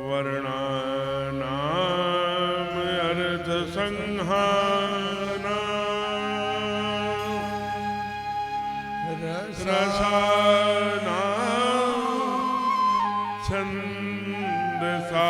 वर्णानाम अर्थ संहाना रसाना छंदसा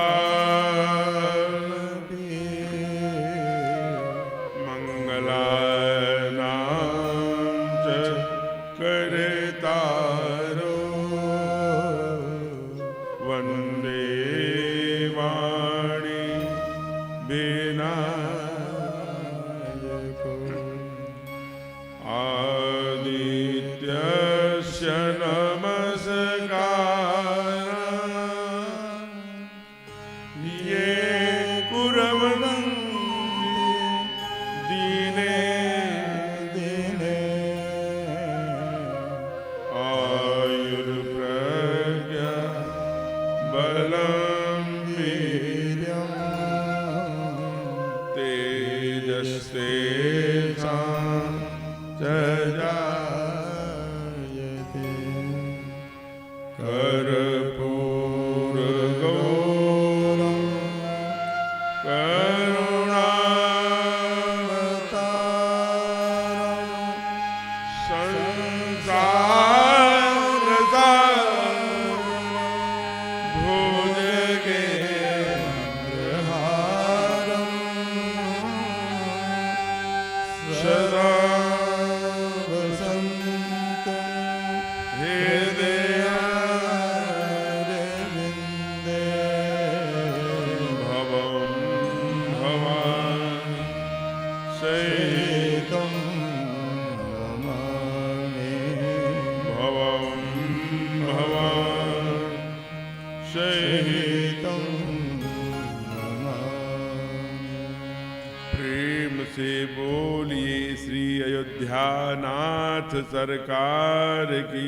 नाथ सरकार की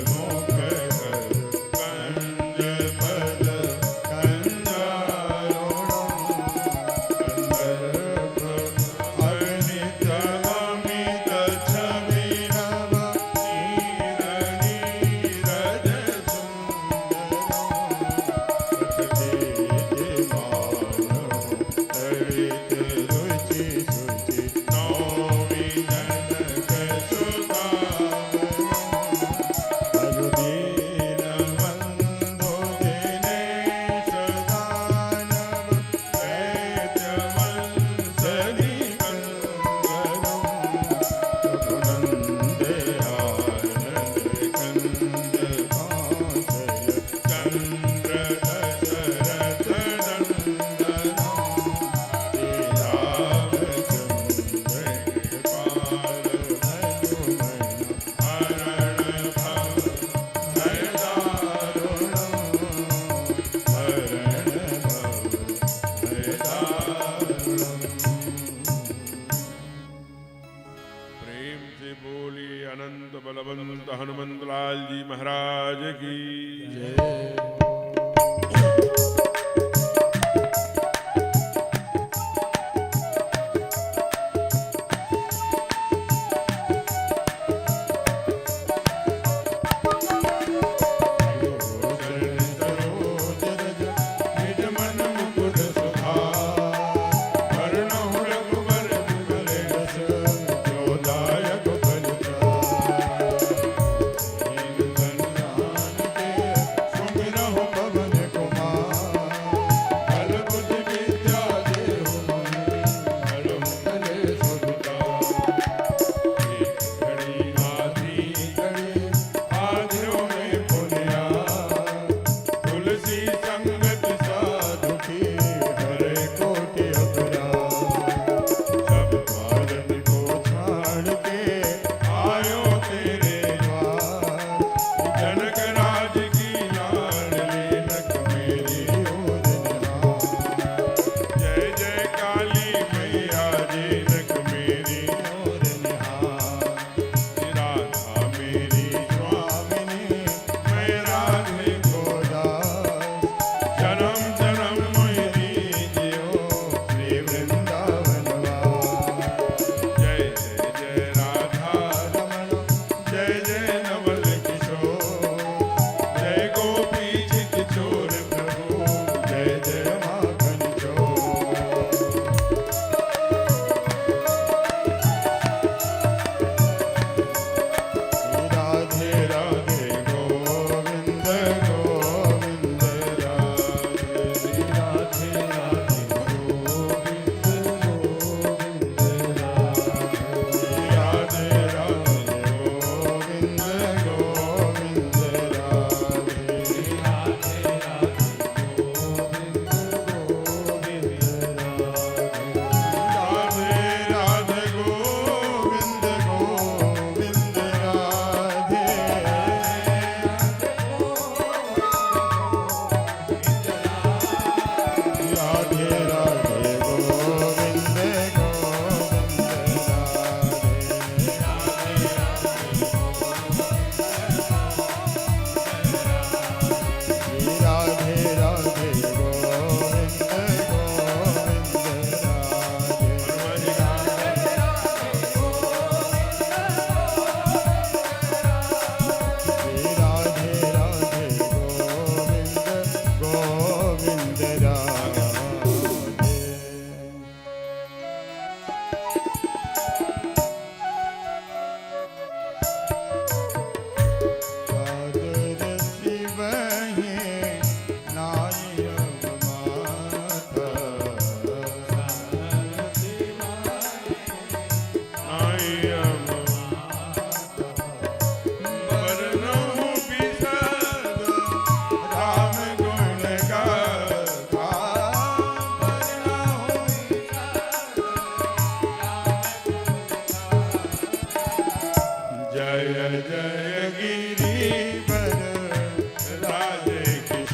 Mo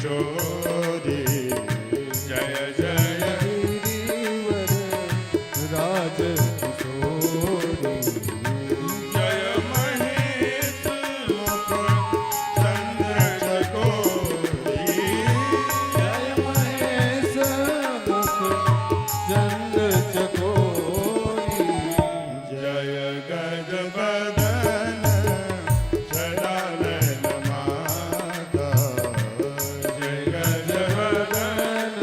किशोरी जय जय गिरिवर राज किशोरी जय महेश मुख चंद्र चकोरी जय महेश मुख चंद्र चकोरी जय गज बदन चरण माता जय गज बदन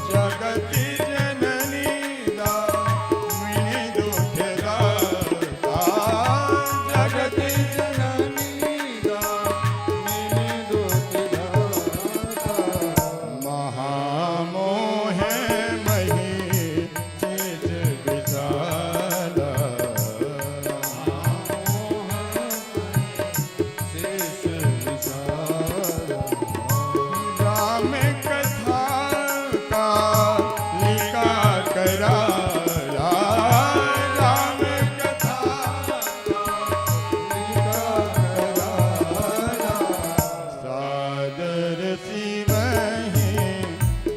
जगति जननी दामिनी दुख दाता जगति महामोह मही चीज विशाला राम कथा का लिखा कराया राम कथा सादर शिवहि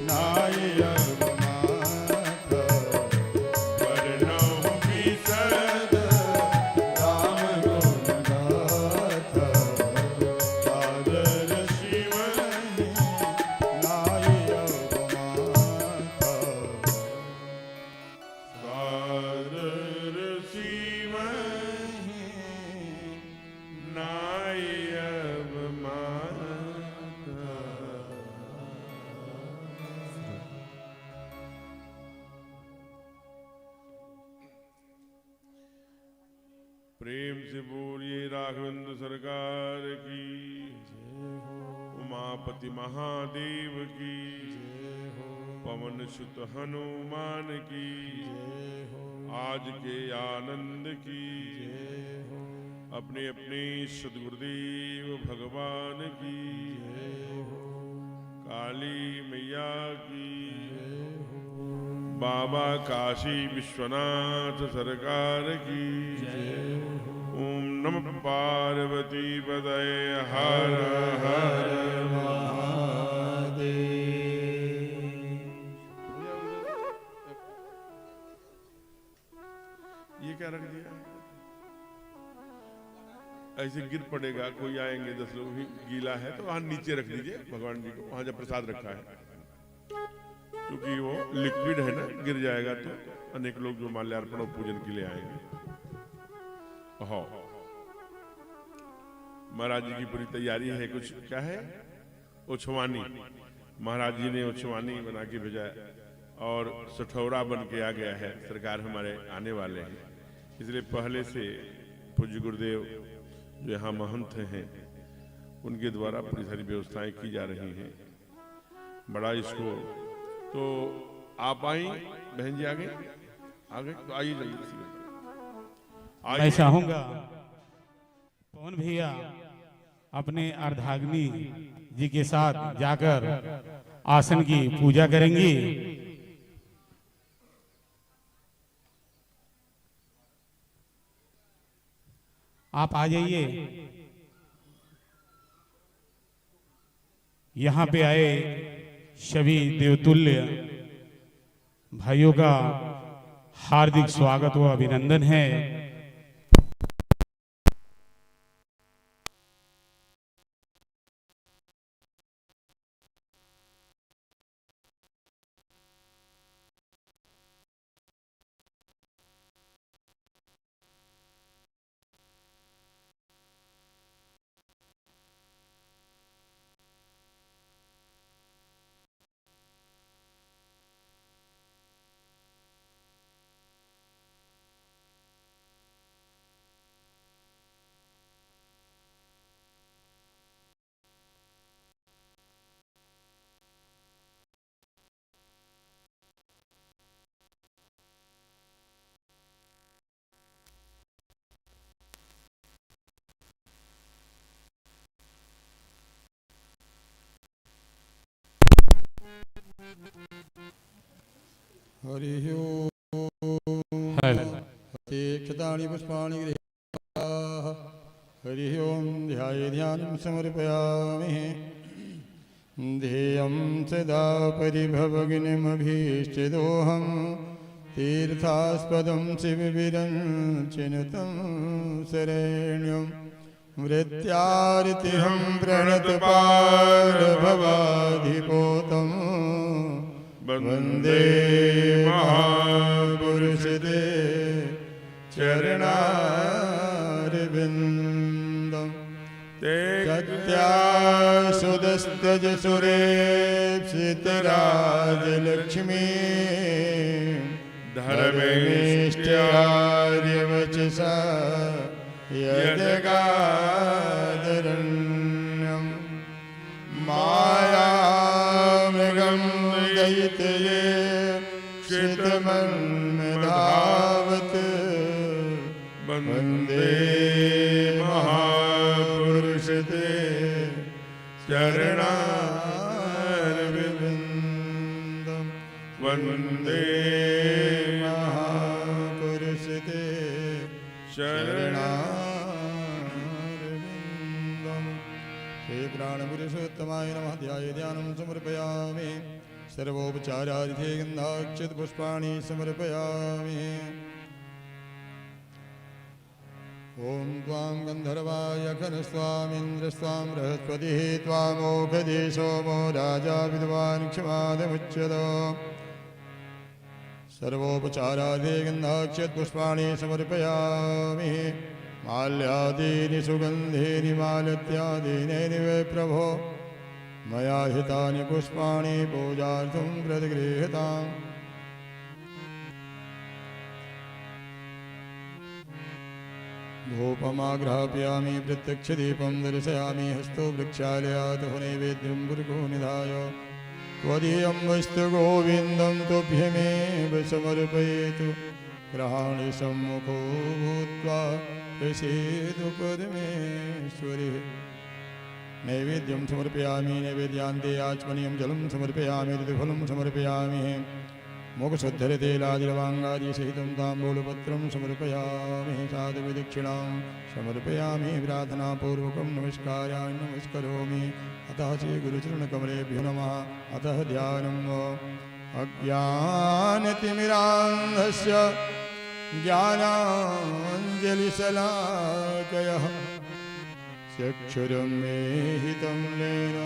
नायक माता वर्णौ विशद राम गुण गाथा सादर शिवहि नायक माता सादर शिवहि नायक माता प्रेम से बोलिए राघवेंद्र सरकार की उमापति महादेव की पवन सुत हनुमान की आज के आनंद की अपने अपने सदगुरुदेव भगवान की काली मैया की बाबा काशी विश्वनाथ सरकार की ओम नमः पार्वती पदये हर हर ये क्या रख दिया ऐसे गिर पड़ेगा कोई आएंगे 10 लोग भी गीला है तो वहां नीचे रख दीजिए भगवान जी को वहां जब प्रसाद रखा है क्योंकि वो लिक्विड है ना गिर जाएगा तो अनेक लोग जो माल्यार्पण और पूजन के लिए आएंगे। हो महाराज जी की पूरी तैयारी है कुछ क्या है ओछवानी महाराज जी ने ओछवानी बना के भेजा और सठौरा बन के आ गया है सरकार हमारे आने वाले हैं इसलिए पहले से पूज्य गुरुदेव जो यहाँ महंत हैं उनके द्वारा पूरी सारी व्यवस्थाएं की जा रही हैं बड़ा इसको तो आप आई बहन जी आगे तो आइए जल्दी से मैं चाहूंगा पवन भैया अपने अर्धाग्नि जी के साथ जाकर आसन की पूजा करेंगी। आप आ जाइए यहाँ पे आए सभी देवतुल्य भाइयों का हार्दिक स्वागत व अभिनंदन है। हरि ओम क्षतानि पुष्पाणि गृहीताः हरि ओम ध्याये ध्यानं समर्पयामि ध्येयं सदा परिभवग्निमभीष्टदोहं तीर्थास्पदं शिवविरञ्चिनुतं शरण्यं वृत्यार्तिहं प्रणतपालभवाधिपोतं वन्दे महापुरुषते चरणारविन्दम् सत्यासुदस्तजसुरेप्सितराजलक्ष्मी धर्मेष्ट्यार्यवचसा यदगादरण्यं मायामृगं दयितये क्षितमन्मधावत् वन्दे महापुरुषते चरणारविन्दं वन्दे महापुरुषते चरणारविन्दं हे प्राणपुरुषोत्तमाय नमः ध्याये ध्यानं समर्पयामि सर्वोपचारार्थे गन्धाक्षतपुष्पाणि समर्पयामि ॐ त्वां गन्धर्वाय खनस्त्वामिन्द्रस्त्वां बृहस्पतिः त्वामोघदे सोमो राजा विद्वान् क्षमादमुच्यत सर्वोपचारार्थे गन्धाक्षतपुष्पाणि समर्पयामि माल्यादीनि सुगन्धीनि मालत्यादीनि वै प्रभो मया हितानि पुष्पाणि पूजार्थं प्रतिगृह्यताम् धूपमाग्रापयामि प्रत्यक्षदीपं दर्शयामि हस्तो वृक्षालयात् नैवेद्यं गुरुको निधाय त्वदीयं वस्तु गोविन्दं तुभ्यमेव समर्पयेतु ग्रहाणि सम्मुखो भूत्वा प्रसीदु परमेश्वरी नैवेद्यं समर्पयामि नैवेद्यान्ते आचमनीयं जलं समर्पयामि ऋतुफलं समर्पयामि मोक्षोद्धरतेलादिलवाङ्गादिसहितं ताम्बूलपत्रं समर्पयामि साधुविदक्षिणां समर्पयामि प्रार्थनापूर्वकं नमस्काराय नमस्करोमि अतः श्रीगुरुचरणकमलेभ्यो नमः अतः ध्यानम् अज्ञानतिमिरान्धस्य ज्ञानाञ्जलिशलाकयः चक्षुरुन्मीलितं येन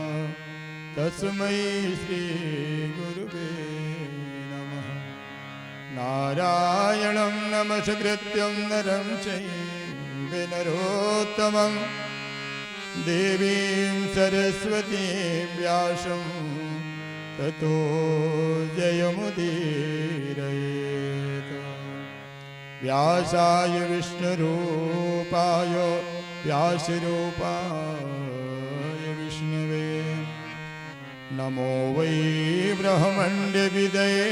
तस्मै श्रीगुरुवे नारायणं नमस्कृत्यं नरं चैव नरोत्तमं देवीं सरस्वतीं व्यासं ततो जयमुदीरयेत् व्यासाय विष्णुरूपाय व्यासरूपाय विष्णवे नमो वै ब्रह्मण्डविदये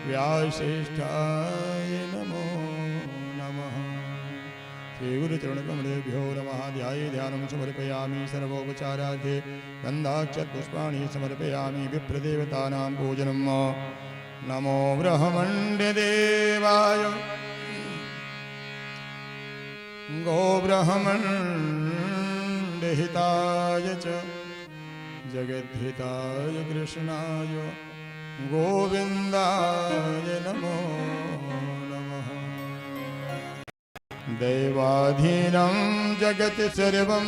व्यासिष्ठाय नमो नमः श्रीगुरुचरणकमलेभ्यो नमः ध्याये ध्यानं समर्पयामि सर्वोपचारार्थे गन्धाक्षतपुष्पाणि समर्पयामि विप्रदेवतानां पूजनं नमो ब्रह्मण्डदेवाय गोब्रह्मण्डहिताय च जगद्धिताय कृष्णाय गोविन्दाय नमो नमः दैवाधीनं जगत् सर्वं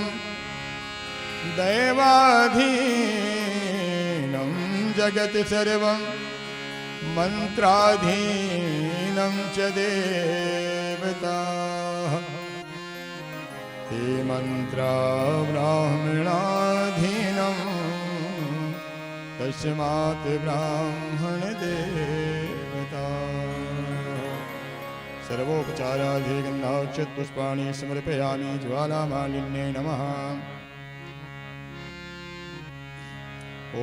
दैवाधीनं जगत् सर्वं मन्त्राधीनं च देवताः ते मन्त्रा ब्राह्मणाधीनम् तस्मात् ब्राह्मण देवता सर्वोपचारार्थे गन्धाक्षतपुष्पाणि समर्पयामि ज्वालामालिन्ये नमः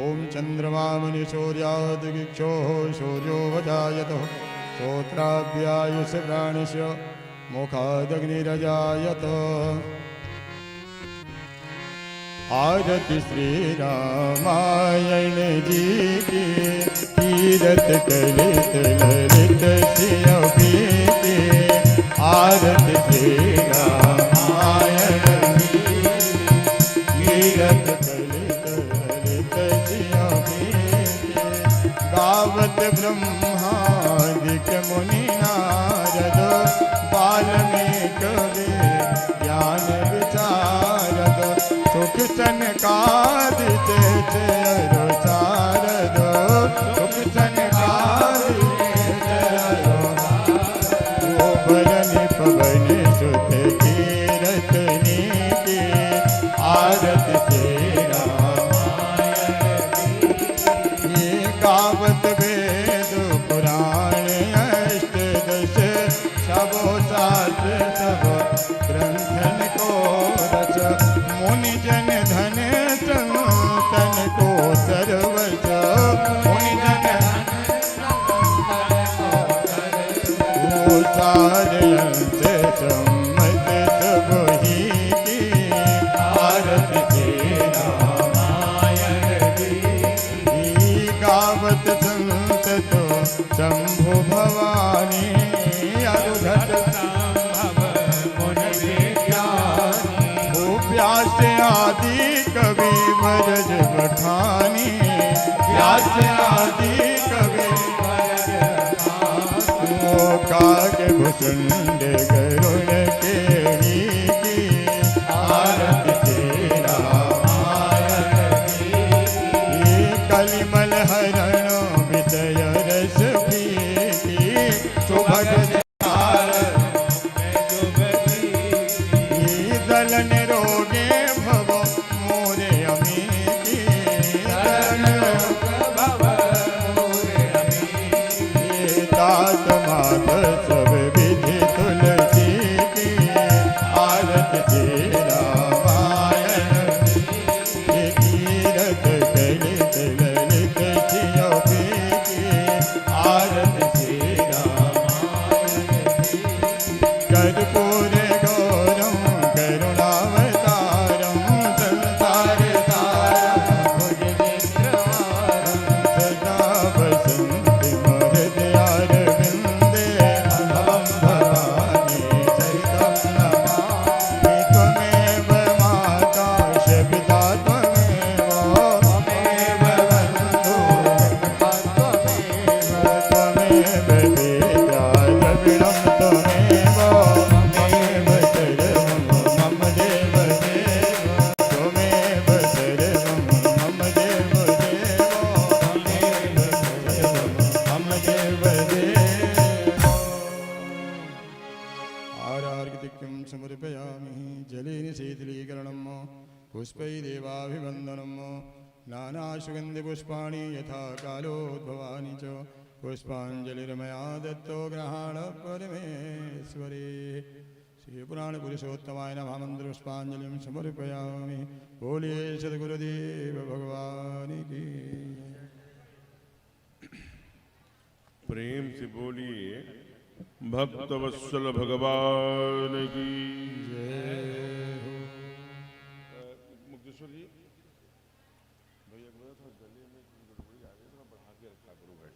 ॐ चन्द्रमामुनिसूर्यादिगिक्षोः सूर्यो वजायतः श्रोत्राभ्यायुष प्राणिस्य मुखादग्निरजायत आरती श्री रामायण जी की तीरथ कलित ललित सिया पीती आरती श्री रामायण सुख सनकादित जयरो शारदो सुख सनकादित जयरो वो भरनि पवन सुत कीरतनी की आरत तेरा ये गावत वेद पुराण अष्टदश सबो शास्त्र सब ग्रंथन को रच मुनि जन धन संतन को सर्वस मुनि जन वो सारे अंश सम्मत सब ही की आरत तेरा गावत संत तो शंभु भवानी अरुघट संभव मुन विज्ञानी व्यास आदि कवि बरज बखानी व्यास आदि कवि बरज बखानी काग भुसुंड गरुड़ केरी की आरत तेरा कलिमल हरण विषय रस पीती सुभग दलन रोगे भव मोरे अमीती तात मात सब विधि तुलसी की आरत तेरा मायन तीरथ कलित ललित जियो की आरत तेरा कर्पूर गौरम करुणावतारम संसार सारम भुजगेन्द्रहारम सदा वसन्ति महृदयारविन्दे अहं भवानी सहितं नमामि त्वमेव माता शपिता त्वमेव त्वमेव बन्धुः त्वमेव विद्या द्रविणं त्वमेव त्वमेव सर्वं मम देव देव त्वमेव सर्वं मम देव देव त्वमेव सर्वं मम देव देव आरार्घ्यं समर्पयामि जलेन शीतलीकरणं पुष्पैदेवाभिवन्दनं नानासुगन्धिपुष्पाणि यथा कालोद्भवानि च पुष्पाञ्जलिर्मया दत्तो ग्रहाण परमेश्वरे श्रीपुराणपुरुषोत्तमाय नमः मन्त्रपुष्पाञ्जलिं समर्पयामि बोलिए सद्गुरुदेव भगवान की प्रेम से बोलिए भक्त वत्सल भगवान की मुक्तेश्वर जी भैया को था गले में गड़बड़ी आ गई, थोड़ा बढ़ा के रखा करो भाई।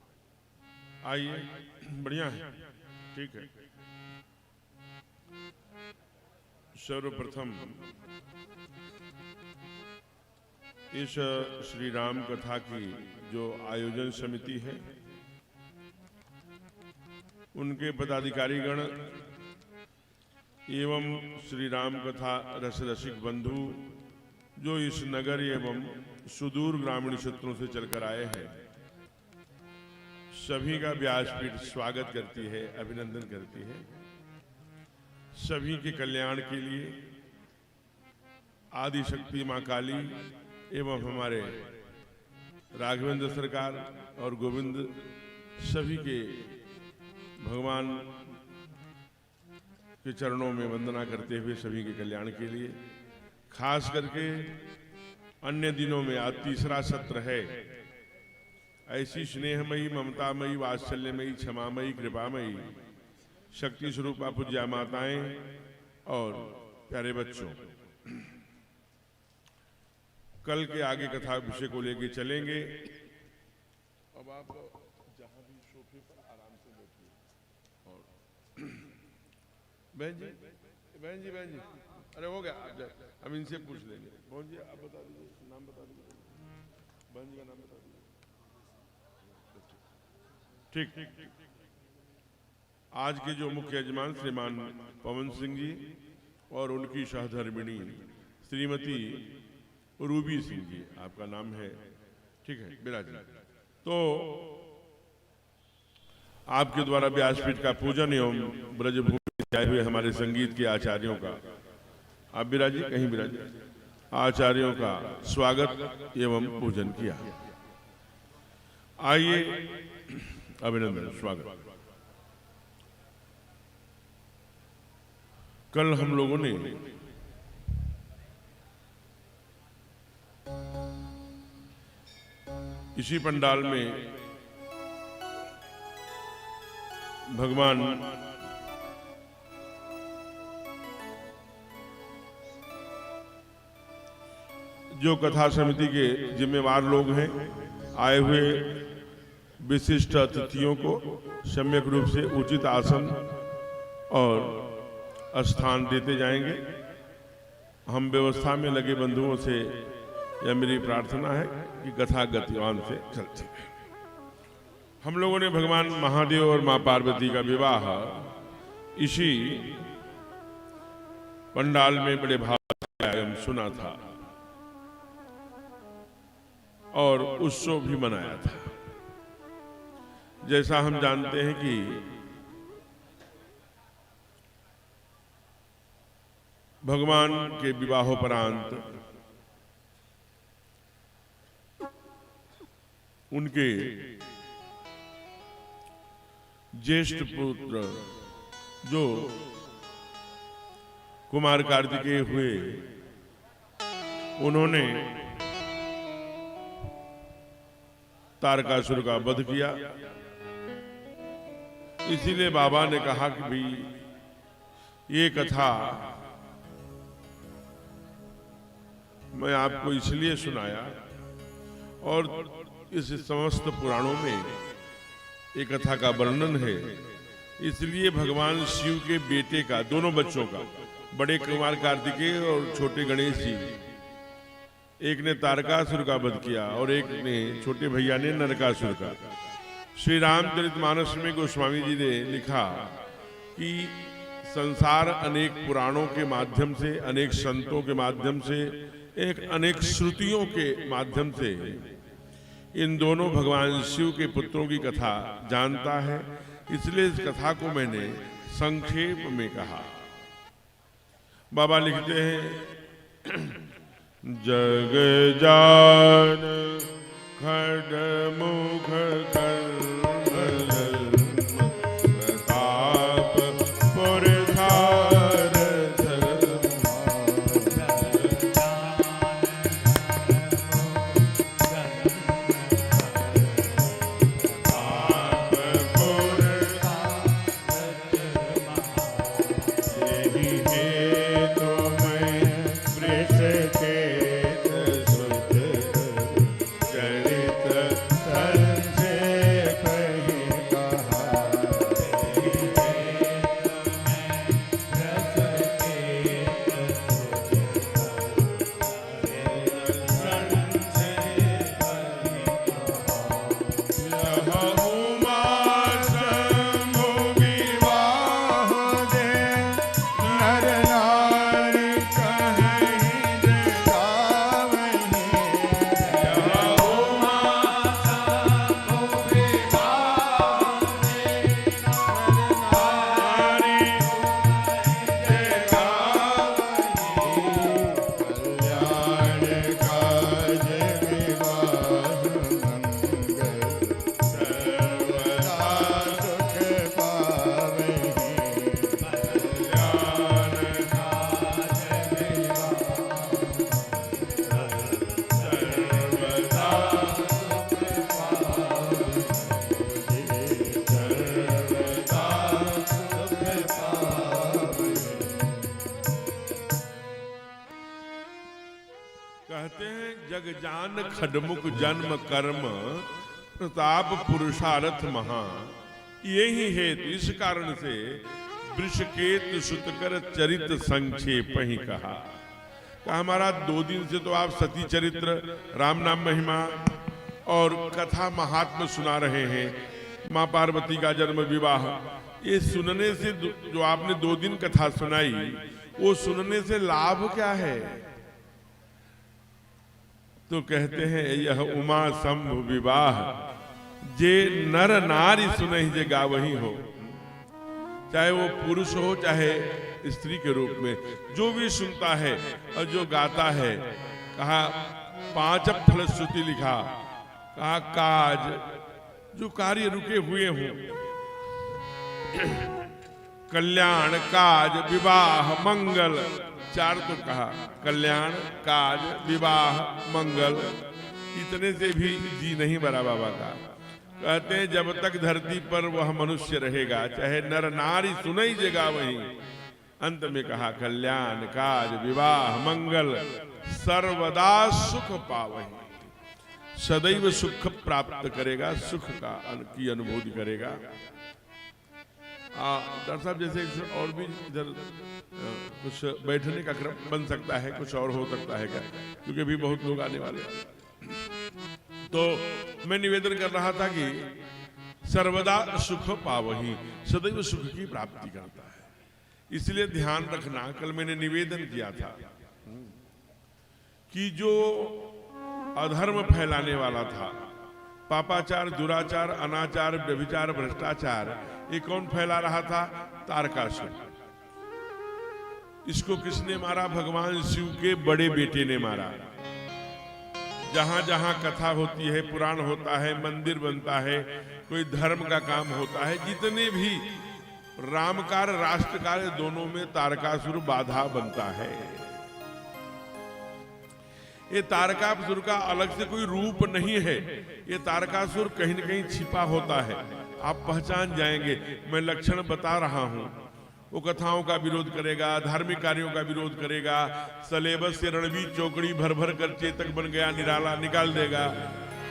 आइए, बढ़िया है, ठीक है। सर्वप्रथम इस श्री राम कथा की जो आयोजन समिति है, उनके पदाधिकारीगण एवं श्री राम कथा रस रसिक बंधु जो इस नगर एवं सुदूर ग्रामीण क्षेत्रों से चलकर आए हैं, सभी का व्यासपीठ स्वागत करती है, अभिनंदन करती है। सभी के कल्याण के लिए आदि शक्ति मां काली एवं हमारे राघवेंद्र सरकार और गोविंद सभी के भगवान के चरणों में वंदना करते हुए सभी के कल्याण के लिए, खास करके अन्य दिनों में आज तीसरा सत्र है, ऐसी स्नेहमयी ममतामयी वात्सल्यमयी क्षमामयी कृपामयी शक्ति स्वरूपा पूज्या माताएं और प्यारे बच्चों, कल के आगे कथा विषय को लेके चलेंगे। अब आप जहां भी सोफे पर आराम से बैठिए। और बहन जी, अरे हो गया, हम इनसे पूछ लेंगे। बहन जी आप बता दीजिए, नाम बता दीजिए, बहन जी का नाम बता दीजिए। ठीक। आज के जो मुख्य यजमान श्रीमान पवन सिंह जी और उनकी सहधर्मिणी श्रीमती रूबी सिंह जी आपका नाम है, ठीक है विराजी। तो आपके द्वारा व्यासपीठ का पूजन एवं ब्रजभूमि से आए हुए हमारे संगीत के आचार्यों का, आप विराजी कहीं विराजी, आचार्यों का स्वागत एवं पूजन किया। आइए अभिनंदन स्वागत। कल हम लोगों ने इसी पंडाल में भगवान जो कथा समिति के जिम्मेवार लोग हैं, आए हुए विशिष्ट अतिथियों को सम्यक रूप से उचित आसन और स्थान देते जाएंगे। हम व्यवस्था में लगे बंधुओं से यह मेरी प्रार्थना है कि कथा गतिवान से चलती है। हम लोगों ने भगवान महादेव और मां पार्वती का विवाह इसी पंडाल में बड़े भाव से सुना था और उत्सव भी मनाया था। जैसा हम जानते हैं कि भगवान के विवाहोपरांत उनके ज्येष्ठ पुत्र जो कुमार कार्तिकेय हुए, उन्होंने तारकासुर का वध किया। इसीलिए बाबा ने कहा कि भाई ये कथा मैं आपको इसलिए सुनाया, और इस समस्त पुराणों में एक कथा का वर्णन है, इसलिए भगवान शिव के बेटे का, दोनों बच्चों का, बड़े कुमार कार्तिकेय और छोटे गणेश जी, एक ने तारकासुर का वध किया और एक ने, छोटे भैया ने, नरकासुर का। श्री रामचरितमानस में गोस्वामी जी ने लिखा कि संसार अनेक पुराणों के माध्यम से, अनेक संतों के माध्यम से, एक अनेक श्रुतियों के माध्यम से इन दोनों भगवान शिव के पुत्रों की कथा जानता है। इसलिए इस कथा को मैंने संक्षेप में कहा। बाबा लिखते हैं, जग जान खड मुख प्रताप पुरधार जान खडमुख जन्म कर्म प्रताप पुरुषार्थ महा। यही हेतु इस कारण से वृषकेतु सुतकर चरित्र संक्षेप ही कहा। हमारा 2 दिन से तो आप सती चरित्र, राम नाम महिमा और कथा महात्मा सुना रहे हैं, मां पार्वती का जन्म विवाह। ये सुनने से, जो आपने 2 दिन कथा सुनाई, वो सुनने से लाभ क्या है? तो कहते हैं यह उमा शंभु विवाह जे नर नारी सुनहि जे गावही हो। चाहे वो पुरुष हो चाहे स्त्री के रूप में, जो भी सुनता है और जो गाता है, कहा पांच फलश्रुति लिखा, कहा काज जो कार्य रुके हुए हों, कल्याण काज विवाह मंगल, चार तो कहा कल्याण काज विवाह मंगल, इतने से भी जी नहीं भरा बाबा का। कहते हैं जब तक धरती पर वह मनुष्य रहेगा, चाहे नर नारी सुनई जगा वही। अंत में कहा कल्याण काज विवाह मंगल सर्वदा सुख पावही, सदैव सुख प्राप्त करेगा, सुख की अनुभूति करेगा। डॉक्टर साहब जैसे और भी इधर कुछ बैठने का क्रम बन सकता है, कुछ और हो सकता है क्या, क्योंकि भी बहुत लोग आने वाले हैं। तो मैं निवेदन कर रहा था कि सर्वदा सुख पावही, सदैव सुख की प्राप्ति करता है। इसलिए ध्यान रखना, कल मैंने निवेदन किया था कि जो अधर्म फैलाने वाला था, पापाचार, दुराचार, अनाचार, व्यभिचार, भ्रष्टाचार, ये कौन फैला रहा था? तारकासुर। इसको किसने मारा? भगवान शिव के बड़े बेटे ने मारा। जहां जहां कथा होती है, पुराण होता है, मंदिर बनता है, कोई धर्म का काम होता है, जितने भी राम कार्य राष्ट्र कार्य दोनों में तारकासुर बाधा बनता है। ये तारकासुर का अलग से कोई रूप नहीं है, ये तारकासुर कहीं न कहीं छिपा होता है, आप पहचान जाएंगे। मैं लक्षण बता रहा हूं। वो कथाओं का विरोध करेगा, धार्मिक कार्यों का विरोध करेगा, सलेबस से रणवीर चौकड़ी भर भर कर चेतक बन गया निराला निकाल देगा,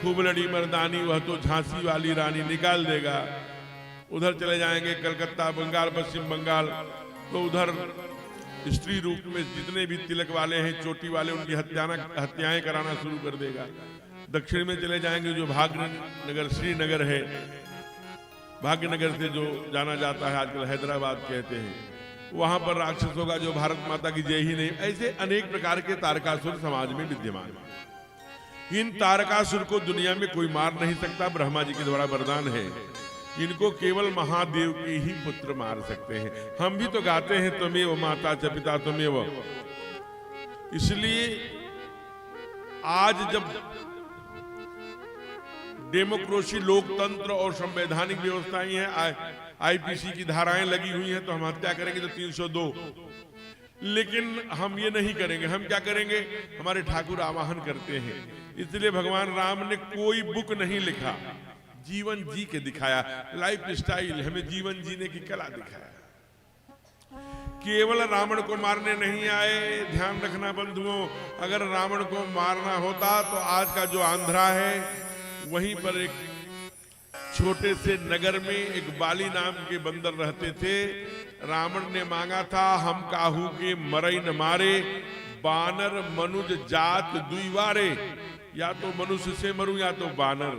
खूब लड़ी मर्दानी वह तो झांसी वाली रानी निकाल देगा। उधर चले जाएंगे कलकत्ता, बंगाल, पश्चिम बंगाल, तो उधर स्त्री रूप में जितने भी तिलक वाले हैं, चोटी वाले, उनकी हत्याएं कराना शुरू कर देगा। दक्षिण में चले जाएंगे, जो भाग्यनगर श्रीनगर है, भाग्यनगर से जो जाना जाता है आजकल हैदराबाद कहते हैं, वहां पर राक्षस होगा जो भारत माता की जय ही नहीं। ऐसे अनेक प्रकार के तारकासुर समाज में विद्यमान है। इन तारकासुर को दुनिया में कोई मार नहीं सकता, ब्रह्मा जी के द्वारा वरदान है। इनको केवल महादेव के ही पुत्र मार सकते हैं। हम भी तो गाते हैं त्वमेव माता च पिता त्वमेव। इसलिए आज जब डेमोक्रेसी, लोकतंत्र और संवैधानिक व्यवस्थाएं हैं, आईपीसी की धाराएं लगी हुई हैं, तो हम हत्या करेंगे तो 302। लेकिन हम ये नहीं करेंगे। हम क्या करेंगे? हमारे ठाकुर आवाहन करते हैं। इसलिए भगवान राम ने कोई बुक नहीं लिखा, जीवन जी के दिखाया। लाइफ स्टाइल, हमें जीवन जीने की कला दिखाया। केवल रावण को मारने नहीं आए। ध्यान रखना बंधुओं, अगर रावण को मारना होता तो आज का जो आंध्रा है, वहीं पर एक छोटे से नगर में एक बाली नाम के बंदर रहते थे। रावण ने मांगा था, हम काहू के मरई न मारे, बानर मनुज जात दुईवारे, या तो मनुष्य से मरूं या तो बानर।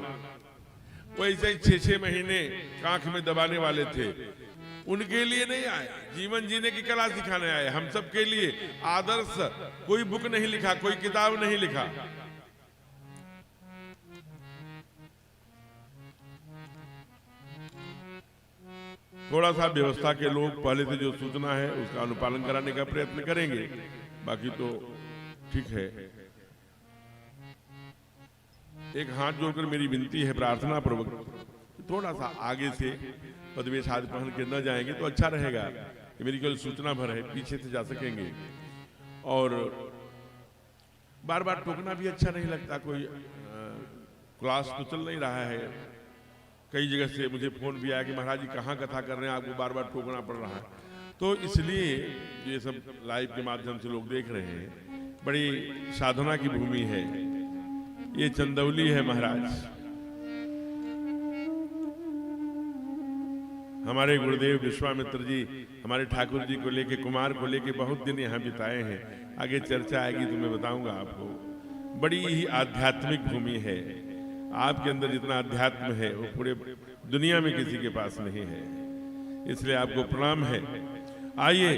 वैसे ही 6-6 महीने कांख में दबाने वाले थे। उनके लिए नहीं आए, जीवन जीने की कला सिखाने आए। हम सब के लिए आदर्श। कोई बुक नहीं लिखा, कोई किताब नहीं लिखा। थोड़ा सा व्यवस्था के लोग पहले से जो सूचना है उसका अनुपालन कराने का प्रयत्न करेंगे, बाकी तो ठीक है। एक हाथ जोड़कर मेरी विनती है, प्रार्थना पूर्वक थोड़ा सा आगे से पदवेश हाथ पहन के न जाएंगे तो अच्छा रहेगा। मेरी केवल सूचना भर है, पीछे से जा सकेंगे। और बार बार टोकना भी अच्छा नहीं लगता। कोई क्लास तो चल नहीं रहा है, कई जगह से मुझे फोन भी आया कि महाराज जी कहाँ कथा कर रहे हैं, आपको बार बार टोकना पड़ रहा है। तो इसलिए ये सब लाइव के माध्यम से लोग देख रहे हैं, बड़ी साधना की भूमि है। ये चंदौली है महाराज। हमारे गुरुदेव विश्वामित्र जी हमारे ठाकुर जी को लेके, कुमार को लेके बहुत दिन यहाँ बिताए हैं। आगे चर्चा आएगी तो मैं बताऊंगा आपको। बड़ी ही आध्यात्मिक भूमि है। आपके अंदर जितना अध्यात्म है वो पूरे दुनिया में किसी के पास नहीं है, इसलिए आपको प्रणाम है। आइए,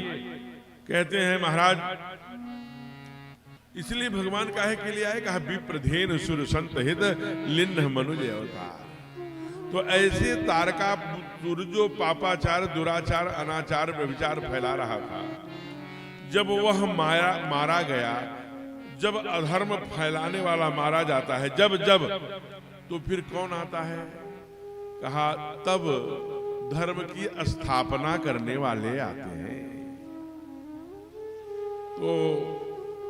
कहते हैं महाराज इसलिए भगवान काहे के लिए आए, कहा विप्रधेन सुर संत हित लिन्ह मनुज अवतार। तो ऐसे तारकासुर जो पापाचार, दुराचार, अनाचार, व्यभिचार फैला रहा था, जब वह मारा गया, जब अधर्म फैलाने वाला मारा जाता है, जब तो फिर कौन आता है, कहा तब धर्म की स्थापना करने वाले आते हैं। तो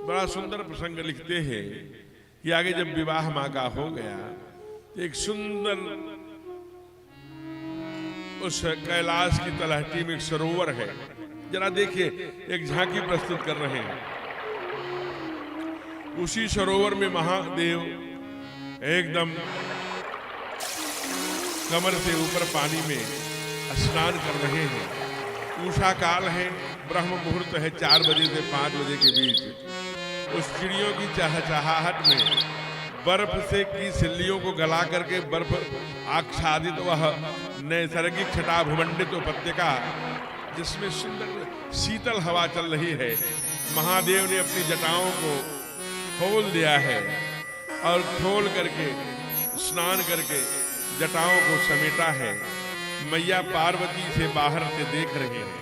बड़ा सुंदर प्रसंग लिखते हैं कि आगे जब विवाह माँ का हो गया तो एक सुंदर उस कैलाश की तलहटी में एक सरोवर है, जरा देखिए, एक झांकी प्रस्तुत कर रहे हैं। उसी सरोवर में महादेव एकदम कमर से ऊपर पानी में स्नान कर रहे हैं। उषा काल है, ब्रह्म मुहूर्त है, 4 बजे से 5 बजे के बीच। उस चिड़ियों की चहचहाहट में बर्फ से की सिल्लियों को गला करके बर्फ आच्छादित वह नैसर्गिक छटा भूमंडित उपत्यका, जिसमें सुंदर शीतल हवा चल रही है, महादेव ने अपनी जटाओं को खोल दिया है और खोल करके स्नान करके जटाओं को समेटा है। मैया पार्वती से बाहर से देख रहे हैं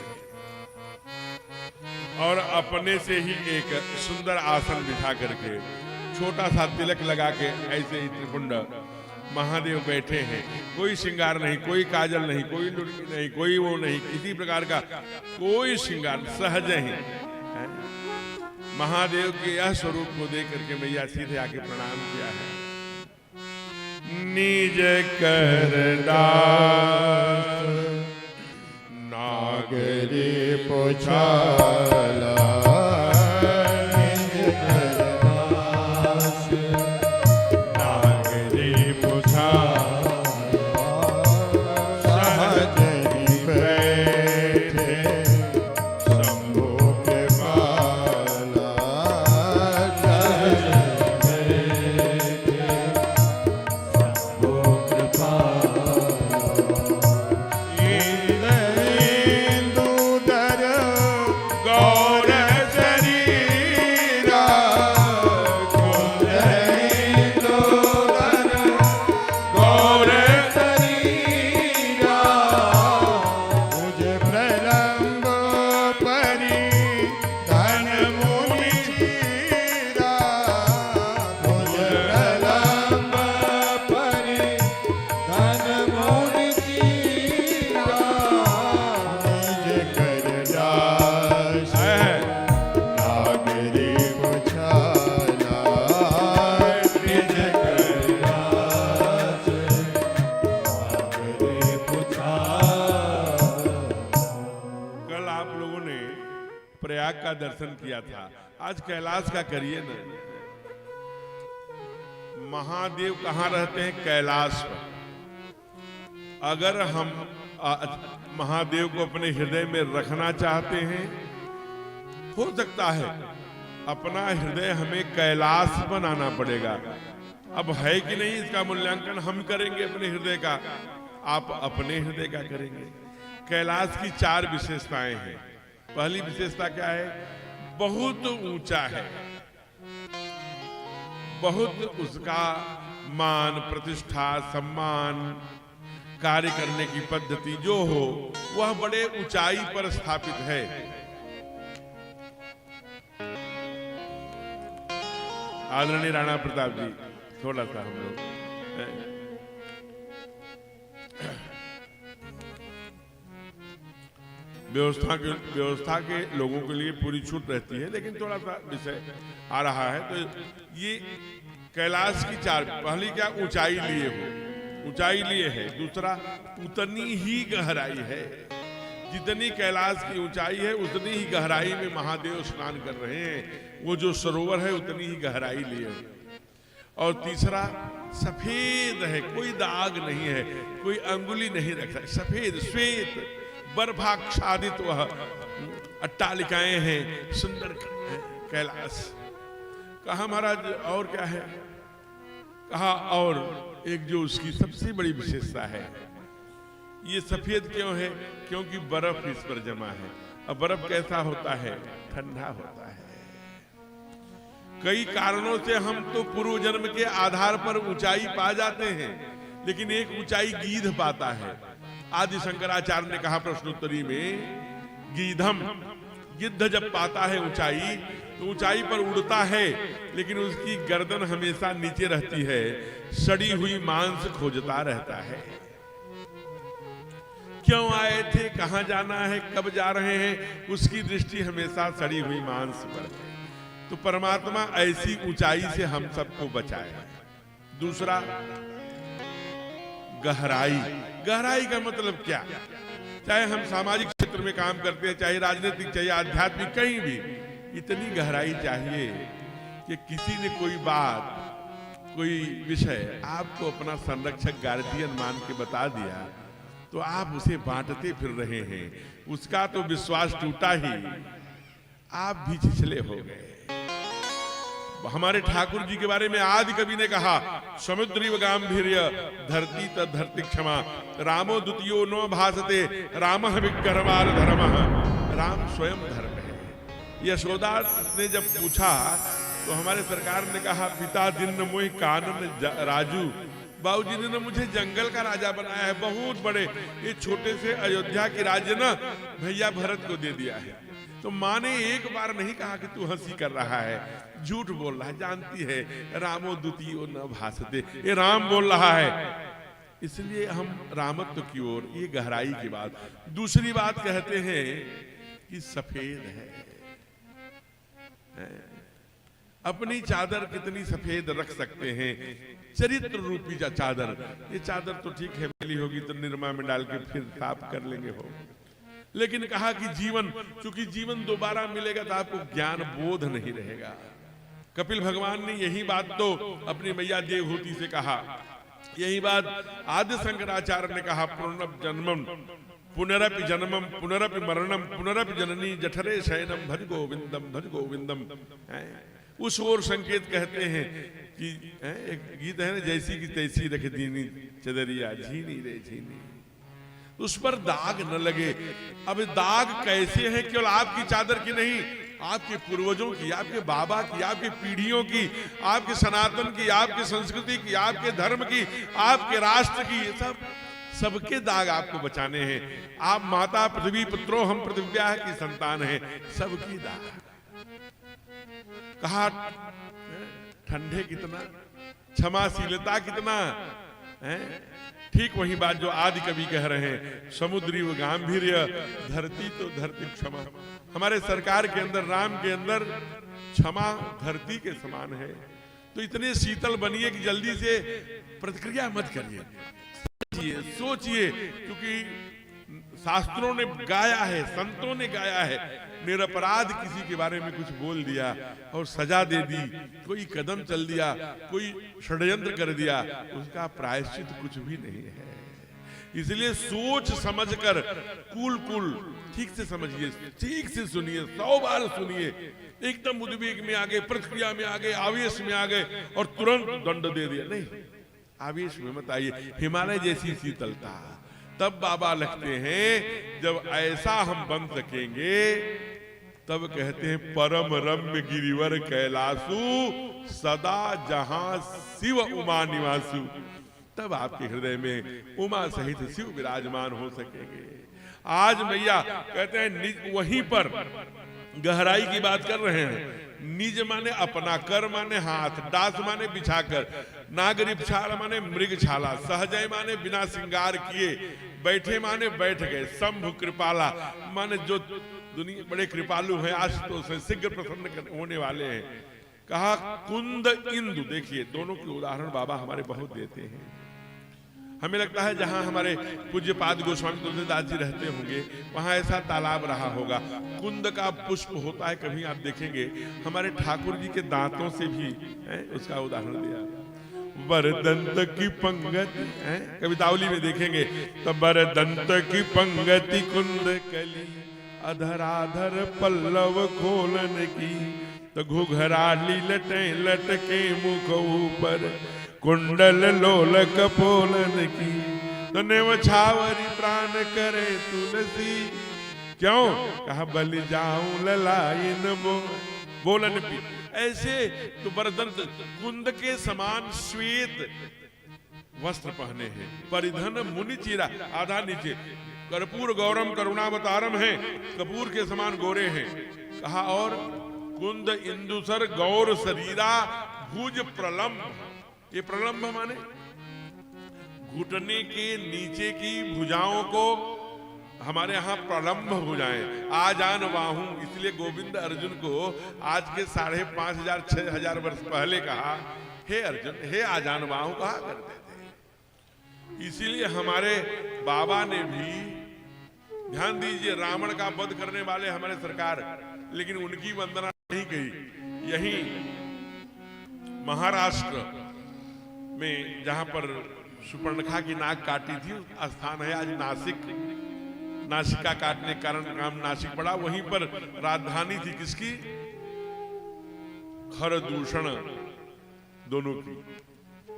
और अपने से ही एक सुंदर आसन बिठा करके छोटा सा तिलक लगा के ऐसे ही त्रिपुंड महादेव बैठे हैं। कोई श्रृंगार नहीं, कोई काजल नहीं, कोई लुड़की नहीं, कोई वो नहीं, किसी प्रकार का कोई श्रृंगार, सहज ही है। महादेव के यह स्वरूप को देख करके मैया सीधे आके प्रणाम किया है। निज कर दास नागरी पुछाला, निज कर दास नागरी पुछाला, सहजहि बैठे शंभु के बाला, इंदुधर गौर शरीरा, इंदुधर गौर शरीरा, मुझे प्रलंब परि धन मुनि चीरा, मुझे प्रलंब परि धन मुनि चीरा, निज कर दास नागरी पुछाला, निज कर दास नागरी पुछाला। कल आप लोगों ने प्रयाग का दर्शन किया था, आज कैलाश का करिए ना। महादेव कहाँ रहते हैं? कैलाश पर। अगर हम महादेव को अपने हृदय में रखना चाहते हैं, हो सकता है अपना हृदय हमें कैलाश बनाना पड़ेगा। अब है कि नहीं, इसका मूल्यांकन हम करेंगे अपने हृदय का, आप अपने हृदय का करेंगे। कैलाश की 4 विशेषताएं हैं। पहली विशेषता क्या है? बहुत ऊंचा है, बहुत उसका मान, प्रतिष्ठा, सम्मान, कार्य करने की पद्धति जो हो वह बड़े ऊंचाई पर स्थापित है। आदरणीय राणा प्रताप जी, थोड़ा सा हम लोग व्यवस्था के लोगों के लिए पूरी छूट रहती है, लेकिन थोड़ा सा विषय आ रहा है। तो ये कैलाश की 4, पहली क्या? ऊंचाई लिए हो, ऊंचाई लिए है। दूसरा, उतनी ही गहराई है। जितनी कैलाश की ऊंचाई है उतनी ही गहराई में महादेव स्नान कर रहे हैं। वो जो सरोवर है उतनी ही गहराई लिए हो। और तीसरा, सफेद है, कोई दाग नहीं है, कोई अंगुली नहीं रखा, सफेद श्वेत बर्फाच्छादित वह अट्टालिकाएं हैं, सुंदर कैलाश। कहा महाराज और क्या है? कहा और एक जो उसकी सबसे बड़ी विशेषता है, ये सफेद क्यों है? क्योंकि बर्फ इस पर जमा है। अब बर्फ कैसा होता है? ठंडा होता है। कई कारणों से हम तो पूर्व जन्म के आधार पर ऊंचाई पा जाते हैं, लेकिन एक ऊंचाई गीध पाता है। आदि शंकराचार्य ने कहा प्रश्नोत्तरी में, गीधम, गिद्ध जब पाता है ऊंचाई तो ऊंचाई पर उड़ता है, लेकिन उसकी गर्दन हमेशा नीचे रहती है, सड़ी हुई मांस खोजता रहता है। क्यों आए थे, कहां जाना है, कब जा रहे हैं, उसकी दृष्टि हमेशा सड़ी हुई मांस पर है। तो परमात्मा ऐसी ऊंचाई से हम सबको बचाए। दूसरा, गहराई। गहराई का मतलब क्या? चाहे हम सामाजिक क्षेत्र में काम करते हैं, चाहे राजनीतिक, चाहे आध्यात्मिक, कहीं भी इतनी गहराई चाहिए कि किसी ने कोई बात, कोई विषय आपको अपना संरक्षक, गार्डियन मान के बता दिया, तो आप उसे बांटते फिर रहे हैं, उसका तो विश्वास टूटा ही, आप भी छिछले हो गए। हमारे ठाकुर जी के बारे में आदि कवि ने कहा, समुद्रीव गांभीर्य धरती तद्धरति क्षमा, रामो द्वितीयो नो भासते, रामः विग्रहवान धर्मः। राम स्वयं धर्म है। यशोदा ने जब पूछा तो हमारे सरकार ने कहा, पिता दिन मोहि कानन राजू, बाबूजी ने मुझे जंगल का राजा बनाया है, बहुत बड़े, ये छोटे से अयोध्या के राज्य ना भैया भरत को दे दिया है। तो माँ ने एक बार नहीं कहा कि तू हंसी कर रहा है, झूठ बोल रहा है, जानती है रामो द्वितीयो न भासते, ये राम बोल रहा है, इसलिए हम रामत्व की ओर, ये गहराई की बात। दूसरी बात कहते हैं कि सफेद है। अपनी चादर कितनी सफेद रख सकते हैं, चरित्र रूपी चादर। ये चादर तो ठीक है, मिली होगी तो निरमा में डाल के फिर साफ कर लेंगे हो, लेकिन कहा कि जीवन, क्योंकि जीवन दोबारा मिलेगा तो आपको ज्ञान बोध नहीं रहेगा। कपिल भगवान ने यही बात तो अपनी मैया देवहूति से कहा, यही बात आदि शंकराचार्य ने कहा, पुनर्जन्मम पुनरपि जन्मम पुनरपि मरणम पुनरपि जननी जठरे शयनम भज गोविंदम भज गोविंदम। उस ओर संकेत कहते हैं कि एक गीत है ना, जैसी की तैसी रख दीनी चदरिया झीनी रे झीनी, उस पर दाग न लगे। अब दाग कैसे हैं? केवल आपकी चादर की नहीं, आपके पूर्वजों की, आपके बाबा की, आपके पीढ़ियों की, आपके सनातन की, आपके संस्कृति की, आपके धर्म की, आपके राष्ट्र की, सबके दाग आपको बचाने हैं। आप माता पृथ्वी पुत्रो हम पृथ्व्या की संतान हैं, सबकी दाग। कहा ठंडे कितना, क्षमाशीलता कितना है। ठीक वही बात जो आदि कवि कह रहे हैं, समुद्री व गांभीर्य धरती तो धरती क्षमा। हमारे सरकार के अंदर, राम के अंदर क्षमा धरती के समान है। तो इतने शीतल बनिए कि जल्दी से प्रतिक्रिया मत करिए, सोचिए, क्योंकि शास्त्रों ने गाया है, संतों ने गाया है, निरपराध किसी के बारे में कुछ बोल दिया और सजा दे दी, कोई कदम चल दिया, कोई षड्यंत्र कर दिया, उसका प्रायश्चित कुछ भी नहीं है। इसलिए सोच समझकर कूल ठीक से समझिए, ठीक से सुनिए, 100 बार सुनिए। एकदम उद्वेग में आ गए, प्रतिक्रिया में आ गए, आवेश में आ गए और तुरंत दंड दे दिया, नहीं, आवेश में मत आइए। हिमालय जैसी शीतलता तब बाबा लगते हैं जब ऐसा हम बन सकेंगे, तब कहते हैं परम रम्य गिरिवर कैलासु सदा जहां शिव उमा निवासु। तब आपके हृदय में उमा सहित शिव विराजमान हो सकेंगे। आज मैया कहते हैं वहीं पर गहराई की बात कर रहे हैं। निज माने अपना, कर माने हाथ, दास माने बिछाकर, नागरिपछाल माने मृगछाला, सहजय माने बिना श्रृंगार किए, बैठे माने बैठ गए, शंभु कृपाला माने जो दुनिया बड़े कृपालु हैं, आशुतोष हैं, शीघ्र प्रसन्न होने वाले हैं। कहा कुंद इंदु। देखिए दोनों के उदाहरण बाबा हमारे बहुत देते हैं। हमें लगता है जहां हमारे पूज्य पाद गोस्वामी तुलसीदास जी रहते होंगे वहां ऐसा तालाब रहा होगा। कुंद का पुष्प होता है, कभी आप देखेंगे हमारे ठाकुर जी के दांतों से भी उसका उदाहरण दिया। वरदंत की पंगति, कवितावली में देखेंगे तो वरदंत की पंगति कुंद कली, अधराधर पल्लव खोलन की, तो घुघराली लटे लटके मुख ऊपर, कुंडल लोल कपोलन की, तो नेवछावरी प्राण करे तुलसी। क्यों? कहा बलि जाऊं ललायन बोलन भी। ऐसे तो बरदन कुंद के समान श्वेत वस्त्र पहने हैं, परिधन मुनि चीरा, आधा नीचे, कर्पूर गौरम करुणावतारम है, कपूर के समान गोरे हैं। कहा और कुंद इंदुसर गौर शरीरा भुज प्रलंब। ये प्रलंब माने घुटने के नीचे की भुजाओं को हमारे यहाँ प्रलंब भुजाएं, आजान बाहू। इसलिए गोविंद अर्जुन को आज के 5,500 6,000 वर्ष पहले कहा हे अर्जुन, हे आजान बाहू कहा करते थे। इसीलिए हमारे बाबा ने भी, ध्यान दीजिए, रावण का वध करने वाले हमारे सरकार, लेकिन उनकी वंदना नहीं कही। यही महाराष्ट्र में जहां पर सुपर्णखा की नाक काटी थी, स्थान है आज नासिक। नासिका काटने के कारण नाम नासिक पड़ा। वहीं पर राजधानी थी किसकी? खरदूषण दोनों की,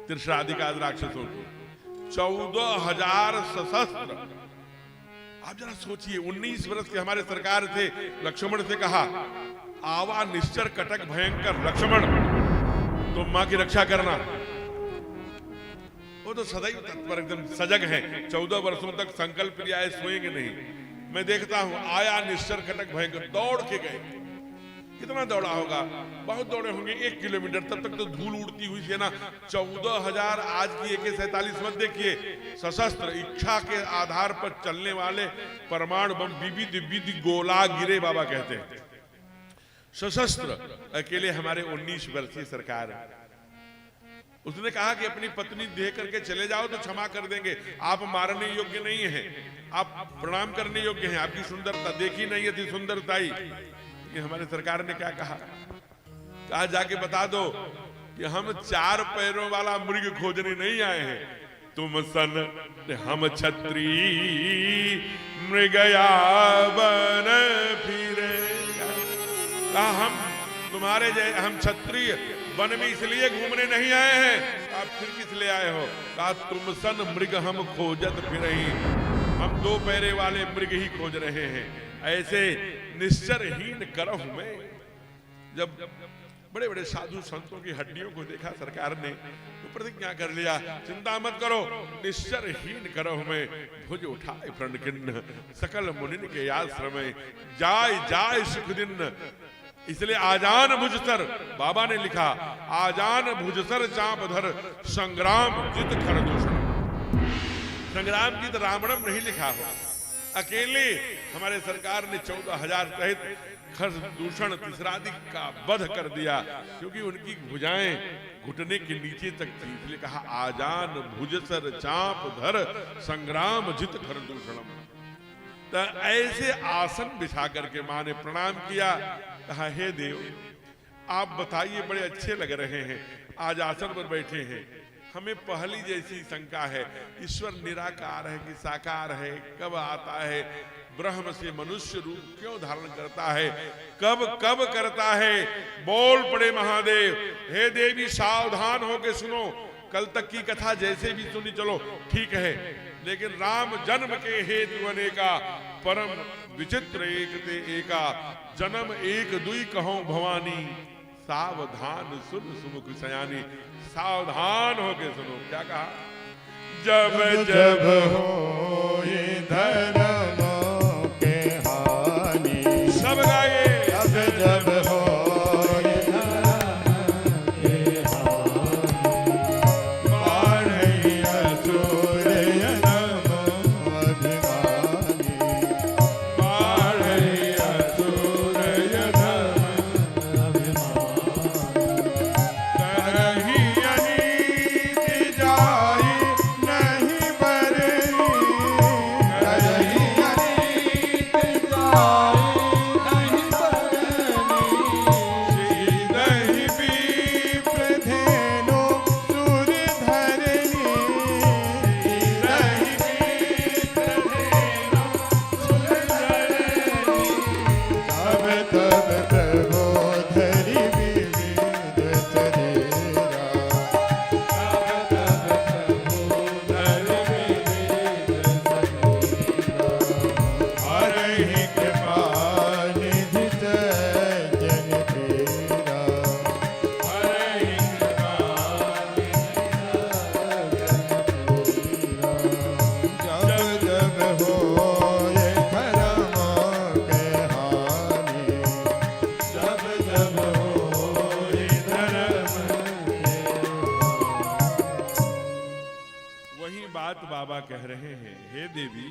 त्रिशराधिकाद राक्षसों की। 14,000 सशस्त्र। आप जरा सोचिए, 19 वर्ष के हमारे सरकार थे। लक्ष्मण से कहा आवा निश्चर कटक भयंकर, लक्ष्मण तुम मां की रक्षा करना। वो तो सदैव तत्पर एकदम सजग है। 14 वर्षों तक संकल्प लिया है, सोएंगे नहीं। मैं देखता हूं आया निश्चर कटक भयंकर, दौड़ के गए। कितना दौड़ा होगा? बहुत दौड़े होंगे, 1 किलोमीटर। तब तक तो धूल उड़ती हुई सेना। 14,000 आज की AK-47 मत देखिए, सशस्त्र इच्छा के आधार पर चलने वाले परमाणु बम, विविध गोला गिरे बाबा कहते हैं। सशस्त्र अकेले हमारे 19 वर्षीय सरकार। उसने कहा कि अपनी पत्नी दे करके चले जाओ तो क्षमा कर देंगे, आप मारने योग्य नहीं हैं, आप प्रणाम करने योग्य हैं, आपकी सुंदरता देखी नहीं थी सुंदरताई। ये हमारे सरकार ने क्या कहा? कहा जाके बता दो कि हम 4 पैरों वाला मृग खोजने नहीं आए हैं, तुम सन हम क्षत्रिय मृगया बन फिरे। कहा हम तुम्हारे हम क्षत्रिय वन में इसलिए घूमने नहीं आए हैं, आप फिर किस लिए आए हो? कहा तुम सन मृग हम खोजत फिर, हम 2 पैरे वाले मृग ही खोज रहे हैं। ऐसे निश्चरहीन करहु में। जब बड़े बड़े साधु संतों की हड्डियों को देखा सरकार ने, तो प्रतिज्ञा कर लिया चिंता मत करो, निश्चरहीन करहु में, भुज उठाए प्रणकिन्न, सकल मुनिन के आश्रम में, जाय जाय सुख दिन। इसलिए आजान भुजसर, बाबा ने लिखा आजान भुजसर चाप धर, संग्राम जित खरदूषण। संग्राम जित रावणम नहीं लिखा हो। अकेले हमारे सरकार ने 14,000 सहित खरदूषण त्रिशराधिक का वध कर दिया, क्योंकि उनकी भुजाएं घुटने के नीचे तक थी। इसलिए कहा आजान भुजसर चाप धर, संग्राम जित खरदूषणम। तो ऐसे आसन बिछा करके मां ने प्रणाम किया। कहा हे देव, आप बताइए, बड़े अच्छे लग रहे हैं, आज आसन पर बैठे हैं। हमें पहली जैसी शंका है, ईश्वर निराकार है कि साकार है? कब आता है? ब्रह्म से मनुष्य रूप क्यों धारण करता है? कब कब करता है? बोल पड़े महादेव। हे देवी सावधान होके सुनो, कल तक की कथा जैसे भी सुनी चलो ठीक है, लेकिन राम जन्म के हेतु अनेका, परम विचित्र एक ते एका, जन्म एक दुई कहो भवानी, सावधान सुन सुमुख सयानी। सावधान होके सुनो। क्या कहा? जब जब हो धर्म के हानि, सब गाए। जब जब हो नहीं कह रहे हैं, हे देवी,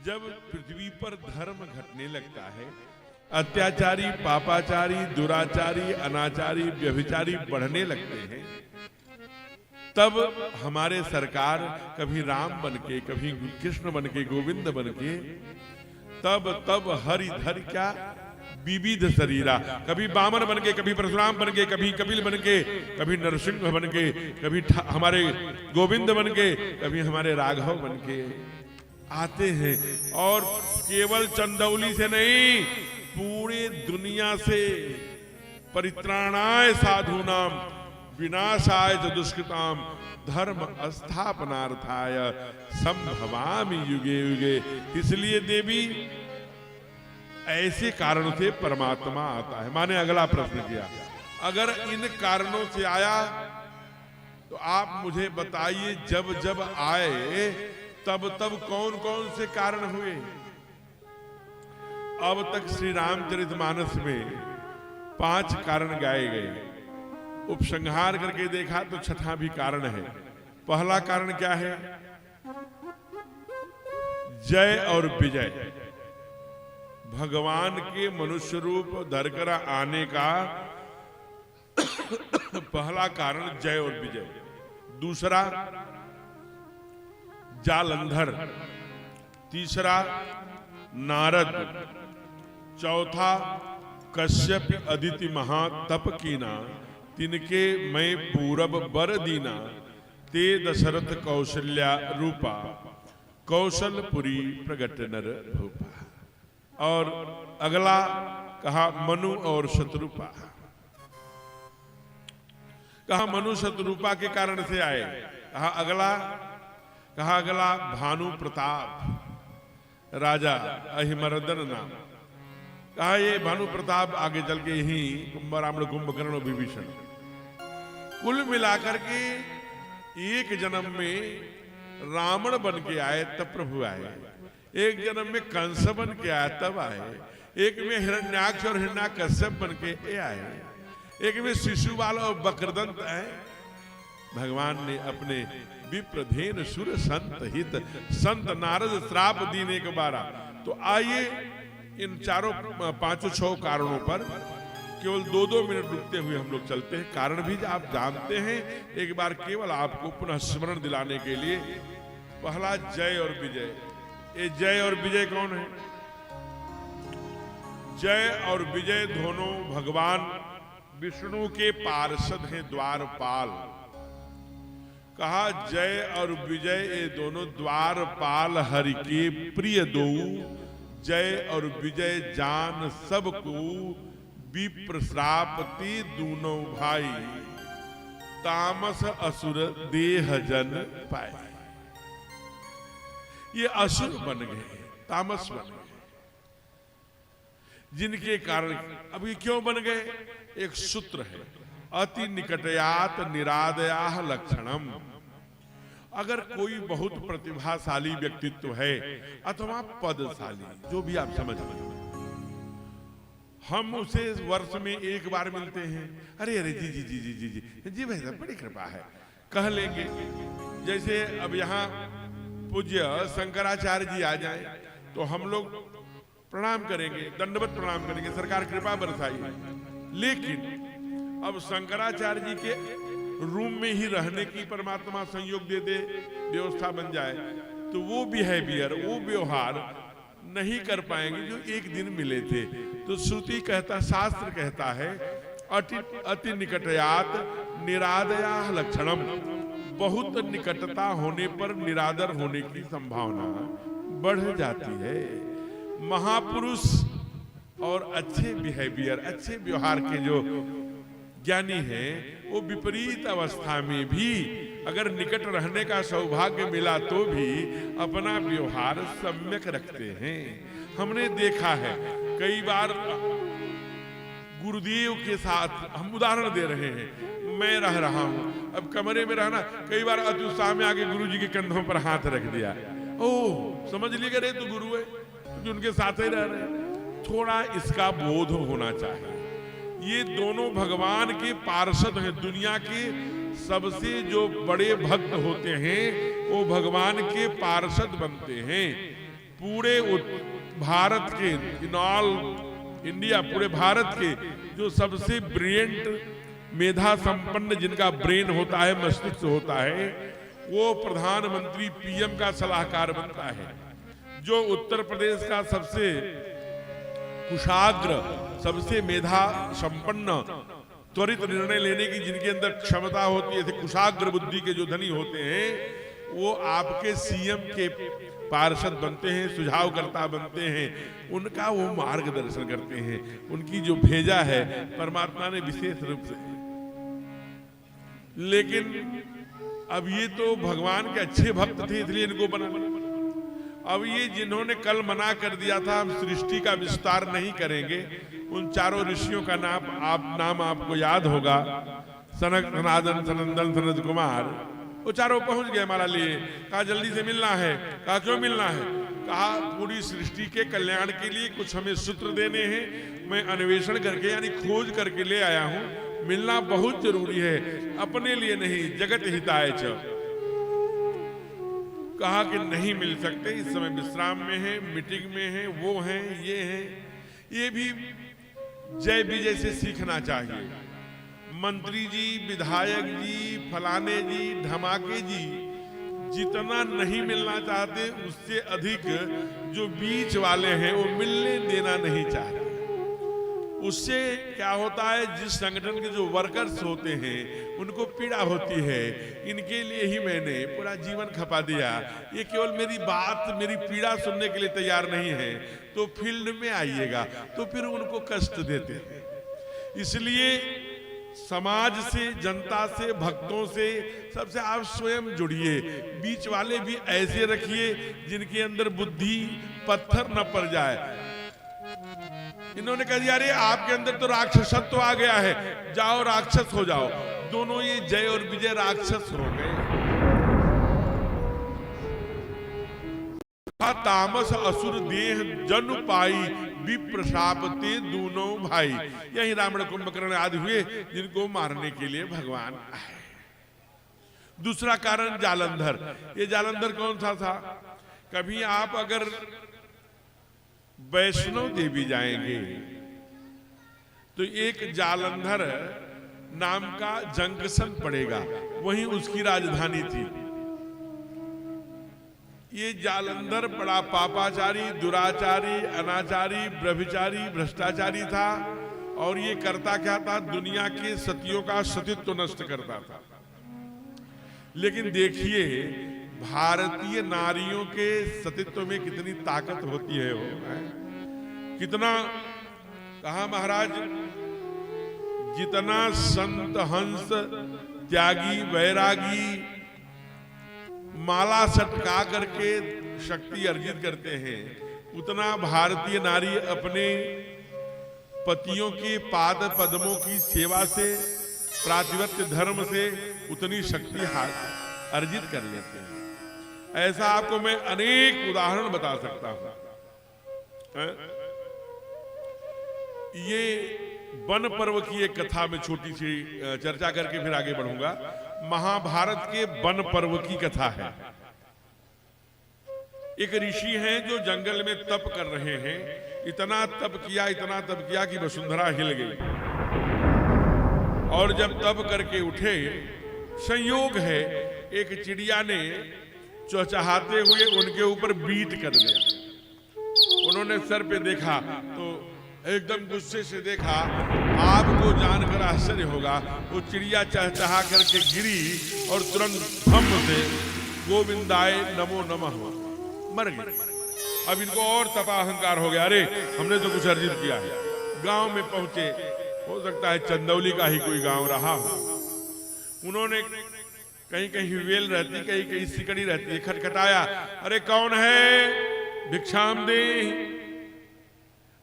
जब पृथ्वी पर धर्म घटने लगता है, अत्याचारी, पापाचारी, दुराचारी, अनाचारी, व्यभिचारी बढ़ने लगते हैं, तब हमारे सरकार कभी राम बनके, कभी कृष्ण बनके, गोविंद बनके, तब हरिधर क्या विविध शरीरा, कभी बामन बनके, कभी परशुराम बनके, कभी कपिल बनके, कभी नरसिंह बनके, कभी हमारे गोविंद बनके, कभी हमारे राघव बनके आते हैं। और केवल चंदौली से नहीं, पूरे दुनिया से परित्राणाय साधूनाम विनाशाय च दुष्कृताम धर्म स्थापनार्थाय संभवामि युगे युगे। इसलिए देवी ऐसे कारणों से परमात्मा आता है। माने अगला प्रश्न किया, अगर इन कारणों से आया तो आप मुझे बताइए, जब जब आए तब तब कौन कौन से कारण हुए। अब तक श्री रामचरितमानस में 5 कारण गाए गए। उपसंहार करके देखा तो छठा भी कारण है। पहला कारण क्या है? जय और विजय। भगवान के मनुष्य रूप धरकर आने का पहला कारण जय और विजय। दूसरा जालंधर, तीसरा नारद, चौथा कश्यप अदिति महातप कीना, तिनके मैं पूरब बर दीना, ते दशरथ कौशल्या रूपा, कौशलपुरी प्रगट नर भूपा। और अगला कहा मनु और शत्रुपा। कहा मनु शत्रुपा के कारण से आए। कहा अगला भानु प्रताप राजा अहिमर्दन नाम। कहा ये भानु प्रताप आगे चल के यही कुंभरावण, कुंभकर्ण और विभीषण, कुल मिलाकर के एक जन्म में रावण बन के आए तब प्रभु आए, एक जन्म में कंस बन के आया तब आए, एक में हिरण्याक्ष और हिरण्याकश्यप बन के आए, एक में शिशुपाल और बक्रदंत आए। भगवान ने अपने विप्रधेन सुर संत हित संत नारद श्राप दीने के बारा। तो आइए इन चारों 5-6 कारणों पर केवल 2-2 मिनट रुकते हुए हम लोग चलते हैं। कारण भी आप जानते हैं, एक बार केवल आपको पुनः स्मरण दिलाने के लिए। पहला जय और विजय। ये जय और विजय कौन है? जय और विजय दोनों भगवान विष्णु के पार्षद हैं, द्वारपाल। कहा जय और विजय ये दोनों द्वारपाल हरि के प्रिय दो, जय और विजय जान सबको, विप्र श्रापति दूनों भाई, तामस असुर देह जन पाए। ये असुर बन गए, तामस बन गए, जिनके कारण। अब ये क्यों बन गए? एक सूत्र है, अति निकटयात निरादयाह लक्षणम। अगर कोई बहुत प्रतिभाशाली व्यक्तित्व है अथवा पदशाली, जो भी आप समझ लें, हम उसे वर्ष में एक बार मिलते हैं, अरे अरे जी जी जी जी जी जी जी भाई साहब बड़ी कृपा है, कह लेंगे। जैसे अब यहाँ पूज्य शंकराचार्य जी आ जाए तो हम लोग प्रणाम करेंगे, दंडवत प्रणाम करेंगे, सरकार कृपा बरसाई। लेकिन अब शंकराचार्य जी के रूम में ही रहने की परमात्मा संयोग दे दे, व्यवस्था बन जाए, तो वो बिहेवियर, वो व्यवहार नहीं कर पाएंगे जो एक दिन मिले थे। तो श्रुति कहता, शास्त्र कहता है, अति निकटयात निरादया लक्षणम। बहुत निकटता होने पर निरादर होने की संभावना बढ़ जाती है। महापुरुष और अच्छे बिहेवियर, अच्छे व्यवहार के जो ज्ञानी हैं, वो विपरीत अवस्था में भी अगर निकट रहने का सौभाग्य मिला तो भी अपना व्यवहार सम्यक रखते हैं। हमने देखा है कई बार गुरुदेव के साथ, हम उदाहरण दे रहे हैं, मैं रह रहा हूं, अब कमरे में रहना, कई बार अति उत्साह में आगे गुरु जी के कंधों पर हाथ रख दिया, ओह समझ लिए रे तो गुरु है, क्योंकि उनके साथ ही रह रहे हैं। थोड़ा इसका बोध होना चाहिए। ये दोनों भगवान के पार्षद हैं। दुनिया के सबसे जो बड़े भक्त होते हैं वो भगवान के पार्षद बनते हैं। पूरे भारत के, इन ऑल इंडिया, पूरे भारत के जो सबसे ब्रिलियंट मेधा संपन्न जिनका ब्रेन होता है, मस्तिष्क होता है, वो प्रधानमंत्री पीएम का सलाहकार बनता है। जो उत्तर प्रदेश का सबसे कुशाग्र, सबसे मेधा संपन्न, त्वरित निर्णय लेने की जिनके अंदर क्षमता होती है, कुशाग्र बुद्धि के जो धनी होते हैं, वो आपके सीएम के पार्षद बनते हैं, सुझावकर्ता बनते हैं, उनका वो मार्गदर्शन करते हैं। उनकी जो भेजा है परमात्मा ने विशेष रूप से। लेकिन अब ये तो भगवान के अच्छे भक्त थे इसलिए इनको बना। अब ये जिन्होंने कल मना कर दिया था हम सृष्टि का विस्तार नहीं करेंगे, उन चारों ऋषियों का नाम आपको याद होगा, सनक, सनातन, सनंदन, सनत कुमार। वो चारों पहुंच गए हमारा लिए, कहा जल्दी से मिलना है। कहा क्यों मिलना है? कहा पूरी सृष्टि के कल्याण के लिए कुछ हमें सूत्र देने हैं, मैं अन्वेषण करके यानी खोज करके ले आया हूं, मिलना बहुत जरूरी है, अपने लिए नहीं, जगत हिताय च। कहा कि नहीं मिल सकते, इस समय विश्राम में है, मीटिंग में है, वो हैं, ये हैं। ये भी जय विजय से सीखना चाहिए। मंत्री जी, विधायक जी, फलाने जी, धमाके जी जितना नहीं मिलना चाहते, उससे अधिक जो बीच वाले हैं वो मिलने देना नहीं चाहते। उससे क्या होता है, जिस संगठन के जो वर्कर्स होते हैं उनको पीड़ा होती है, इनके लिए ही मैंने पूरा जीवन खपा दिया, ये केवल मेरी बात, मेरी पीड़ा सुनने के लिए तैयार नहीं है, तो फील्ड में आइएगा, तो फिर उनको कष्ट देते हैं। इसलिए समाज से, जनता से, भक्तों से, सबसे आप स्वयं जुड़िए। बीच वाले भी ऐसे रखिए जिनके अंदर बुद्धि पत्थर न पड़ जाए। इन्होंने कह दिया अरे आपके अंदर तो राक्षसत्व आ गया है, जाओ राक्षस हो जाओ। दोनों ये जय और विजय राक्षस हो गए। तामस असुर देह जन पाई, विप्र शापते दूनों भाई। यही रावण कुंभकर्ण आदि हुए जिनको मारने के लिए भगवान आए। दूसरा कारण जालंधर। ये जालंधर कौन सा था? कभी आप अगर वैष्णो देवी जाएंगे तो एक जालंधर नाम का जंक्शन पड़ेगा, वहीं उसकी राजधानी थी। ये जालंधर बड़ा पापाचारी, दुराचारी, अनाचारी, व्यभिचारी, भ्रष्टाचारी था। और ये करता क्या था? दुनिया के सतियों का सतीत्व नष्ट करता था। लेकिन देखिए भारतीय नारियों के सतीत्व में कितनी ताकत होती है। वो कितना कहा महाराज, जितना संत हंस त्यागी वैरागी माला सटका करके शक्ति अर्जित करते हैं, उतना भारतीय नारी अपने पतियों के पाद पद्मों की सेवा से, प्रातिपत्य धर्म से उतनी शक्ति अर्जित कर लेते हैं। ऐसा आपको मैं अनेक उदाहरण बता सकता हूं। ये वन पर्व की एक कथा में छोटी सी चर्चा करके फिर आगे बढ़ूंगा। महाभारत के वन पर्व की कथा है। एक ऋषि हैं जो जंगल में तप कर रहे हैं। इतना तप किया कि वसुंधरा हिल गई। और जब तप करके उठे, संयोग है एक चिड़िया ने चहचहाते हुए उनके ऊपर बीट कर दिया। उन्होंने सर पे देखा तो एकदम गुस्से से देखा। आपको जानकर आश्चर्य होगा, वो चिड़िया चहचहा करके गिरी और तुरंत धम्म से गोविंदाय नमो नमः मर गई। अब इनको और तपा अहंकार हो गया, अरे हमने तो कुछ अर्जित किया है। गांव में पहुंचे, हो सकता है चंदौली का ही कोई गांव रहा हो। उन्होंने कहीं कहीं वेल रहती, कहीं कहीं सिकड़ी रहती है, खटखटाया, अरे कौन है, भिक्षाम दे।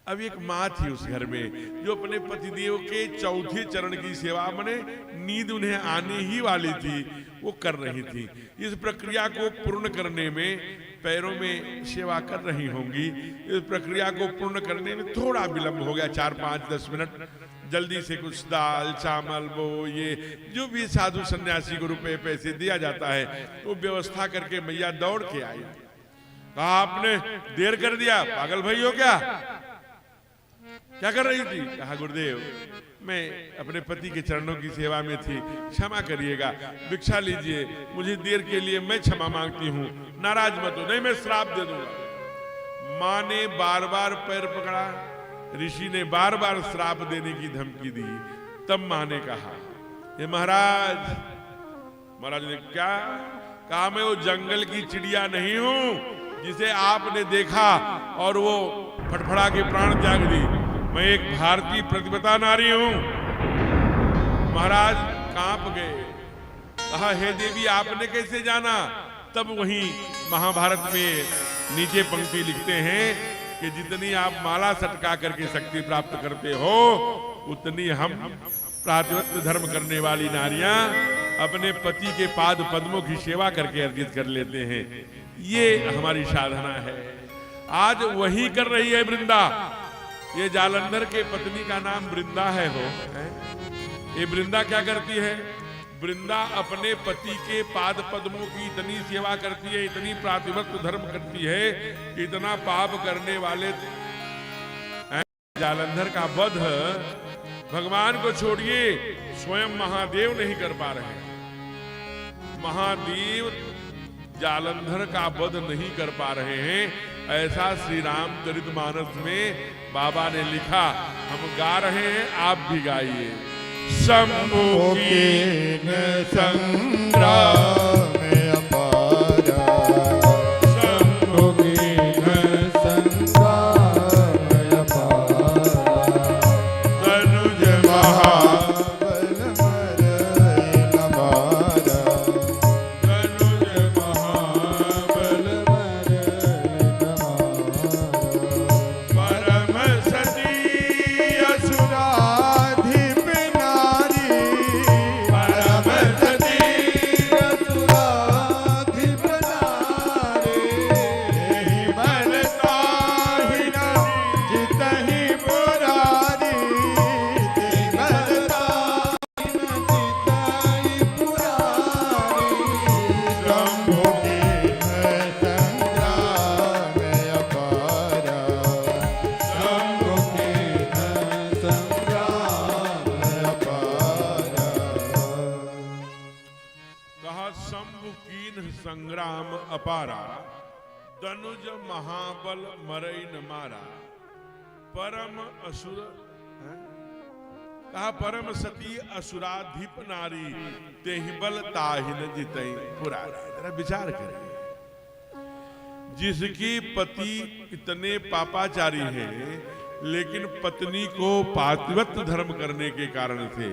अब एक माँ थी उस घर में जो अपने पतिदेव के चौथे चरण की सेवा, माने नींद उन्हें आने ही वाली थी, वो कर रही थी। इस प्रक्रिया को पूर्ण करने में पैरों में सेवा कर रही होंगी। इस प्रक्रिया को पूर्ण करने में थोड़ा विलंब हो गया, 4, 5, 10 मिनट जल्दी से कुछ दाल चावल वो ये जो भी साधु सन्यासी को रुपए पैसे दिया जाता है वो व्यवस्था करके मैया दौड़ के आई। कहा आपने देर कर दिया, पागल भाई हो क्या कर रही थी? कहा गुरुदेव मैं अपने पति के चरणों की सेवा में थी, क्षमा करिएगा, भिक्षा लीजिए, मुझे देर के लिए मैं क्षमा मांगती हूँ, नाराज मत हो। नहीं मैं श्राप दे दूंगा। माँ ने बार बार पैर पकड़ा, ऋषि ने बार बार श्राप देने की धमकी दी। तब माँ ने कहा ये महाराज ने क्या कहा? मैं वो जंगल की चिड़िया नहीं हूं जिसे आपने देखा और वो फटफड़ा के प्राण त्याग दी। मैं एक भारतीय प्रतिभा नारी हूं। महाराज कांप गए। कहा हे देवी आपने कैसे जाना? तब वहीं महाभारत में नीचे पंक्ति लिखते हैं कि जितनी आप माला सटका करके शक्ति प्राप्त करते हो उतनी हम प्रातिपत्य धर्म करने वाली नारियां अपने पति के पाद पद्मों की सेवा करके अर्जित कर लेते हैं। ये हमारी साधना है। आज वही कर रही है वृंदा। ये जालंधर के पत्नी का नाम वृंदा है। ये वृंदा क्या करती है? वृंदा अपने पति के पाद पद्मों की इतनी सेवा करती है, इतनी प्रातिपत्य धर्म करती है, इतना पाप करने वाले जालंधर का वध भगवान को छोड़िए स्वयं महादेव नहीं कर पा रहे। महादेव जालंधर का वध नहीं कर पा रहे हैं। ऐसा श्री रामचरितमानस में बाबा ने लिखा। हम गा रहे हैं, आप भी गाइए। शंभु कीन संग्राम अपारा, शंभु कीन संग्राम अपारा, तनुज महाबल मरई न मारा, तनुज महाबल परम सती असुराधिप नारी, परम सती असुराधिप नारी, तेहि बल ताहि न जितहि पुरारी, तेहि बल ताहि न जितहि पुरारी, शंभु कीन संग्राम अपारा, शंभु कीन संग्राम अपारा। कहा शंभु कीन संग्राम अपारा, तनुज महाबल मरई न मारा, परम असुर कहा परम सती असुराधिप नारी, तेहि बल ताहि न जितहि पुरारी। जरा विचार करिए, जिसकी पति इतने पापाचारी हैं लेकिन पत्नी को पातिव्रत्य धर्म करने के कारण से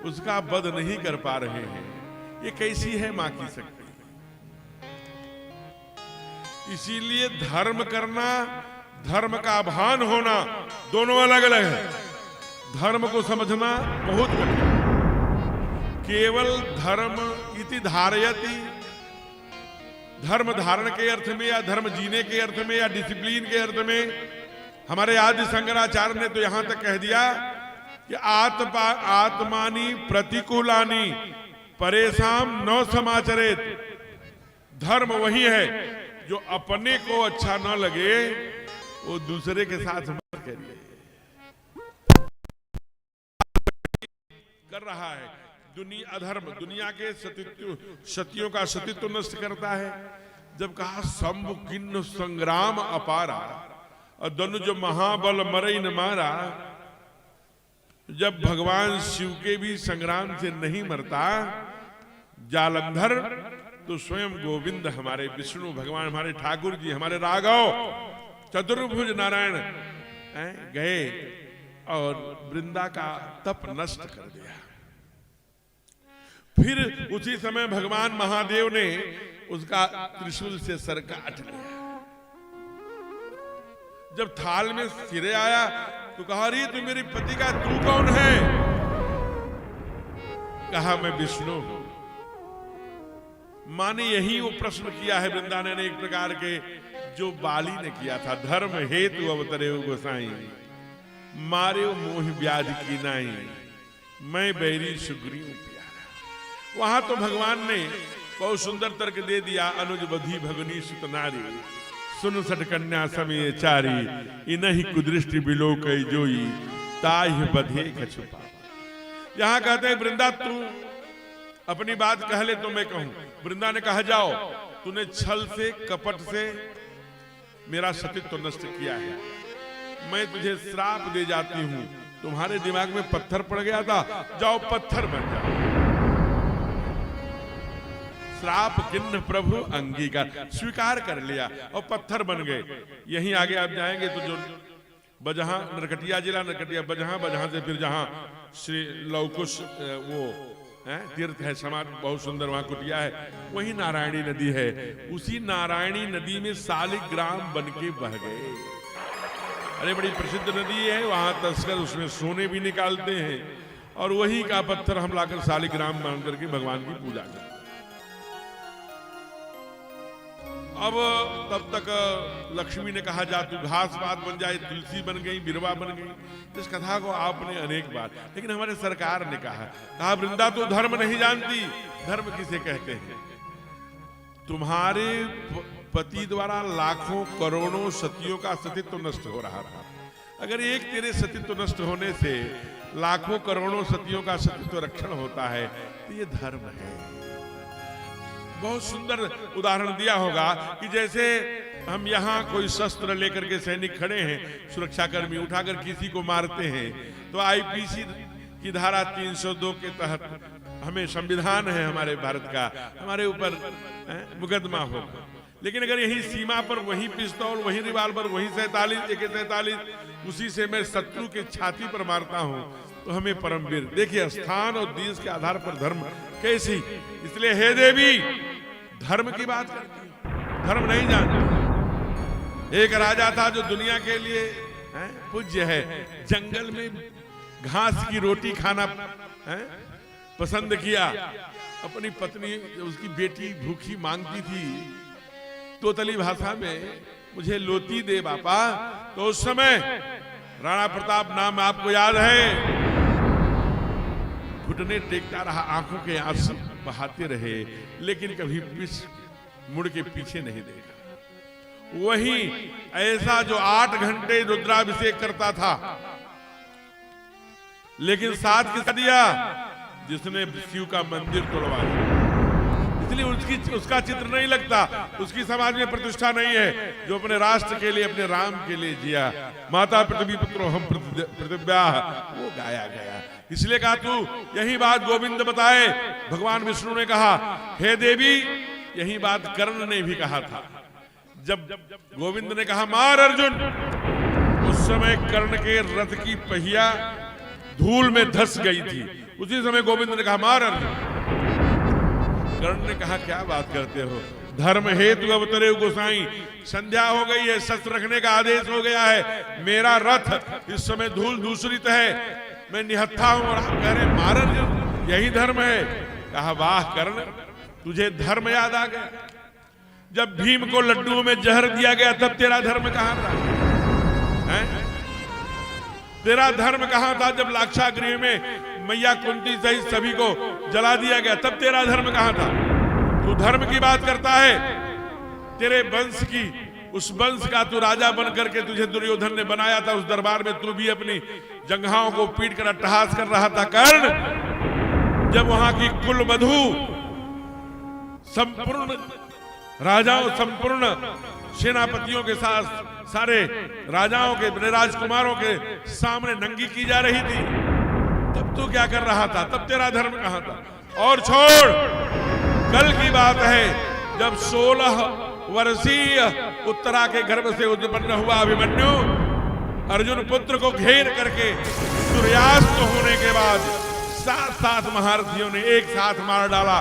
उसका वध नहीं कर पा रहे हैं, ये कैसी है मां की शक्ति? इसीलिए धर्म करना, धर्म का भान होना दोनों अलग अलग है। धर्म को समझना बहुत कठिन है। केवल धर्म इति धारयति, धर्म धारण के अर्थ में या धर्म जीने के अर्थ में या डिसिप्लिन के अर्थ में, हमारे आदि शंकराचार्य ने तो यहां तक कह दिया कि आत्मानी प्रतिकूलानी परेशान न समाचरेत। धर्म वही है जो अपने को अच्छा न लगे वो दूसरे के साथ मत करिए। कर रहा है दुनिया अधर्म, दुनिया के सतियों का सतित्व नष्ट करता है। जब कहा शंभु कीन संग्राम अपारा और तनुज महाबल मरई न मारा, जब भगवान शिव के भी संग्राम से नहीं मरता जालंधर, तो स्वयं गोविंद हमारे विष्णु भगवान, हमारे ठाकुर जी, हमारे राघव चतुर्भुज नारायण गए और वृंदा का तप नष्ट कर दिया। फिर उसी समय भगवान महादेव ने उसका त्रिशूल से सर काट लिया। जब थाल में सिरे आया तो कहा रे तू मेरे पति का तू कौन है? कहा मैं विष्णु हूं। मां ने यही वो प्रश्न किया है वृंदावन ने एक प्रकार के जो बाली ने किया था। धर्म हेतु अवतरे गोसाई, मारे मोह व्याध की नाई, मैं बैरी सुग्रीव प्यारा। वहां तो भगवान ने बहुत सुंदर तर्क दे दिया, अनुज बधी भगनी सुत नारी, सुन सट कन्या समय चारी, इनहि कुदृष्टि बिलो कई जोई, ताहि बधे कछुपा। यहां कहते हैं वृंदा तू अपनी बात कह ले तो मैं कहूं। वृंदा ने कहा जाओ, तूने छल से कपट से मेरा सतीत्व नष्ट किया है, मैं तुझे श्राप दे जाती हूं। तुम्हारे दिमाग में पत्थर पड़ गया था, जाओ पत्थर बन जाओ। श्राप किन्न प्रभु अंगीकार, स्वीकार कर लिया और पत्थर बन गए। यहीं आगे आप जाएंगे तो जो बजहां नरकटिया जिला, नरकटिया बजहां से फिर जहां श्री लवकुश वो तीर्थ है, समाज बहुत सुंदर वहां कुटिया है, वही नारायणी नदी है। उसी नारायणी नदी में शालिग्राम बन के बह गए। अरे बड़ी प्रसिद्ध नदी है, वहां तस्कर उसमें सोने भी निकालते हैं और वही का पत्थर हम लाकर शालिग्राम मान करके भगवान की पूजा करते। अब तब तक लक्ष्मी ने कहा जा तू घास पात बन जाए, तुलसी बन गई, बिरवा बन गई। इस कथा को आपने अनेक बार, लेकिन हमारे सरकार ने कहा वृंदा तो धर्म नहीं जानती। धर्म किसे कहते हैं? तुम्हारे पति द्वारा लाखों करोड़ों सतियों का सतीत्व नष्ट हो रहा था। अगर एक तेरे सतीत्व नष्ट होने से लाखों करोड़ों सतियों का सतीत्व रक्षण होता है तो ये धर्म है। बहुत सुंदर उदाहरण दिया होगा कि जैसे हम यहाँ कोई शस्त्र लेकर के सैनिक खड़े हैं, सुरक्षाकर्मी उठाकर किसी को मारते हैं तो आईपीसी की धारा 302 के तहत हमें संविधान है हमारे भारत का, हमारे ऊपर मुकदमा होगा। लेकिन अगर यही सीमा पर वही पिस्तौल, वही रिवाल्वर, वही 47 उसी से मैं शत्रु के छाती पर मारता हूं तो हमें परमवीर। देखिए स्थान और देश के आधार पर धर्म कैसी। इसलिए हे देवी धर्म की बात करती, धर्म नहीं जानती। एक राजा था जो दुनिया के लिए पूज्य है, जंगल में घास की रोटी खाना पसंद किया। अपनी पत्नी, उसकी बेटी भूखी मांगती थी तोतली भाषा में, मुझे लोती दे बापा। तो उस समय राणा प्रताप नाम आपको याद है, घुटने टेकता रहा, आंखों के आंसू बहाते रहे, लेकिन कभी मुड़ के पीछे नहीं देखा। वही ऐसा जो 8 घंटे रुद्राभिषेक करता था, लेकिन साथ किसका दिया? जिसने शिव का मंदिर तोड़वाया। इसलिए उसका चित्र नहीं लगता, उसकी समाज में प्रतिष्ठा नहीं है। जो अपने राष्ट्र के लिए, अपने राम के लिए जिया, माता पृथ्वी पुत्रो हम प्रतिव्या, वो गाया गया। इसलिए कहा तू यही बात गोविंद बताए। भगवान विष्णु ने कहा हे देवी, यही बात कर्ण ने भी कहा था। जब गोविंद ने कहा मार अर्जुन, उस समय कर्ण के रथ की पहिया धूल में धस गई थी। उसी समय गोविंद ने कहा मार अर्जुन। कर्ण ने कहा क्या बात करते हो, धर्म हेतु अवतरे गोसाई, संध्या हो गई है, शस्त्र रखने का आदेश हो गया है, मेरा रथ इस समय धूल धूसरित है, मैं निहत्था हूं और आप कह रहे मार अर्जुन, यही धर्म है। कहा वाह कर्ण, तुझे धर्म याद आ गया। जब भीम को लड्डुओं में जहर दिया गया तब तेरा धर्म कहां था? तेरा धर्म कहां था? जब लाक्षागृह में मैया कुंती सहित सभी को जला दिया गया तब तेरा धर्म कहां था? तू धर्म की बात करता है। तेरे वंश की, उस वंश का तू राजा बन करके तुझे दुर्योधन ने बनाया था। उस दरबार में तू भी अपनी जंघाओं को पीट कर अट्टहास कर रहा था। कर्ण, जब वहां की कुल वधू संपूर्ण राजाओं, संपूर्ण सेनापतियों के साथ सारे राजाओं के, राजकुमारों के सामने नंगी की जा रही थी, तब तू क्या कर रहा था? तब तेरा धर्म कहां था? और छोड़, कल की बात है जब 16 वर्षीय उत्तरा के गर्भ से उत्पन्न हुआ अभिमन्यु अर्जुन पुत्र को घेर करके सूर्यास्त होने के बाद 7 महारथियों ने एक साथ मार डाला।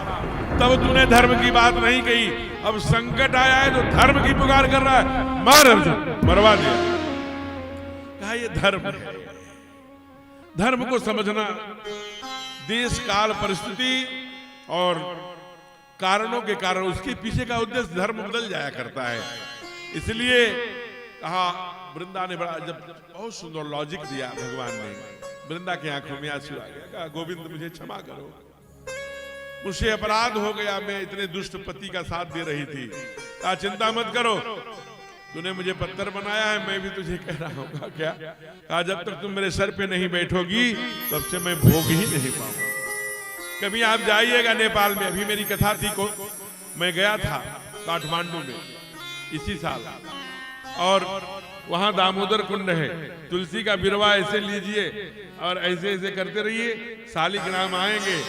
तब तूने धर्म की बात नहीं कही। अब संकट आया है तो धर्म की पुकार कर रहा है, मार अर्जुन, मरवा दिया। कहा ये धर्म है। धर्म को समझना, देश काल परिस्थिति और कारणों के कारण उसके पीछे का उद्देश्य धर्म बदल जाया करता है। इसलिए कहा वृंदा ने बड़ा जब बहुत सुंदर लॉजिक दिया भगवान ने, वृंदा की आंखों में आंसू आ गया, कहा गोविंद मुझे क्षमा करो, मुझसे अपराध हो गया, मैं इतने दुष्ट पति का साथ दे रही थी। कहा चिंता मत करो, तूने मुझे पत्थर बनाया है, मैं भी तुझे कह रहा हूँ क्या। कहा जब तक तुम मेरे सर पे नहीं बैठोगी तब से मैं भोग ही नहीं पाऊंगा। कभी आप जाइएगा नेपाल में, अभी मेरी कथा थी को मैं गया था काठमांडू में इसी साल, और वहां दामोदर कुंड है, तुलसी का बिरवा ऐसे लीजिए और ऐसे ऐसे करते रहिए, शालिग्राम आएंगे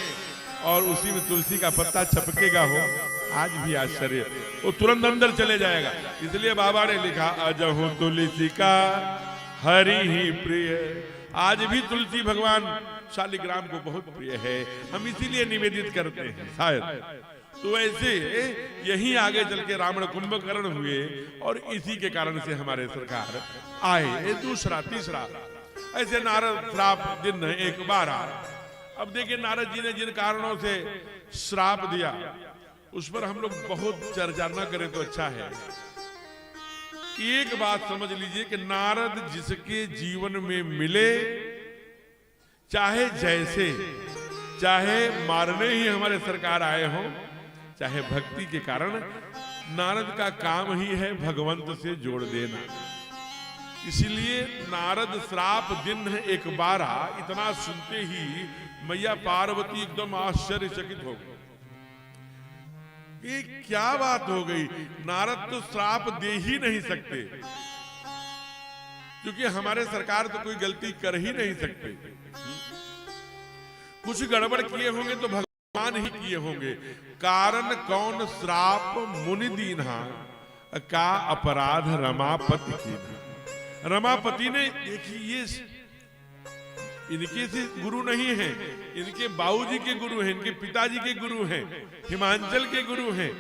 और उसी में तुलसी का पत्ता छपकेगा हो, आज भी आश्चर्य, वो तुरंत अंदर चले जाएगा। इसलिए बाबा ने लिखा अजहु तुलसी का हरि ही प्रिय। आज भी तुलसी भगवान शालिग्राम को बहुत प्रिय है, हम इसीलिए निवेदित करते हैं शायद। तो ऐसे यही आगे चल के रावण कुंभकर्ण हुए और इसी के कारण से हमारे सरकार आए। ये दूसरा तीसरा ऐसे नारद श्राप दिन एक बार आ। अब देखिए नारद जी ने जिन कारणों से श्राप दिया उस पर हम लोग बहुत चर्चा न करें तो अच्छा है। एक बात समझ लीजिए कि नारद जिसके जीवन में मिले, चाहे जैसे, चाहे मारने ही हमारे सरकार आए हों, चाहे भक्ति के कारण, नारद का काम ही है भगवंत से जोड़ देना। इसलिए नारद श्राप दिन एक बार इतना सुनते ही मैया पार्वती एकदम आश्चर्यचकित हो गई। ये क्या बात हो गई, नारद तो श्राप दे ही नहीं सकते, क्योंकि हमारे सरकार तो कोई गलती कर ही नहीं सकते। कुछ गड़बड़ किए होंगे तो भगवान ही किए होंगे। कारण कौन श्राप मुनि दीन्हा, का अपराध रमापति की। रमापति ने देखिए ये इनके से गुरु नहीं है, इनके बाबूजी के गुरु हैं, इनके पिताजी के गुरु हैं, हिमांचल के गुरु हैं,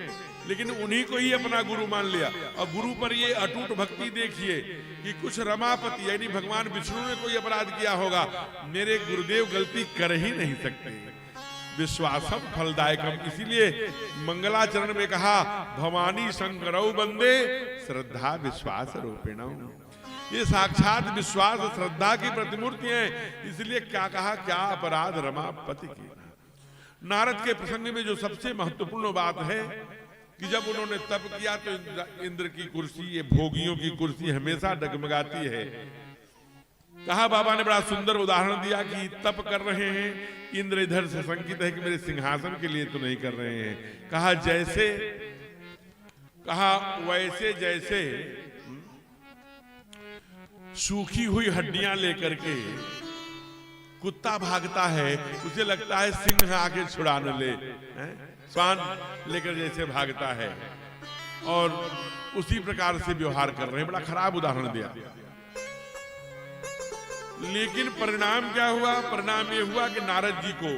लेकिन उन्हीं को ही अपना गुरु मान लिया। और गुरु पर ये अटूट भक्ति देखिए कि कुछ रमापति यानी भगवान विष्णु ने कोई अपराध किया होगा, मेरे गुरुदेव गलती कर ही नहीं सकते। विश्वासम फलदायकम, इसीलिए मंगलाचरण में कहा भवानी शंकरौ बंदे श्रद्धा विश्वास रूपिणौ। ये साक्षात विश्वास श्रद्धा की प्रतिमूर्ति है। इसलिए क्या कहा, क्या अपराध रमापति की। नारद के प्रसंग में जो सबसे महत्वपूर्ण बात है कि जब उन्होंने तप किया तो इंद्र की कुर्सी, ये भोगियों की कुर्सी हमेशा डगमगाती है। कहा बाबा ने बड़ा सुंदर उदाहरण दिया कि तप कर रहे हैं, इंद्र इधर से संकित है कि मेरे सिंहासन के लिए तो नहीं कर रहे हैं। कहा जैसे, कहा वैसे जैसे सूखी हुई हड्डियां लेकर के कुत्ता भागता है, उसे लगता है सिंह आके छुड़ा न ले, स्वान लेकर जैसे भागता है, और उसी प्रकार से व्यवहार कर रहे हैं। बड़ा खराब उदाहरण दिया। लेकिन परिणाम क्या हुआ? परिणाम ये हुआ कि नारद जी को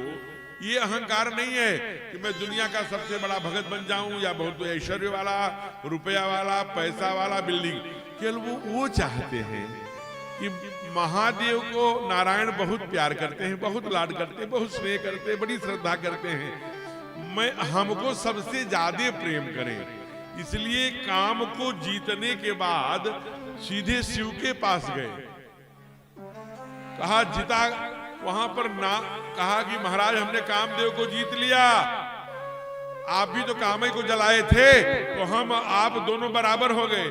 ये अहंकार नहीं है कि मैं दुनिया का सबसे बड़ा भगत बन जाऊं या बहुत ऐश्वर्य वाला, रुपया वाला, पैसा वाला, बिल्डिंग। केवल वो चाहते हैं कि महादेव को नारायण बहुत प्यार करते हैं, बहुत लाड करते हैं, बहुत स्नेह करते हैं, बड़ी श्रद्धा करते हैं। मैं हमको सबसे ज्यादा प्रेम करें। इसलिए काम को जीतने के बाद सीधे शिव के पास गए। कहा जीता वहां पर ना, कहा कि महाराज हमने कामदेव को जीत लिया, आप भी तो कामे को जलाए थे, तो हम आप दोनों बराबर हो गए।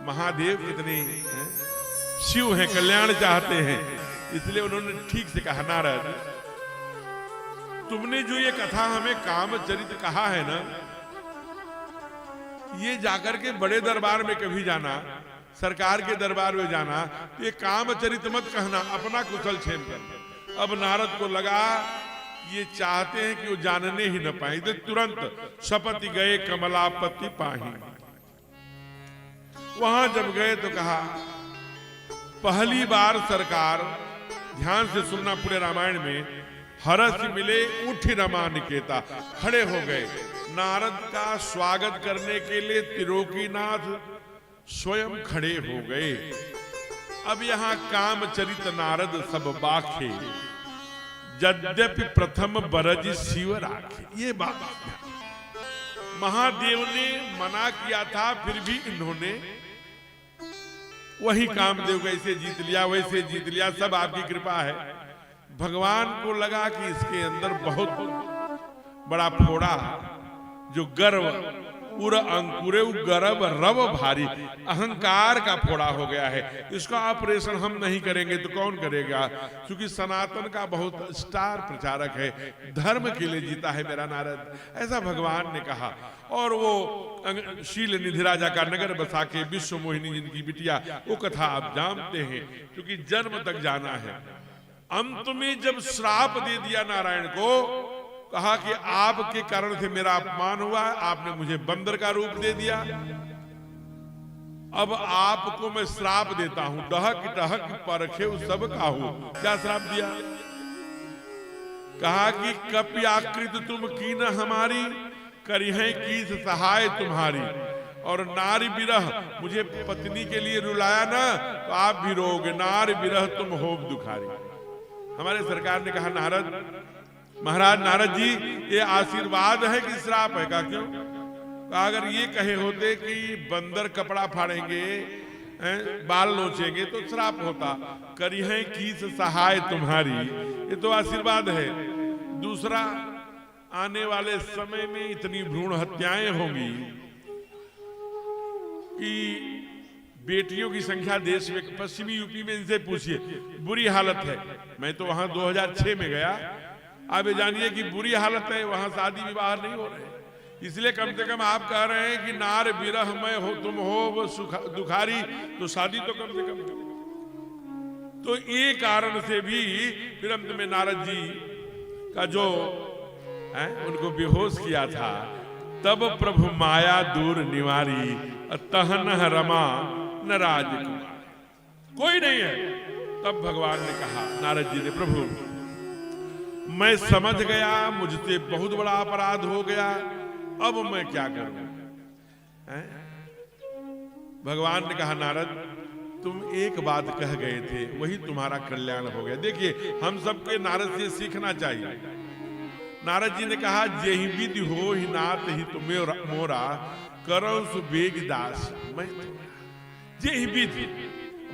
महादेव कितने शिव हैं, कल्याण चाहते हैं। इसलिए उन्होंने ठीक से कहा नारद तुमने जो ये कथा हमें कामचरित कहा है ना, ये जाकर के बड़े दरबार में कभी जाना, सरकार के दरबार में जाना, तो ये कामचरित मत कहना, अपना कुशल क्षेम करना। अब नारद को लगा ये चाहते हैं कि वो जानने ही न पाए, तो तुरंत शपथ गए कमलापति पाही। वहां जब गए तो कहा पहली बार सरकार, ध्यान से सुनना पूरे रामायण में, हरस मिले उठ रमा निकेता, खड़े हो गए। नारद का स्वागत करने के लिए त्रिलोकीनाथ स्वयं खड़े हो गए। अब यहां कामचरित नारद सब बाखे, यद्यपि प्रथम बरज शिव राखे। ये बात महादेव ने मना किया था, फिर भी इन्होंने वही कामदेव कैसे जीत लिया वैसे जीत लिया, सब आपकी कृपा है। भगवान को लगा कि इसके अंदर बहुत बड़ा फोड़ा, जो गर्व उर अंकुरे गर्व रव भारी, अहंकार का फोड़ा हो गया है। इसका ऑपरेशन हम नहीं करेंगे तो कौन करेगा? क्योंकि सनातन का बहुत स्टार प्रचारक है, धर्म के लिए जीता है मेरा नारद, ऐसा भगवान ने कहा। और वो शील निधि राजा का नगर बसा के विश्व मोहिनी जिनकी बिटिया, वो कथा आप जानते हैं, क्योंकि जन्म तक जाना है। अंत में जब श्राप दे दिया नारायण को, कहा कि आपके कारण से मेरा अपमान हुआ है, आपने मुझे बंदर का रूप दे दिया, अब आपको मैं श्राप देता हूं, डहक डहक परखे सब काहू। क्या श्राप दिया? कहा कि कप्याकृत तुम कीन हमारी, करिहे कीस सहाय तुम्हारी। और नारी विरह, मुझे पत्नी के लिए रुलाया ना तो आप भी रोगे, नारी विरह तुम होब दुखारी। हमारे सरकार ने कहा नारद महाराज, नारद जी ये आशीर्वाद है कि श्राप है? का क्यों? कहा अगर ये कहे होते कि बंदर कपड़ा फाड़ेंगे, बाल नोचेंगे तो श्राप होता। करिहे कीस सहाय तुम्हारी, ये तो आशीर्वाद है। दूसरा, आने वाले समय में इतनी भ्रूण हत्याएं होंगी कि बेटियों की संख्या देश में, पश्चिमी यूपी में इनसे पूछिए, बुरी हालत है। मैं तो वहां 2006 में गया, आप ये जानिए कि बुरी हालत है, वहां शादी विवाह नहीं हो रहे। इसलिए कम से कम आप कह रहे हैं कि नार विरह मैं हो तुम हो दुखारी, तो शादी तो कम से कम करो। तो ये कारण से भी फिर अंत में नारद जी का जो है उनको बेहोश किया था, तब प्रभु माया दूर निवारी, तहन रमा न राजकुमार, कोई नहीं है। तब भगवान ने कहा, नारद जी ने, प्रभु मैं समझ गया मुझसे बहुत बड़ा अपराध हो गया, अब मैं क्या करूं? भगवान ने कहा, नारद तुम एक बात कह गए थे, वही तुम्हारा कल्याण हो गया। देखिए हम सबके नारद से सीखना चाहिए। नारद जी ने कहा, जेहि विधि हो ही नाथ ही तुम्हें मोरा, करो सुबेग दास मैं। जेहि विधि,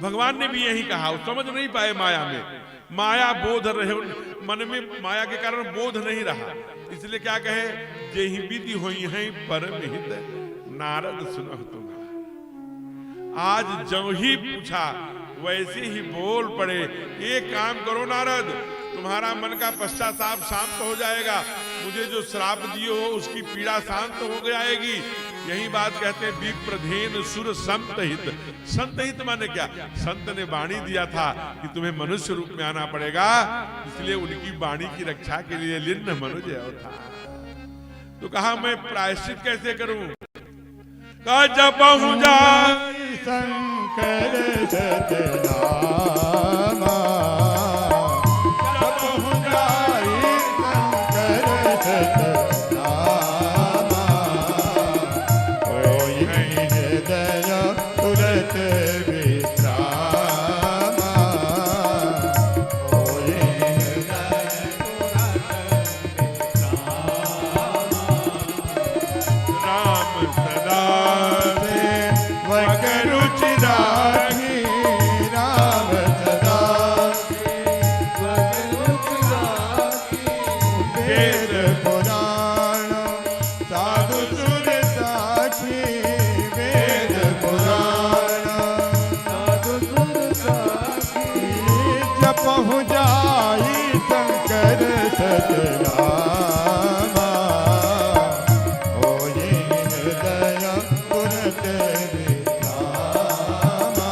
भगवान ने भी यही कहा। समझ नहीं पाए माया में, माया बोध रहे मन में, माया के कारण बोध नहीं रहा, इसलिए क्या कहे, जेहि विधि होई है परम हित, नारद सुनह तुम्हारा। आज जो ही पूछा वैसे ही बोल पड़े। एक काम करो नारद, तुम्हारा मन का पश्चाताप शांत हो जाएगा, मुझे जो श्राप दिए हो उसकी पीड़ा शांत हो जाएगी। यही बात कहते हैं, विप्रधेन सुर संत हित। संत हित माने क्या? संत ने वाणी दिया था कि तुम्हें मनुष्य रूप में आना पड़ेगा, इसलिए उनकी वाणी की रक्षा के लिए लिन्न मनुज था। तो कहा मैं प्रायश्चित कैसे करूं? कहा जब जाए शंकर सतनामा, जब जाए शंकर सतनामा, होई हृदय तुरत विश्रामा, होई हृदय तुरत विश्रामा। राम सदा वकरुचि राखी, राम सदा वकरुचि राखी। वेद पुराण साधु सुर साखी, वेद पुराण साधु सुर साखी। जपहु जाई शंकर सतनामा, होई हृदय तुरत विश्रामा,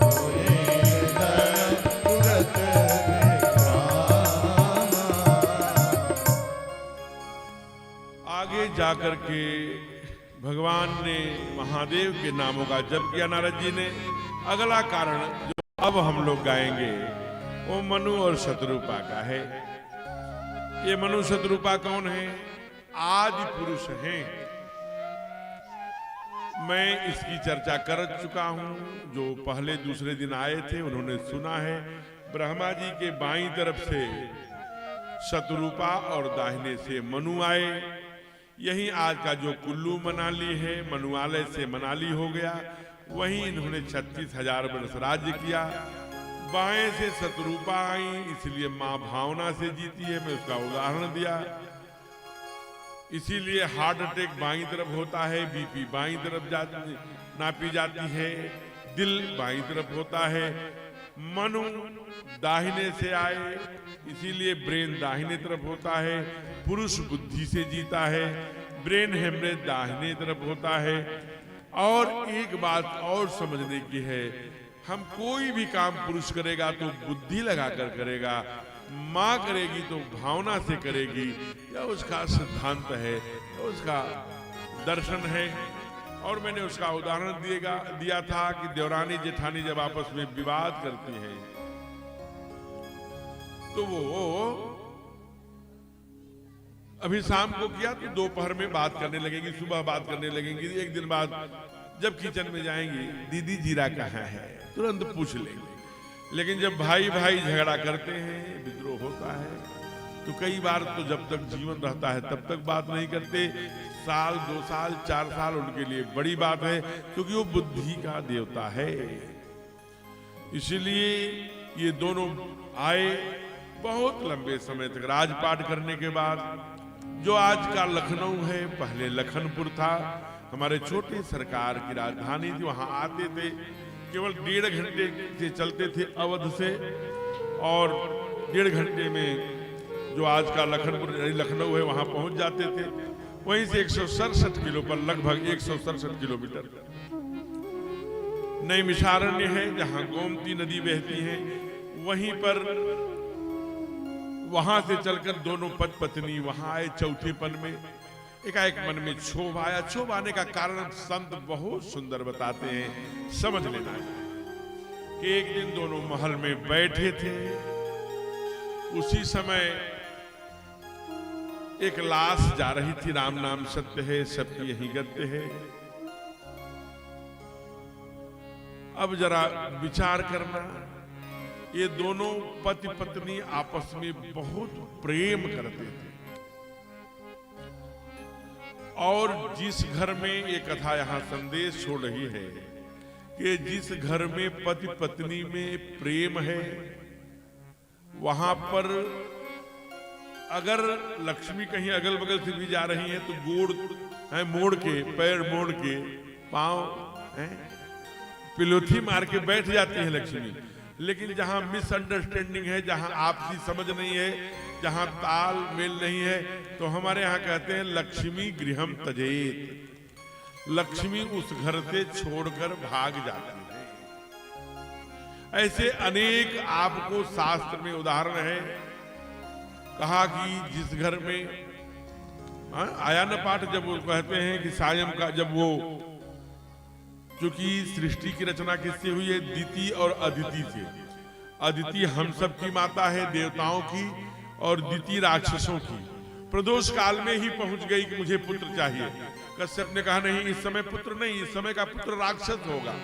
होई हृदय तुरत विश्रामा। आगे जाकर के भगवान ने महादेव के नामों का जप किया नारद जी ने। अगला कारण जो अब हम लोग गाएंगे वो मनु और शत्रुपा का है। ये मनु शत्रुपा कौन है? आदि पुरुष हैं। मैं इसकी चर्चा कर चुका हूं। जो पहले दूसरे दिन आए थे उन्होंने सुना है। ब्रह्मा जी के बाईं तरफ से शत्रुपा और दाहिने से मनु आए। यही आज का जो कुल्लू मनाली है, मनुआलय से मनाली हो गया। वहीं इन्होंने 36,000 वर्ष राज्य किया। बाएं से शत्रुपा आई, इसलिए मां भावना से जीती है, मैं उसका उदाहरण दिया। इसीलिए हार्ट अटैक बाईं तरफ होता है, बीपी बाईं तरफ नापी जाती है, दिल बाईं तरफ होता है। मनु दाहिने से आए, इसीलिए ब्रेन दाहिने तरफ होता है। पुरुष बुद्धि से जीता है, ब्रेन हेमरेज दाहिने तरफ होता है। और एक बात और समझने की है, हम कोई भी काम पुरुष करेगा तो बुद्धि लगाकर करेगा, माँ करेगी तो भावना से करेगी। यह उसका सिद्धांत है, उसका दर्शन है। और मैंने उसका उदाहरण दिया था कि देवरानी जेठानी जब आपस में विवाद करती हैं तो वो अभी शाम को किया तो दोपहर में बात करने लगेगी, सुबह बात करने लगेंगी। एक दिन बाद जब किचन में जाएंगी, दीदी जीरा कहाँ है, तुरंत पूछ लेंगे। लेकिन जब भाई भाई झगड़ा करते हैं, विद्रोह होता है, तो कई बार तो जब तक जीवन रहता है तब तक बात नहीं करते। साल 2 साल 4 साल उनके लिए बड़ी बात है, क्योंकि वो बुद्धि का देवता है। इसलिए ये दोनों आए। बहुत लंबे समय तक राजपाट करने के बाद, जो आज का लखनऊ है पहले लखनपुर था, हमारे छोटे सरकार की राजधानी थी। वहां आते थे, केवल 1.5 घंटे से चलते थे अवध से, और 1.5 घंटे में जो आज का लखनऊ है वहां पहुंच जाते थे। वहीं से 167 किलो पर, लगभग 167 किलोमीटर नैमिषारण्य है, जहां गोमती नदी बहती है। वहीं पर वहां से चलकर दोनों पति पत्नी वहां आए। चौथेपन में एकाएक मन में क्षोभ आया। क्षोभ आने का कारण संत बहुत सुंदर बताते हैं, समझ लेना है कि एक दिन दोनों महल में बैठे थे। उसी समय एक लाश जा रही थी। राम नाम सत्य है, सबकी यही गत्य है। अब जरा विचार करना, ये दोनों पति पत्नी आपस में बहुत प्रेम करते थे। और जिस घर में, ये कथा यहां संदेश छोड़ रही है कि जिस घर में पति पत्नी में प्रेम है, वहां पर अगर लक्ष्मी कहीं अगल बगल से भी जा रही है तो गोड़ मोड़ के, पैर मोड़ के, पांव पिलोथी मार के बैठ जाती है लक्ष्मी। लेकिन जहां मिसअंडरस्टैंडिंग है, जहां आपसी समझ नहीं है, जहां ताल मेल नहीं है, तो हमारे यहां कहते हैं लक्ष्मी गृहम तजेत, लक्ष्मी उस घर से छोड़कर भाग जाती है। ऐसे अनेक आपको शास्त्र में उदाहरण है। कहा कि जिस घर में आया न पाठ, जब वो कहते हैं कि सायं का, जब वो, क्योंकि सृष्टि की रचना किससे हुई है, दिति और अदिति से। अदिति हम सब की माता है, देवताओं की, और दिति राक्षसों की। प्रदोष काल में ही पहुंच गई कि मुझे पुत्र चाहिए। कश्यप ने कहा नहीं, इस समय पुत्र नहीं, इस समय का पुत्र राक्षस होगा।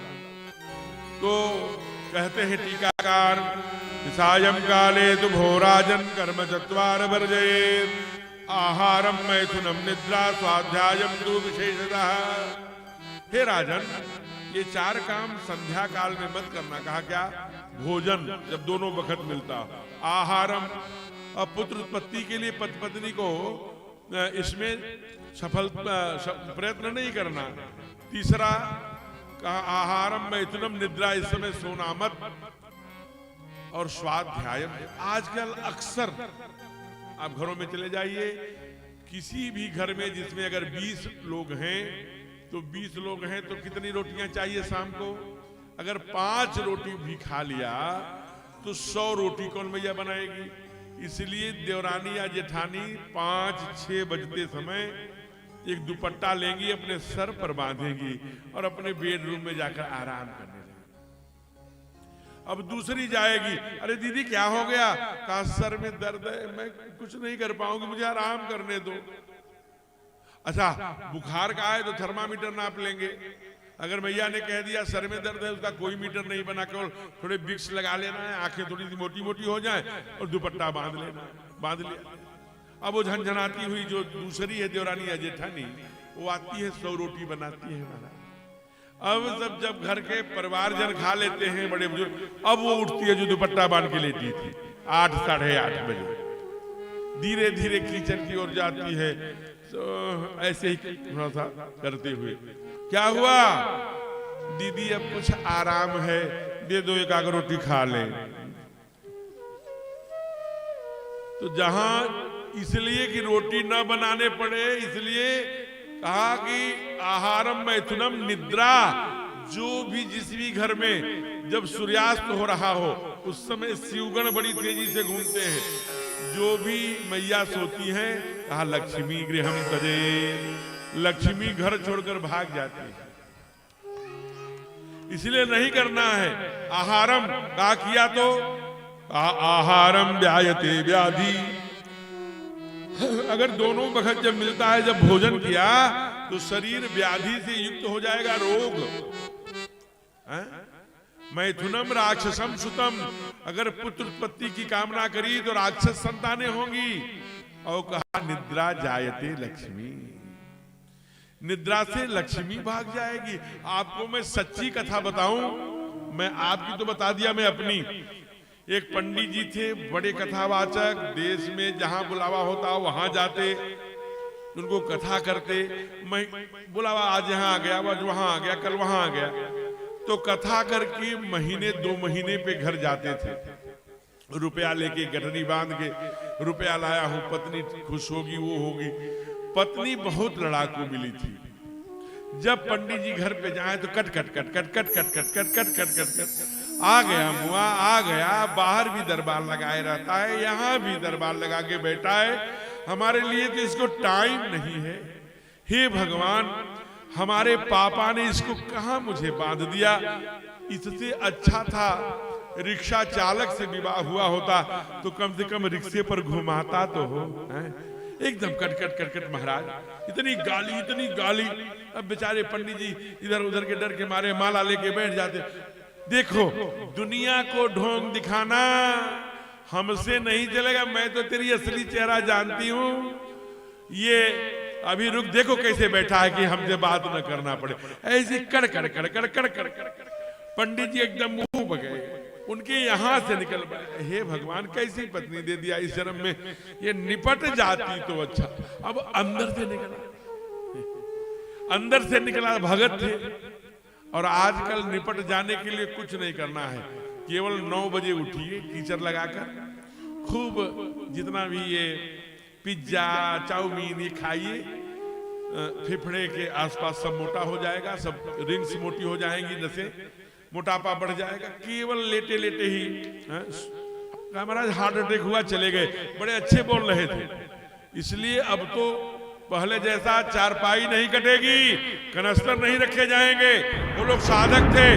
तो कहते हैं टीकाकार, सायं काले तु भोराजन कर्म चत्वार वर्जयेत्, आहारम मैथुनम निद्रा स्वाध्यायम तु विशेषतः। हे राजन, ये 4 काम संध्या काल में मत करना। कहा क्या? भोजन जब दोनों वक्त मिलता, आहारम, अब पुत्र उत्पत्ति के लिए पति पत्नी को इसमें सफल प्रयत्न नहीं करना। तीसरा कहा आहारम मैथुनम निद्रा, इस समय सोना मत। और स्वाध्याय, आजकल अक्सर आप घरों में चले जाइए, किसी भी घर में जिसमें अगर 20 लोग हैं तो 20 लोग हैं तो कितनी रोटियां चाहिए शाम को? अगर 5 रोटी भी खा लिया तो 100 रोटी कौन भैया बनाएगी? इसलिए देवरानी या जेठानी 5-6 बजते समय एक दुपट्टा लेंगी, अपने सर पर बांधेंगी और अपने बेडरूम में जाकर आराम करने लगेगी। अब दूसरी जाएगी, अरे दीदी क्या हो गया? कहा सर में दर्द है, मैं कुछ नहीं कर पाऊंगी, मुझे आराम करने दो। अच्छा, बुखार का है तो थर्मामीटर नाप लेंगे। अगर भैया ने कह दिया सर में दर्द है, उसका कोई मीटर नहीं बना, केवल थोड़े विक्स लगा लेना है, आंखें थोड़ी सी मोटी मोटी हो जाए और दुपट्टा बांध लेना, बांध लिया। अब वो झंझनाती हुई जो दूसरी है देवरानी या जेठानी, वो आती है 100 रोटी बनाती है हमारा। अब सब जब घर के परिवारजन खा लेते हैं बड़े बुजुर्ग, अब वो उठती है जो दुपट्टा बांध के लेटी थी 8 साढ़े 8 बजे, धीरे धीरे किचन की ओर जाती है। तो ऐसे ही थोड़ा सा करते हुए, क्या हुआ दीदी, अब कुछ आराम है, दे दो एक आग रोटी खा लें। तो जहां इसलिए कि रोटी न बनाने पड़े, इसलिए कहा कि आहारम मैथुनम निद्रा। जो भी जिस भी घर में जब सूर्यास्त हो रहा हो उस समय शिवगण बड़ी तेजी से घूमते हैं। जो भी मैया सोती हैं, कहा लक्ष्मी गृहम तजे, लक्ष्मी घर छोड़कर भाग जाती है। इसलिए नहीं करना है। आहारम कहा किया तो आहारम व्यायते व्याधि। अगर दोनों वक्त जब मिलता है, जब भोजन किया तो शरीर व्याधि से युक्त हो जाएगा, रोग। मैथुनम राक्षसम सुतम, अगर पुत्र उत्पत्ति की कामना करी तो राक्षस संतानें होंगी। और कहा निद्रा जायते लक्ष्मी, निद्रा से लक्ष्मी भाग जाएगी। आपको मैं सच्ची कथा बताऊं, मैं आपकी तो बता दिया, मैं अपनी। एक पंडित जी थे, बड़े कथावाचक, देश में जहां बुलावा होता वहां जाते, उनको कथा करते। मैं बुलावा आज यहाँ आ गया, आज वहां आ गया, कल वहां आ गया, तो कथा करके महीने 2 महीने पे घर जाते थे। रुपया लेके गठरी बांध के, रुपया लाया हूं, पत्नी खुश होगी, वो होगी। पत्नी बहुत लड़ाकू मिली थी। जब पंडित जी घर पे जाए तो कट कट कट कट कट कट कट कट कट कट कट कट आ गया मुआ, आ गया। बाहर भी दरबार लगाए रहता है, यहाँ भी दरबार लगा के बैठा है। हमारे लिए तो इसको टाइम नहीं है। हे भगवान, हमारे पापा ने इसको कहाँ मुझे बांध दिया। इससे अच्छा था रिक्शा चालक से विवाह हुआ होता तो कम से कम रिक्शे पर घुमाता तो हो। एकदम कट कट कट कट महाराज, इतनी गाली, इतनी गाली। अब बेचारे पंडित जी इधर उधर के डर के मारे माला लेके बैठ जाते। देखो, दुनिया को ढोंग दिखाना हमसे नहीं चलेगा। मैं तो तेरी असली चेहरा जानती हूँ। ये अभी रुक, देखो कैसे बैठा है कि हमसे बात न करना पड़े। ऐसे कड़ कड़ कड़ कड़ कड़ कड़ कड़। पंडित जी एकदम मुंह बगए, उनके यहां से निकल पाए। हे भगवान, कैसी पत्नी दे दिया इस जन्म में, ये निपट जाती तो अच्छा। अब अंदर से निकला, अंदर से निकला भगत थे। और आजकल निपट जाने के लिए कुछ नहीं करना है, केवल 9 बजे उठिए, कीचड़ लगाकर खूब जितना भी ये पिज्जा चाउमीन ये खाइए, फेफड़े के आसपास सब मोटा हो जाएगा, सब रिंग्स मोटी हो जाएंगी, नसें, मोटापा बढ़ जाएगा। केवल लेटे लेटे ही महाराज हार्ट अटैक हुआ, चले गए। बड़े अच्छे बोल रहे थे। इसलिए अब तो पहले जैसा चारपाई नहीं कटेगी, कनस्तर नहीं रखे जाएंगे। वो लोग साधक थे,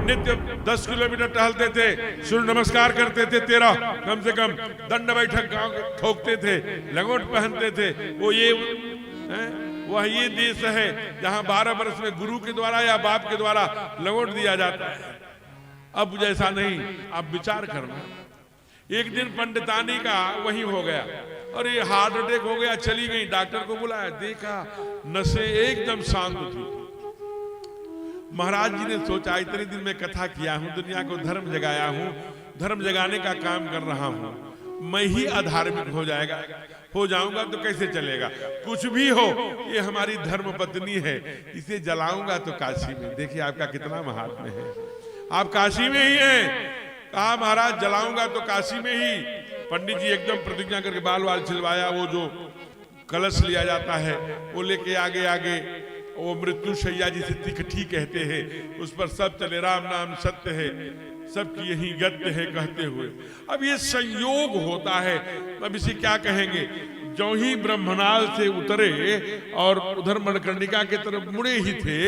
नित्य 10 किलोमीटर टहलते थे, सूर्य नमस्कार करते थे 13 कम से कम, दंड बैठक गांव ठोकते थे, लंगोट पहनते थे। वो वह ये देश है जहां 12 वर्ष में गुरु के द्वारा या बाप के द्वारा लंगोट दिया जाता है। अब जैसा नहीं, आप विचार करना। एक दिन पंडितानी का वही हो गया, और ये हार्ट अटैक हो गया, चली गई। डॉक्टर को बुलाया, देखा नसें एकदम शांत थी। महाराज जी ने सोचा, इतने दिन में कथा किया हूं, दुनिया को धर्म जगाया हूं, धर्म जगाने का काम कर रहा हूं, मैं ही अधार्मिक हो जाऊंगा तो कैसे चलेगा। कुछ भी हो, ये हमारी धर्म पत्नी है, इसे जलाऊंगा तो काशी में। देखिए आपका कितना महात्म्य है, आप काशी में ही हैं। कहा महाराज जलाऊंगा तो काशी में ही। पंडित जी एकदम प्रतिज्ञा करके बाल वाल छिलवाया। वो जो कलश लिया जाता है वो लेके आगे आगे, वो मृत्यु शैया जिसे तिकठी कहते हैं, उस पर सब चले, राम नाम सत्य है, सबकी यही गद्य है कहते हुए। अब ये संयोग होता है, अब इसे क्या कहेंगे। जो ही ब्रह्मनाल से उतरे और उधर मणिकर्णिका की तरफ मुड़े ही थे,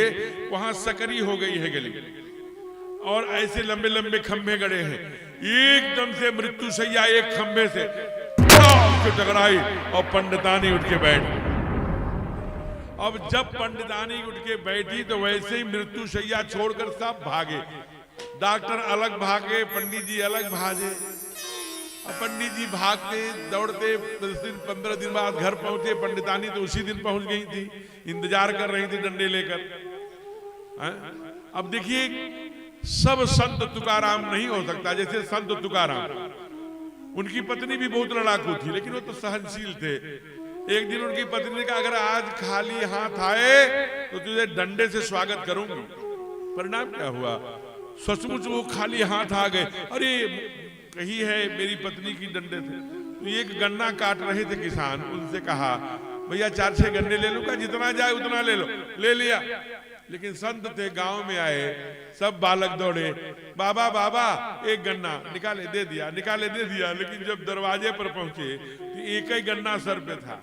वहां सकरी हो गई है गली, और ऐसे लंबे लंबे खंभे गड़े हैं। एकदम से मृत्यु शैया एक खंभे से टकराई और पंडितानी उठ के बैठ। अब जब पंडितानी उठ के बैठी तो वैसे ही मृत्यु शैया छोड़कर सब भागे। डॉक्टर अलग भागे, पंडित जी अलग भागे। अब पंडित जी भागते दौड़ते 10 दिन 15 दिन बाद घर पहुंचे। पंडितानी तो उसी दिन पहुंच गई थी, इंतजार कर रही थी डंडे लेकर। अब देखिए, सब संत तुकाराम नहीं हो सकता। जैसे संत तुकाराम, उनकी पत्नी भी बहुत लड़ाकू थी, लेकिन वो तो सहनशील थे। एक दिन उनकी पत्नी ने कहा, अगर आज खाली हाथ आए तो तुझे डंडे से स्वागत करूंगी। परिणाम क्या हुआ? सचमुच वो खाली हाथ आ गए। अरे कही है मेरी पत्नी की डंडे से। तो एक गन्ना काट रहे थे किसान, उनसे कहा, भैया 4-6 गन्ने ले लूंगा, जितना जाए उतना ले लो। ले लिया। लेकिन संत थे, गांव में आए, सब बालक दौड़े, बाबा बाबा एक गन्ना निकाले, दे दिया, निकाले, दे दिया। लेकिन जब दरवाजे पर पहुंचे तो एक ही गन्ना सर पे था।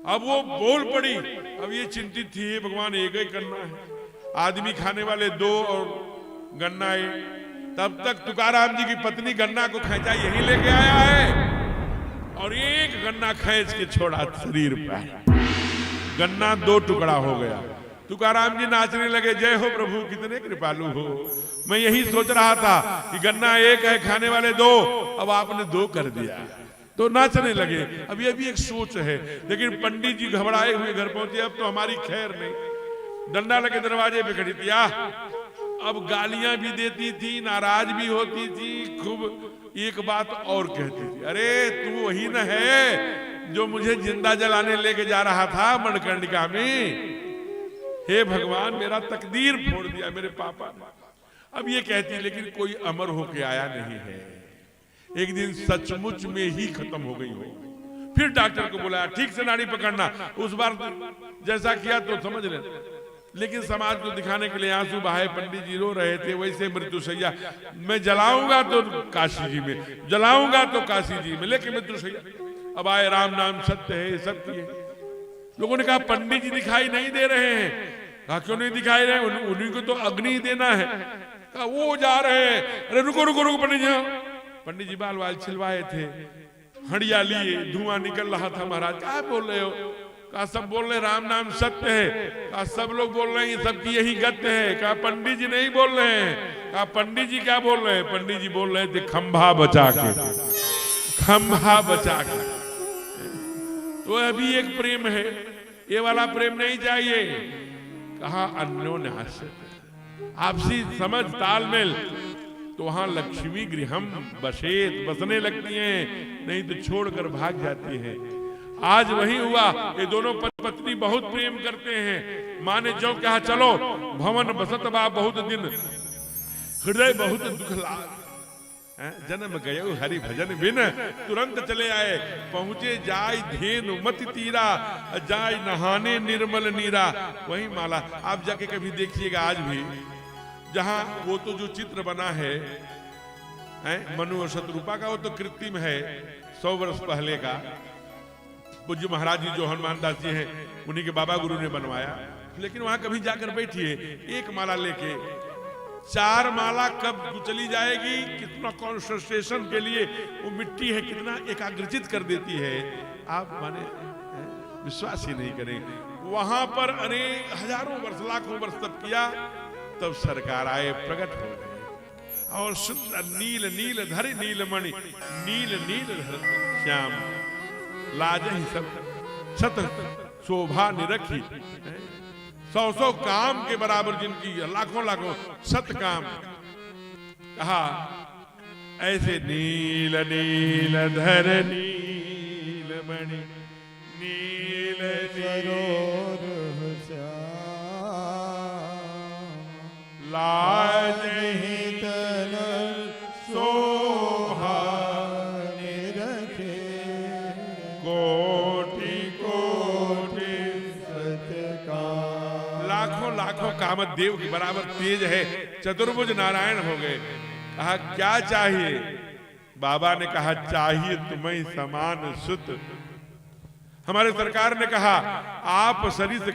अब वो बोल पड़ी। अब ये चिंतित थी, हे भगवान, एक ही गन्ना है, आदमी खाने वाले 2 और गन्ना 1। तब तक तुकाराम जी की पत्नी गन्ना को खींचा यही लेके आया है, और एक गन्ना खींच के छोड़ा शरीर पर। गन्ना 2 टुकड़ा हो गया। तुकाराम जी नाचने लगे, जय हो प्रभु, कितने कृपालु हो। मैं यही सोच रहा था कि गन्ना 1 है, खाने वाले 2, अब आपने 2 कर दिया। तो नाचने लगे। अब ये भी एक सोच है। लेकिन पंडित जी घबराए हुए घर पहुंचे, अब तो हमारी खैर नहीं। डंडा लगे दरवाजे पे खड़ी थी। अब गालियां भी देती थी, नाराज भी होती थी, खूब एक बात और कहती थी, अरे तू वही न है जो मुझे जिंदा जलाने लेके जा रहा था मणिकर्णिका में। हे भगवान, मेरा तकदीर फोड़ दिया मेरे पापा ने। अब ये कहती, लेकिन कोई अमर होके आया नहीं है। एक दिन सचमुच में ही खत्म हो गई हो। फिर डॉक्टर को बुलाया, ठीक से नाड़ी पकड़ना। उस बार जैसा किया तो समझ ले, लेकिन समाज को दिखाने के लिए आंसू बहाए। पंडित जी रो रहे थे। वैसे मृत्युशैया, मैं जलाऊंगा तो काशी जी में, जलाऊंगा तो काशी जी में, लेकिन मृत्युशैया। अब आए, राम नाम सत्य है, सब किए। लोगों ने कहा, पंडित जी दिखाई नहीं दे रहे हैं। कहा, क्यों नहीं दिखाई रहे? उन्हीं को तो अग्नि देना है। कहा, वो जा रहे हैं। अरे रुको रुको रुको पंडित जी। पंडित जी बाल वाल छिलवाए थे, हड़िया लिए, धुआं निकल रहा था। महाराज क्या बोल रहे हो? कहा, सब बोल रहे राम नाम सत्य है। कहा, सब लोग बोल रहे हैं सबकी यही गत्य है। कहा, पंडित जी नहीं बोल रहे हैं। कहा, पंडित जी क्या बोल रहे हैं? पंडित जी बोल रहे थे, खंभा बचा के, खंभा बचा के। तो अभी एक प्रेम है, ये वाला प्रेम नहीं चाहिए। कहा, अन्योन्याश्रय, आपसी समझ तालमेल, तो वहां लक्ष्मी गृहम बसेत, बसने लगती हैं, नहीं तो छोड़कर भाग जाती है। आज वही हुआ। ये दोनों पत्नी बहुत प्रेम करते हैं। माँ ने जो कहा, चलो भवन बसत बा बहुत दिन, हृदय बहुत दुख लाग, जन्म गयो हरि भजन बिन, तुरंत चले आए। पहुंचे जाय धेनु मति तीरा, जाय नहाने निर्मल नीरा। वही माला आप जाके कभी देखिएगा। आज भी जहां वो तो जो चित्र बना है मनु और शत्रुपा का, वो तो कृत्रिम है, 100 वर्ष पहले का। पूज्य महाराज जी जो हनुमान दास जी हैं, उन्हीं के बाबा गुरु ने बनवाया। लेकिन वहां कभी जाकर बैठिए, एक माला लेके 4 माला कब चली जाएगी, कितना कॉन्सेंट्रेशन के लिए वो मिट्टी है, कितना एकाग्रचित कर देती है, आप माने विश्वास ही नहीं करेंगे। वहां पर अनेक हजारों वर्ष, लाखों वर्ष तक किया, तब सरकार आए, प्रकट हो गए। और सुंदर नील नील धरि नीलमणि, नील नील धर श्याम, लाज ही सब छत शोभा निरखी। 100 काम के बराबर जिनकी, लाखों लाखों सत काम। कहा, ऐसे नील नील धर नीलमणि, नील सरोर लाज ही तन शोभा निरखे, कोटि कोटि सत्कार। लाखों लाखों कामदेव के बराबर तेज है, चतुर्भुज नारायण हो गए। कहा, क्या चाहिए? बाबा ने कहा, चाहिए तुम्हें समान सुत। हमारे सरकार ने कहा, आप सरिस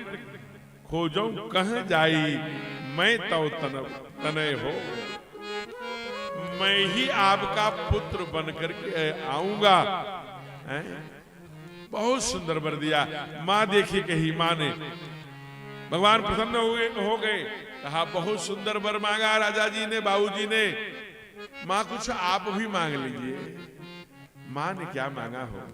खोजो कह जाई, मैं तो तनय हो, मैं ही आपका पुत्र बनकर के आऊंगा। बहुत सुंदर वर दिया। माँ देखी कही, माँ ने, भगवान प्रसन्न हो गए। कहा, बहुत सुंदर वर मांगा राजा जी ने, बाबूजी ने। माँ, कुछ आप भी मांग लीजिए। माँ ने क्या मांगा हो?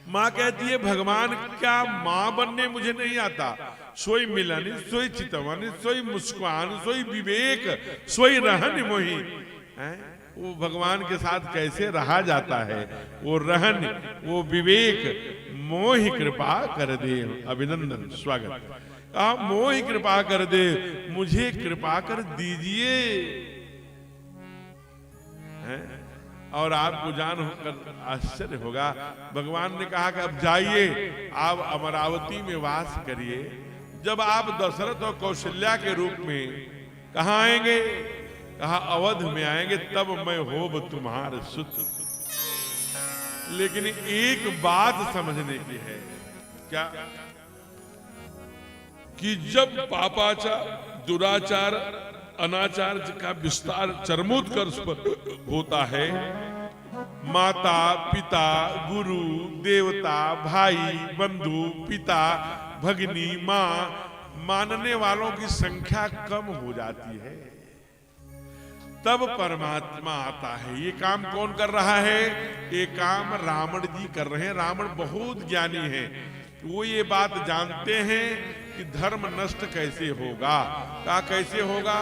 माँ कहती है भगवान क्या माँ बनने मुझे नहीं आता, सोई मिलन सोई चितवन सोई मुस्कान सोई विवेक सोई रहन मोही। वो भगवान के साथ कैसे रहा जाता है, वो रहन वो विवेक मोहि कृपा कर दे। अभिनंदन स्वागत। आप मोहि कृपा कर दे, मुझे कृपा कर दीजिए। और आपको जान होकर आश्चर्य होगा, भगवान ने कहा कि अब जाइए, आप अमरावती में वास करिए। जब आप दशरथ और कौशल्या के रूप में कहाँ आएंगे, कहा अवध में आएंगे, तब मैं होब तुम्हारे सुत। लेकिन एक बात समझने की है, क्या कि जब पापाचार दुराचार अनाचार का विस्तार चरमोत्कर्ष पर होता है, माता पिता गुरु देवता भाई बंधु पिता भगिनी माँ मानने वालों की संख्या कम हो जाती है, तब परमात्मा आता है। ये काम कौन कर रहा है? ये काम रावण जी कर रहे हैं। रावण बहुत ज्ञानी है, वो ये बात जानते हैं कि धर्म नष्ट कैसे होगा। कहा कैसे होगा?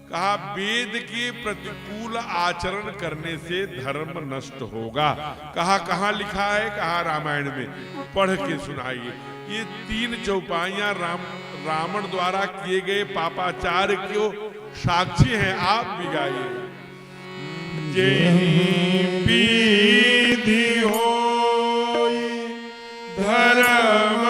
कहा वेद के प्रतिकूल आचरण करने से धर्म नष्ट होगा। कहा कहाँ लिखा है? कहा रामायण में, पढ़ के सुनाइए। ये 3 चौपाइयां रावण द्वारा किए गए पापाचार को साक्षी हैं, आप भी गाइए। जय विधि होई धर्म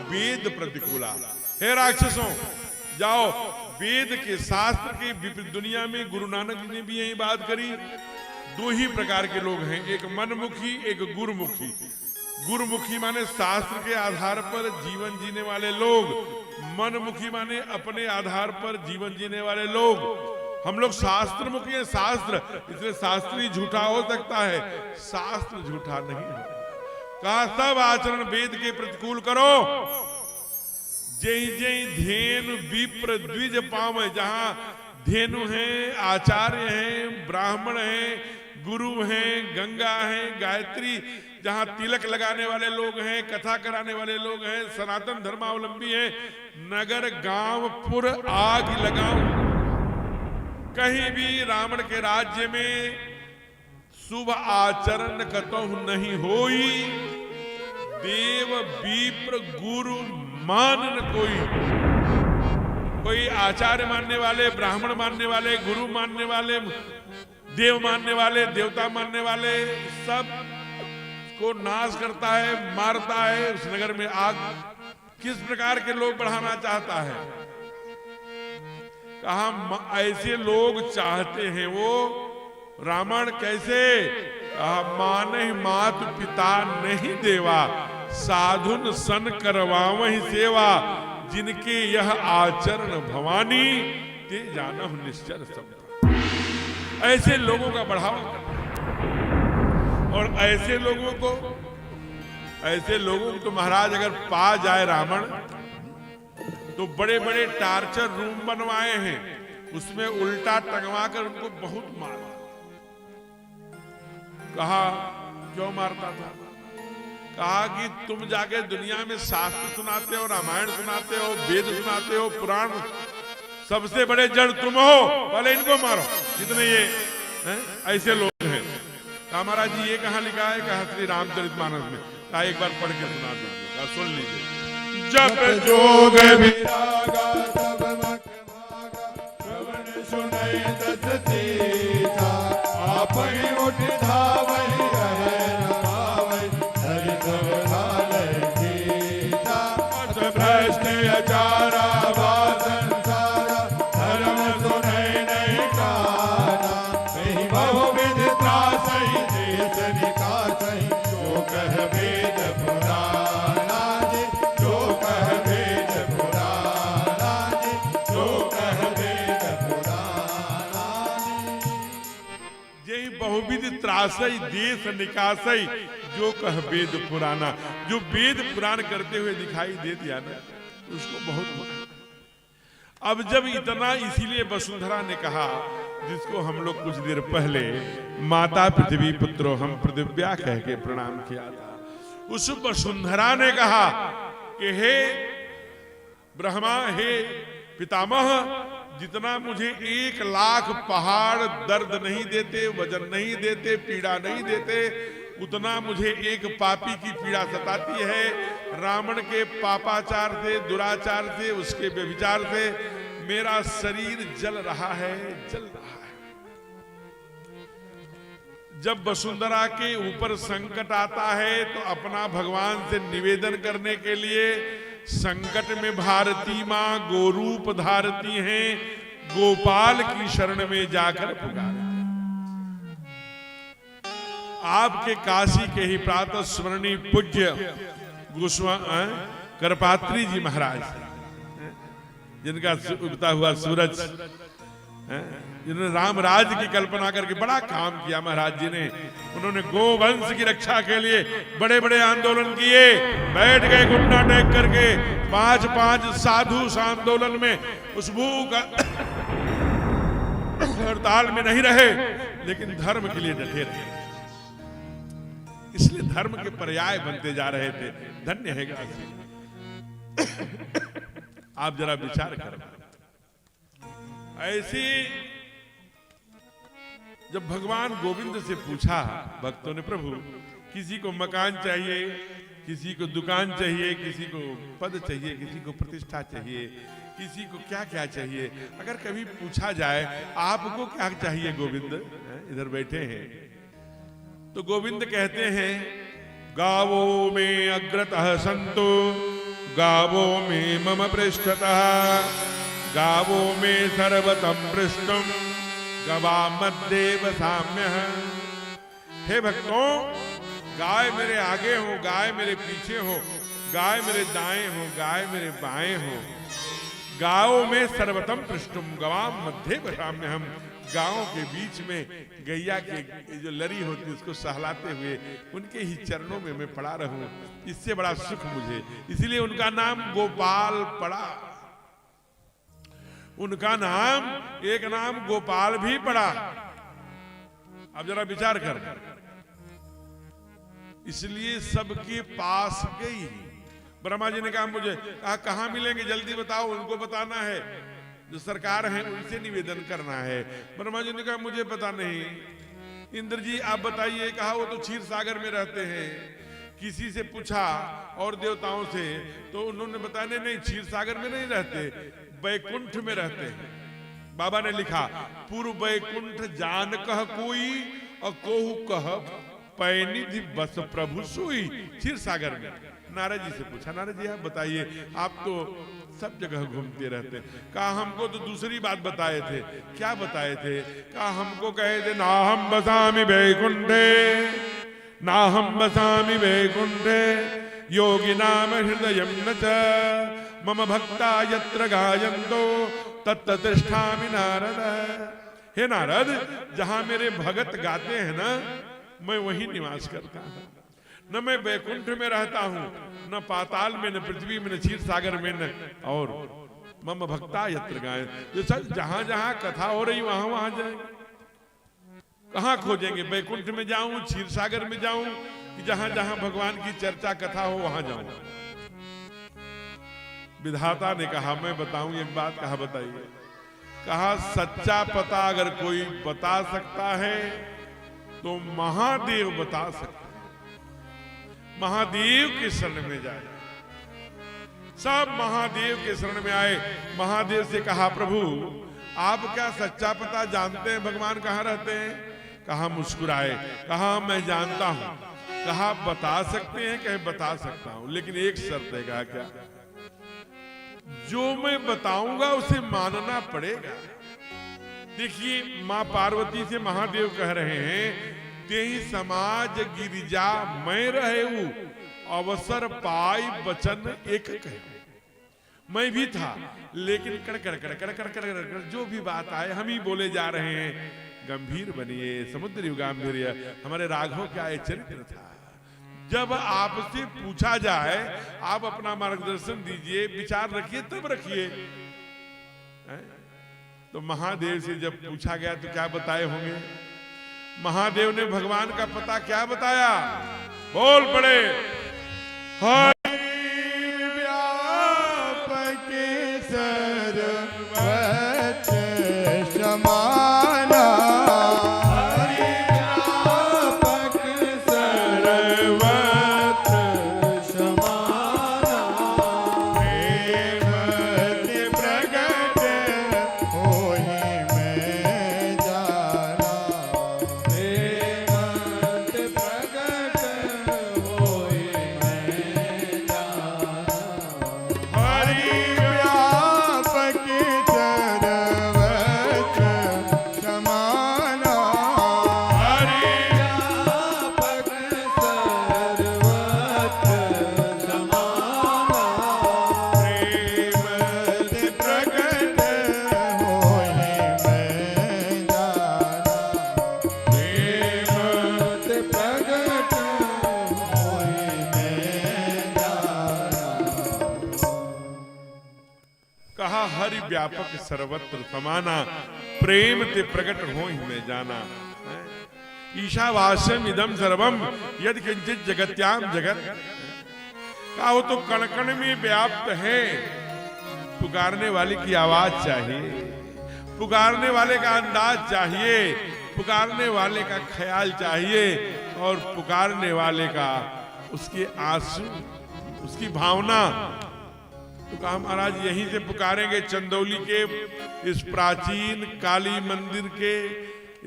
वेद प्रतिकूला। हे राक्षसों, जाओ वेद के शास्त्र के विपरीत। दुनिया में गुरु नानक जी ने भी यही बात करी। 2 ही प्रकार के लोग हैं, एक मनमुखी एक गुरुमुखी। गुरुमुखी माने शास्त्र के आधार पर जीवन जीने वाले लोग, मनमुखी माने अपने आधार पर जीवन जीने वाले लोग। हम लोग शास्त्र मुखी हैं, शास्त्र, इसलिए शास्त्री झूठा हो सकता है, शास्त्र झूठा नहीं है। कहा सब आचरण वेद के प्रतिकूल करो। जय जय धेनु विप्र द्विज पावे। जहां धेनु हैं, आचार्य हैं, ब्राह्मण हैं, गुरु हैं, गंगा हैं, गायत्री, जहां तिलक लगाने वाले लोग हैं, कथा कराने वाले लोग हैं, सनातन धर्मावलंबी हैं, नगर गांव पुर आग लगाओ। कहीं भी रावण के राज्य में शुभ आचरण कतहु नहीं होई। देव विप्र गुरु मानन कोई आचार्य मानने वाले, ब्राह्मण मानने वाले, गुरु मानने वाले, देव मानने वाले, देवता मानने वाले, सब को नाश करता है, मारता है। उस नगर में आग किस प्रकार के लोग बढ़ाना चाहता है? कहा ऐसे लोग चाहते हैं वो रावण। कैसे? कहा माने मात पिता नहीं देवा, साधुन सन करवावहि सेवा, जिनके यह आचरण भवानी, ते जानहु निश्चर समता। ऐसे लोगों का बढ़ावा करना, और ऐसे लोगों को महाराज अगर पा जाए रावण, तो बड़े बड़े टार्चर रूम बनवाए हैं, उसमें उल्टा टंगवा कर उनको बहुत मारा। कहा क्यों मारता था? कहा कि तुम जाके दुनिया में शास्त्र सुनाते हो, रामायण सुनाते हो, वेद सुनाते हो, पुराण, सबसे बड़े जड़ तुम हो, पहले इनको मारो। जितने ये ऐसे लोग हैं। कहा महाराज जी ये कहाँ लिखा है? कहा श्री रामचरितमानस में। कहा एक बार पढ़ के सुना दीजिए। कहा सुन लीजिए। जब जोग विरागा तब मख भागा, श्रवण सुनय दस सीता, आपहि उठ धावहि रहे रमावहि, हरि सब भालय सीता। अस भ्रष्ट अचारा वासन सारा, धर्म सुनय नहीं काना, नहीं बहुविध त्रासहि देश निकासहि, जो कह वेद पुराणा जी, जो कह वेद पुराणा जी, जो कह वेद पुराणा जी। यही बहुविध त्रासई देश निकासई, जो कह वेद पुराना। जो वेद पुराण करते हुए दिखाई दे दिया ना, उसको बहुत माना। अब जब इतना, इसीलिए वसुंधरा ने कहा, जिसको हम लोग कुछ देर पहले माता पृथ्वी पुत्रो हम पृथिव्या कह के प्रणाम किया था, उस वसुंधरा ने कहा कि हे ब्रह्मा, हे पितामह, जितना मुझे 1,00,000 पहाड़ दर्द नहीं देते, वजन नहीं देते, पीड़ा नहीं देते, उतना मुझे एक पापी की पीड़ा सताती है। रावण के पापाचार से, दुराचार से, उसके व्यभिचार से मेरा शरीर जल रहा है, जल रहा है। जब वसुंधरा के ऊपर संकट आता है, तो अपना भगवान से निवेदन करने के लिए संकट में भारती मां गोरूप धारती हैं, गोपाल की शरण में जाकर पुकारा। आपके काशी के ही प्रातः स्मरणीय पूज्य करपात्री जी महाराज, जिनका उगता हुआ सूरज, जिन्होंने राम राज्य की कल्पना करके बड़ा काम किया महाराज जी ने। उन्होंने गोवंश की रक्षा के लिए बड़े बड़े आंदोलन किए, बैठ गए घुटना टेक करके। 5-5 साधु उस आंदोलन में, उस भूख हड़ताल में नहीं रहे, लेकिन धर्म के लिए डटे रहे। इसलिए धर्म के पर्याय बनते जा रहे थे। धन्य है काशी। आप जरा विचार करें, ऐसी जब भगवान गोविंद से पूछा भक्तों ने, प्रभु किसी को मकान चाहिए, किसी को दुकान चाहिए, किसी को पद चाहिए, किसी को प्रतिष्ठा चाहिए, किसी को क्या क्या चाहिए, अगर कभी पूछा जाए आपको क्या चाहिए गोविंद, इधर बैठे हैं, तो गोविंद कहते हैं, गावो में अग्रतः संतो, गावो में मम पृष्ठतः, गावो में सर्वतम पृष्ठम, गवा मध्येव साम्य। हे भक्तों, गाय मेरे आगे हो, गाय मेरे पीछे हो, गाय मेरे दाएं हो, गाय मेरे बाएं हो। गायों में सर्वतम पृष्ठम, गवाम मध्येव साम्य। हम गांव के बीच में गैया के जो लरी होती है उसको सहलाते हुए उनके ही चरणों में मैं पड़ा रहूं, इससे बड़ा सुख मुझे। इसलिए उनका नाम गोपाल पड़ा। उनका नाम, एक नाम गोपाल भी पड़ा। अब जरा विचार कर, इसलिए सबके पास गई। ब्रह्मा जी ने कहा, मुझे कहा कहां मिलेंगे, जल्दी बताओ, उनको बताना है, जो सरकार है उनसे निवेदन करना है। ब्रह्मा जी ने कहा, मुझे पता नहीं। इंद्र जी आप बताइए। कहा, वो तो क्षीर सागर में रहते हैं। किसी से पूछा और देवताओं से, तो उन्होंने बताया नहीं, क्षीर सागर में नहीं रहते, वैकुंठ में रहते हैं। बाबा ने लिखा, पूर्व वैकुंठ जान कह कोई, और कोहू कह पैनिधि बस प्रभु सोई। क्षीर सागर में। नारद जी से पूछा, नारद जी आप बताइए, आप तो सब जगह घूमते रहते। कहा, हमको तो दूसरी बात बताए थे। क्या बताए थे? कहा, हमको कहे थे, ना हम बसामि वैकुंठे, ना हम बसामि वैकुंठे, योगिनाम हृदयं न च मम भक्ता यत्र गायन्तो तत्र तिष्ठामि नारद। हे नारद, जहां मेरे भगत गाते हैं ना, मैं वहीं निवास करता हूं। न मैं वैकुंठ में रहता हूं, न पाताल में, न पृथ्वी में, न क्षीर सागर में, न और मम भक्ता यत्र गायन। जैसा जहां जहां कथा हो रही वहां वहां जाएंगे। कहां खोजेंगे? वैकुंठ में जाऊं, क्षीर सागर में जाऊं, कि जहां जहां भगवान की चर्चा कथा हो वहां जाऊं। विधाता ने कहा मैं बताऊं एक बात। कहा बताइए। कहा सच्चा पता अगर कोई बता सकता है तो महादेव बता सकता है। महादेव के शरण में जाए। सब महादेव के शरण में आए। महादेव से कहा प्रभु आप क्या सच्चा पता जानते हैं? भगवान कहाँ रहते हैं? कहा मुस्कुराए। कहा मैं जानता हूं। कहा बता सकते हैं? कहे बता सकता हूं, लेकिन एक शर्त है। कहा क्या? जो मैं बताऊंगा उसे मानना पड़ेगा। देखिए मां पार्वती से महादेव कह रहे हैं तेहि समाज गिरिजा मैं रहे हूं, अवसर पाई वचन एक कहे। मैं भी था, लेकिन कड़ कड़ कड़ कड़ कड़ कड़ कड़ जो भी बात आए हम ही बोले जा रहे हैं। गंभीर बनिए, समुद्र गांभीर्य। हमारे राघव क्या ये चरित्र था। जब आपसे पूछा जाए आप अपना मार्गदर्शन दीजिए, विचार रखिए, तब रखिए। तो महादेव से जब पूछा गया तो क्या बताए होंगे? महादेव ने भगवान का पता क्या बताया? बोल पड़े। व्यापक सर्वत्र समाना, प्रेम ते प्रकट हो ही में जाना। ईशावास्यम इदम सर्वम यद किंचित जगत्याम जगत। का वो तो कण कण में व्याप्त है। पुकारने वाले की आवाज चाहिए, पुकारने वाले का अंदाज चाहिए, पुकारने वाले का ख्याल चाहिए, और पुकारने वाले का उसके आंसू, उसकी भावना। तो कहा महाराज यहीं से पुकारेंगे, चंदौली के इस प्राचीन काली मंदिर के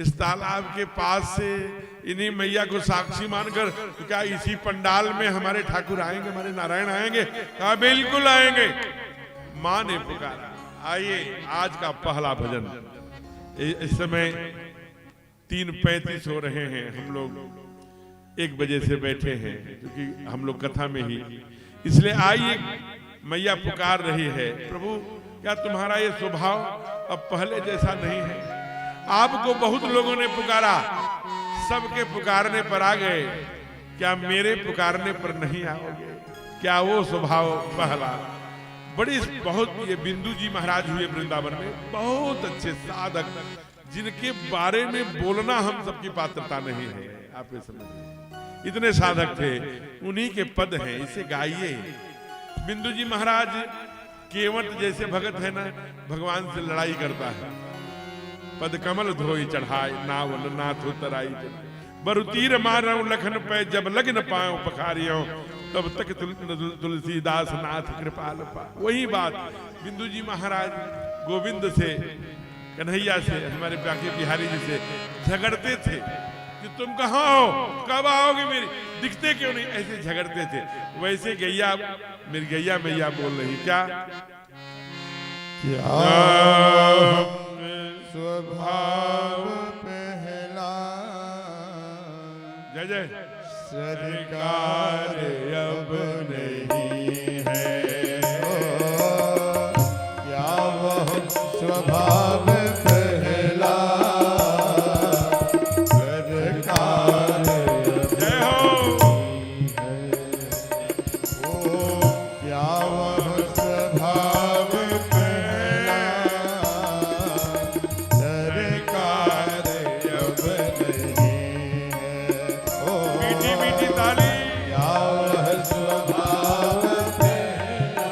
इस तालाब के पास से इन्हीं मैया को साक्षी मानकर। तो क्या इसी पंडाल में हमारे ठाकुर आएंगे, हमारे नारायण आएंगे? कहा बिल्कुल आएंगे। मां ने पुकारा। आइए आज का पहला भजन। इस समय 3:35 हो रहे हैं। हम लोग 1 बजे से बैठे हैं क्योंकि हम लोग कथा में ही, इसलिए आइए। मैया पुकार रही है। प्रभु क्या तुम्हारा ये स्वभाव अब पहले जैसा नहीं है? आपको बहुत लोगों ने पुकारा, सबके पुकारने पर आ गए, क्या मेरे पुकारने पर नहीं आओगे? क्या वो स्वभाव पहला? बड़ी बहुत ये बिंदु जी महाराज हुए वृंदावन में, बहुत अच्छे साधक, जिनके बारे में बोलना हम सबकी पात्रता नहीं है। आप ये समझिए, इतने साधक थे। उन्हीं के पद हैं, इसे गाइए। बिंदु जी महाराज केवट जैसे भगत है ना, भगवान से लड़ाई करता है। पद कमल धोई चढ़ाई, नावल नाथ उतराई। बरु तीर मारो लखन पे, जब लग्न पाओ पखारियों, तब तक तुलसीदास नाथ कृपाल पा। वही बात बिंदु जी महाराज गोविंद से, कन्हैया से, हमारे बाकी बिहारी जी से झगड़ते थे कि तुम कहाँ हो, कब आओगे, मेरी दिखते क्यों नहीं, ऐसे झगड़ते थे। वैसे गैया, मेरी गैया मैया बोल रही, क्या स्वभाव पहला। जय जय। सरकार अब नहीं है। ओ, क्या वह स्वभाव पहला सरकार जय हो। ओ, क्या वह स्वभाव पहला सरकार अब नहीं है। ओ, मीठी मीठी ताली। क्या वह स्वभाव पहला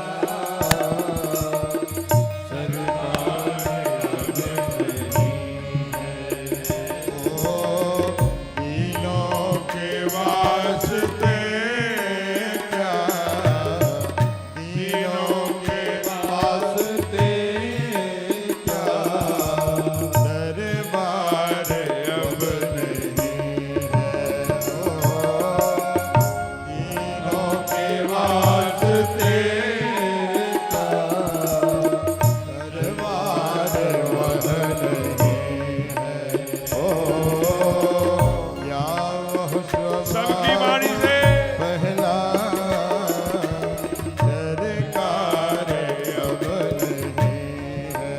सरकार अब नहीं है। ओ, तीनों के वास्ते क्या, तीनों के वास्ते क्या दरबार अब नहीं है। ओ, तीनों के वास्ते क्या दरबार वह नहीं है। ओ, या वह सबकी वाणी से पहला सरकार अब नहीं है।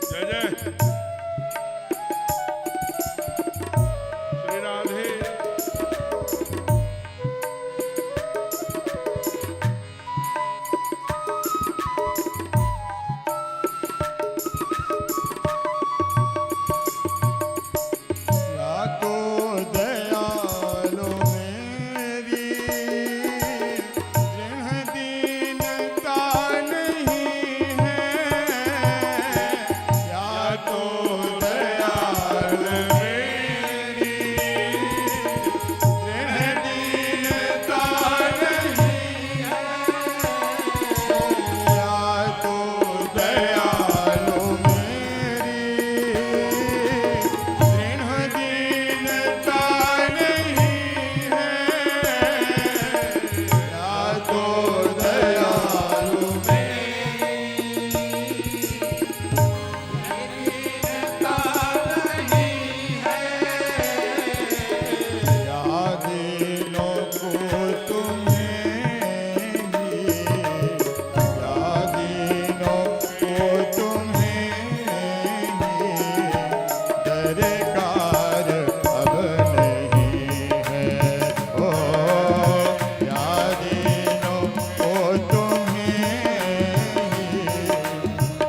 जय जय श्री राधे। या तो दयालु मेरी ऋण दीनता नहीं है। या तो दयालु मेरी ऋण दीनता नहीं है। या तो दयालु मेरी ऋण दीनता नहीं है। या तो दयालु मेरी दीनता नहीं है। या दीनों को तुम्हें ही, या दीनों को तुम्हें ही दरकार अब नहीं है। ओ, या दीनों को तुम्हें ही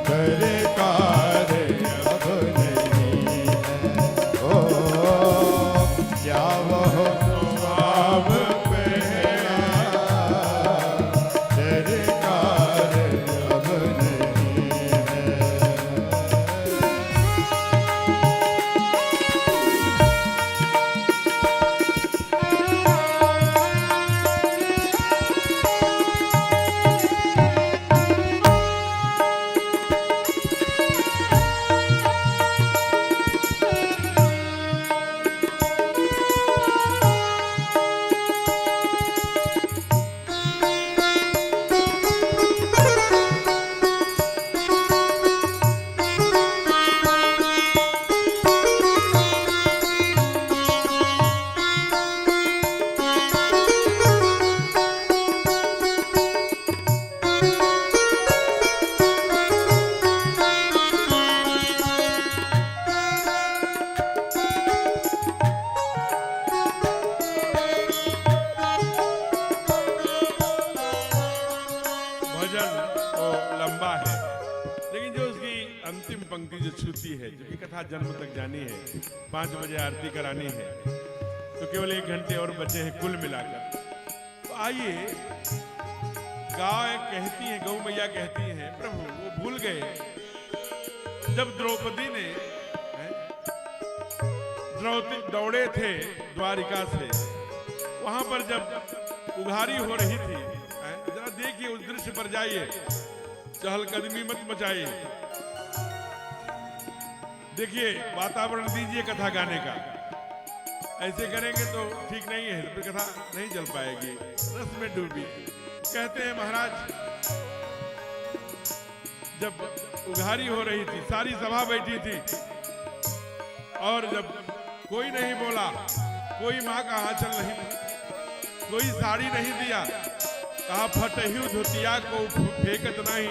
दरकार अब नहीं है। ओ, क्या वह स्वभाव पहला सरकार अब नहीं है। भजन तो लंबा है, लेकिन जो उसकी अंतिम पंक्ति जो छूती है, जो कि कथा जन्म तक जानी है, 5 बजे आरती करानी है, तो केवल 1 घंटे और बचे हैं कुल मिलाकर। तो आइए, गाय कहती है, गौ मैया कहती है, प्रभु वो भूल गए जब द्रौपदी ने दौड़े थे द्वारिका से, वहां पर जब उघारी हो रही थी, जरा देखिए उस दृश्य पर जाइए, चहलकदमी मत मचाइए। देखिए वातावरण दीजिए कथा गाने का, ऐसे करेंगे तो ठीक नहीं है, तो कथा नहीं चल पाएगी। रस में डूबी। कहते हैं महाराज जब उघारी हो रही थी, सारी सभा बैठी थी, और जब कोई नहीं बोला, कोई माँ का आंचल नहीं, कोई साड़ी नहीं दिया, कहा फटही धोतिया को फेंकत नहीं।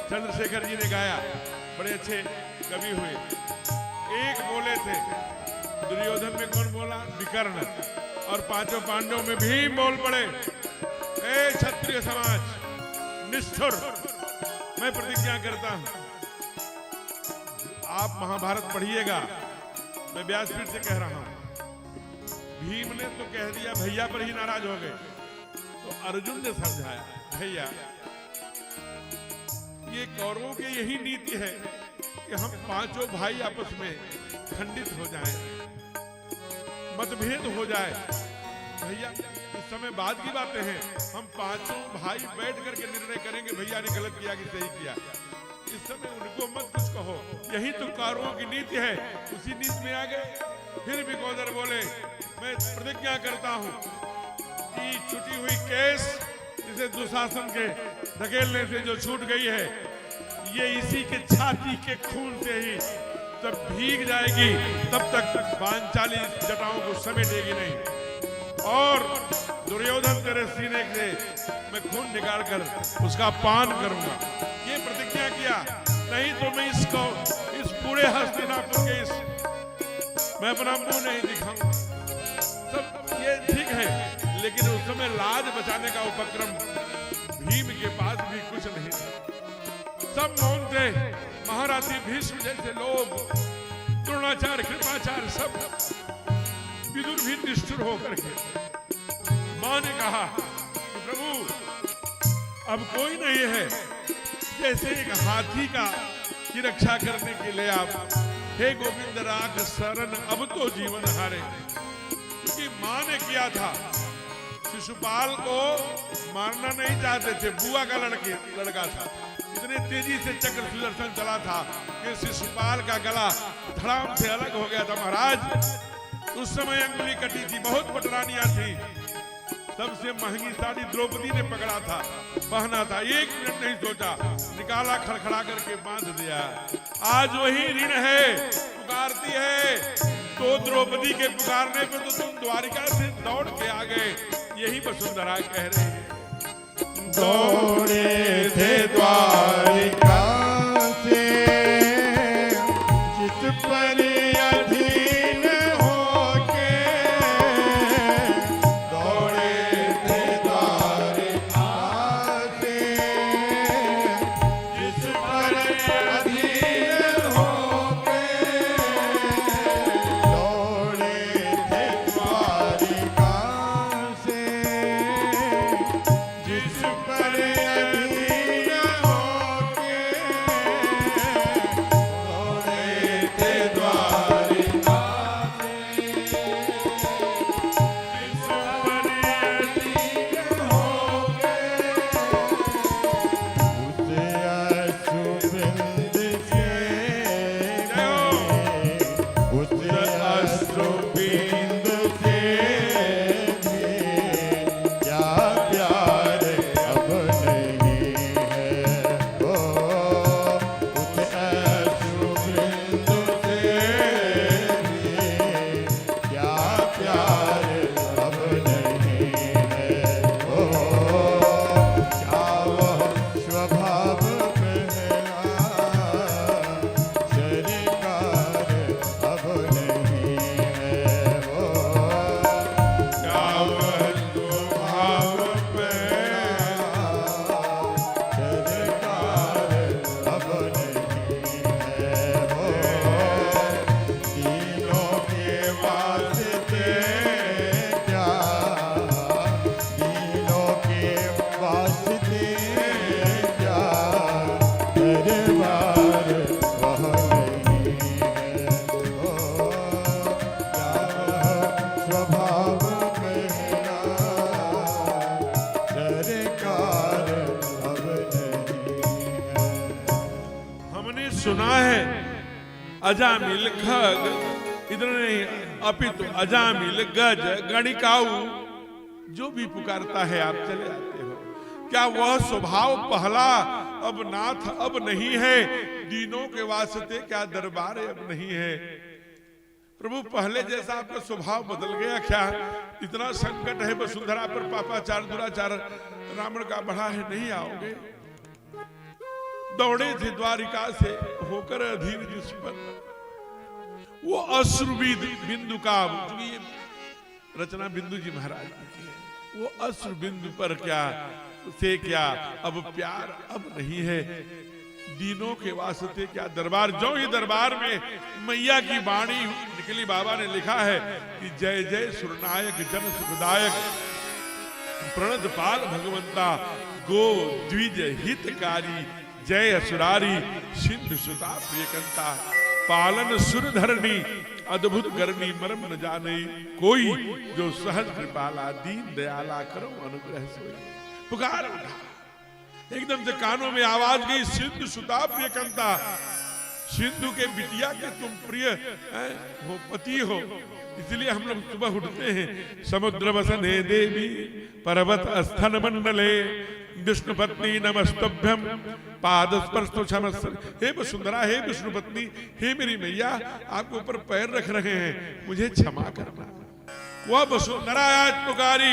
चंद्रशेखर जी ने गाया, बड़े अच्छे कवि हुए। एक बोले थे, दुर्योधन में कौन बोला? विकर्ण। और पांचों पांडवों में भीम बोल पड़े, ए क्षत्रिय समाज निष्ठुर, मैं प्रतिज्ञा करता हूं, आप महाभारत पढ़िएगा, मैं व्यासपीठ से कह रहा हूं। भीम ने तो कह दिया, भैया पर ही नाराज हो गए, तो अर्जुन ने समझाया, भैया ये कौरवों की यही नीति है कि हम पांचों भाई आपस में खंडित हो जाएं, मतभेद हो जाए। भैया इस समय बाद की बातें हैं, हम पांचों भाई बैठ करके निर्णय करेंगे भैया ने गलत किया कि सही किया। इस समय उनको मत कुछ कहो, यही तो कौरवों की नीति है। उसी नीति में आ गए। फिर भी विकोदर बोले, मैं प्रतिज्ञा करता हूं कि छुटी हुई केस जिसे दुशासन के धकेलने से जो छूट गई है, ये इसी के छाती के खून से ही जब भीग जाएगी तब तक पांचाली जटाओं को समेटेगी नहीं। और दुर्योधन तेरे सीने से मैं खून निकाल कर उसका पान करूंगा, ये प्रतिज्ञा किया। नहीं तो मैं इसको, इस पूरे हस्तिनापुर के मैं अपना मुंह नहीं दिखाऊंगा। सब ये ठीक है, लेकिन उस समय लाज बचाने का उपक्रम भीम के पास भी कुछ नहीं था। सब मौन थे। महारथी भीष्म जैसे लोग, द्रोणाचार्य, कृपाचार्य, सब विदुर भी निष्ठुर होकर के। मां ने कहा कि प्रभु अब कोई नहीं है, जैसे एक हाथी का की रक्षा करने के लिए आप, हे गोविंद राख शरण अब तो जीवन हारे। क्योंकि मां ने किया था, शिशुपाल को मारना नहीं चाहते थे, बुआ का लड़का था। इतने तेजी से चक्र सुदर्शन चला था कि शिशुपाल का गला धड़ाम से अलग हो गया था। महाराज उस समय अंगुली कटी थी, बहुत पटरानियां थी। सबसे महंगी साड़ी द्रौपदी ने पकड़ा था, पहना था, एक मिनट नहीं सोचा, निकाला, खड़खड़ा करके बांध दिया। आज वही ऋण है, पुकारती है। तो द्रौपदी के पुकारने पे तो तुम द्वारिका से दौड़ के आ गए, यही वसुंधरा कह रहे हैं। दौड़े थे द्वारिका से, जिस पर अधीन होके, दौड़े थे द्वारिका से, जिस पर अधीन होके, दौड़े थे द्वारिका से, जिस पर अधीन होके, अजामिल खग, इधर नहीं अपितु अजामिल गज गणिकाऊ, जो भी पुकारता है आप चले आते हो। क्या वह स्वभाव पहला अब नाथ अब नहीं है, दीनों के वास्ते क्या दरबार अब नहीं है। प्रभु पहले जैसा आपका स्वभाव बदल गया क्या? इतना संकट है वसुंधरा पर, पापाचार दुराचार रावण का बढ़ा है, नहीं आओगे? दौड़े थे द्वारिका से होकर अधीर जिस पर, वो अश्रुविद बिंदु का, ये रचना बिंदु जी महाराज की है, वो अश्रु बिंदु पर क्या से क्या अब प्यार अब नहीं है, दीनों के वास्ते क्या दरबार। जो ही दरबार में मैया की वाणी निकली, बाबा ने लिखा है कि जय जय सुरनायक जन सुखदायक प्रणत पाल भगवंता, गो द्विज हितकारी, जय असुरारी सिंधु सुता प्रियकंता, पालन सुर धरणी अद्भुत करनी मरम न जाने, कोई जो सहज कृपाला दीन दयाला करो अनुग्रह सोई। पुकार उठा, एकदम से कानों में आवाज गई, सिंधु सुता प्रियकंता, सिंधु के बिटिया के तुम प्रिय हो, पति हो, इसलिए हम लोग सुबह उठते हैं। समुद्र वसने देवी पर्वत स्थन मंडले, विष्णु पत्नी नमस्तभ्यम पाद स्पर्श तो क्षमस्व। हे वसुंधरा, हे विष्णु पत्नी, हे मेरी मैया, आपके ऊपर पैर रख रहे हैं, मुझे क्षमा करना। वह वसुंधरा आज पुकारी,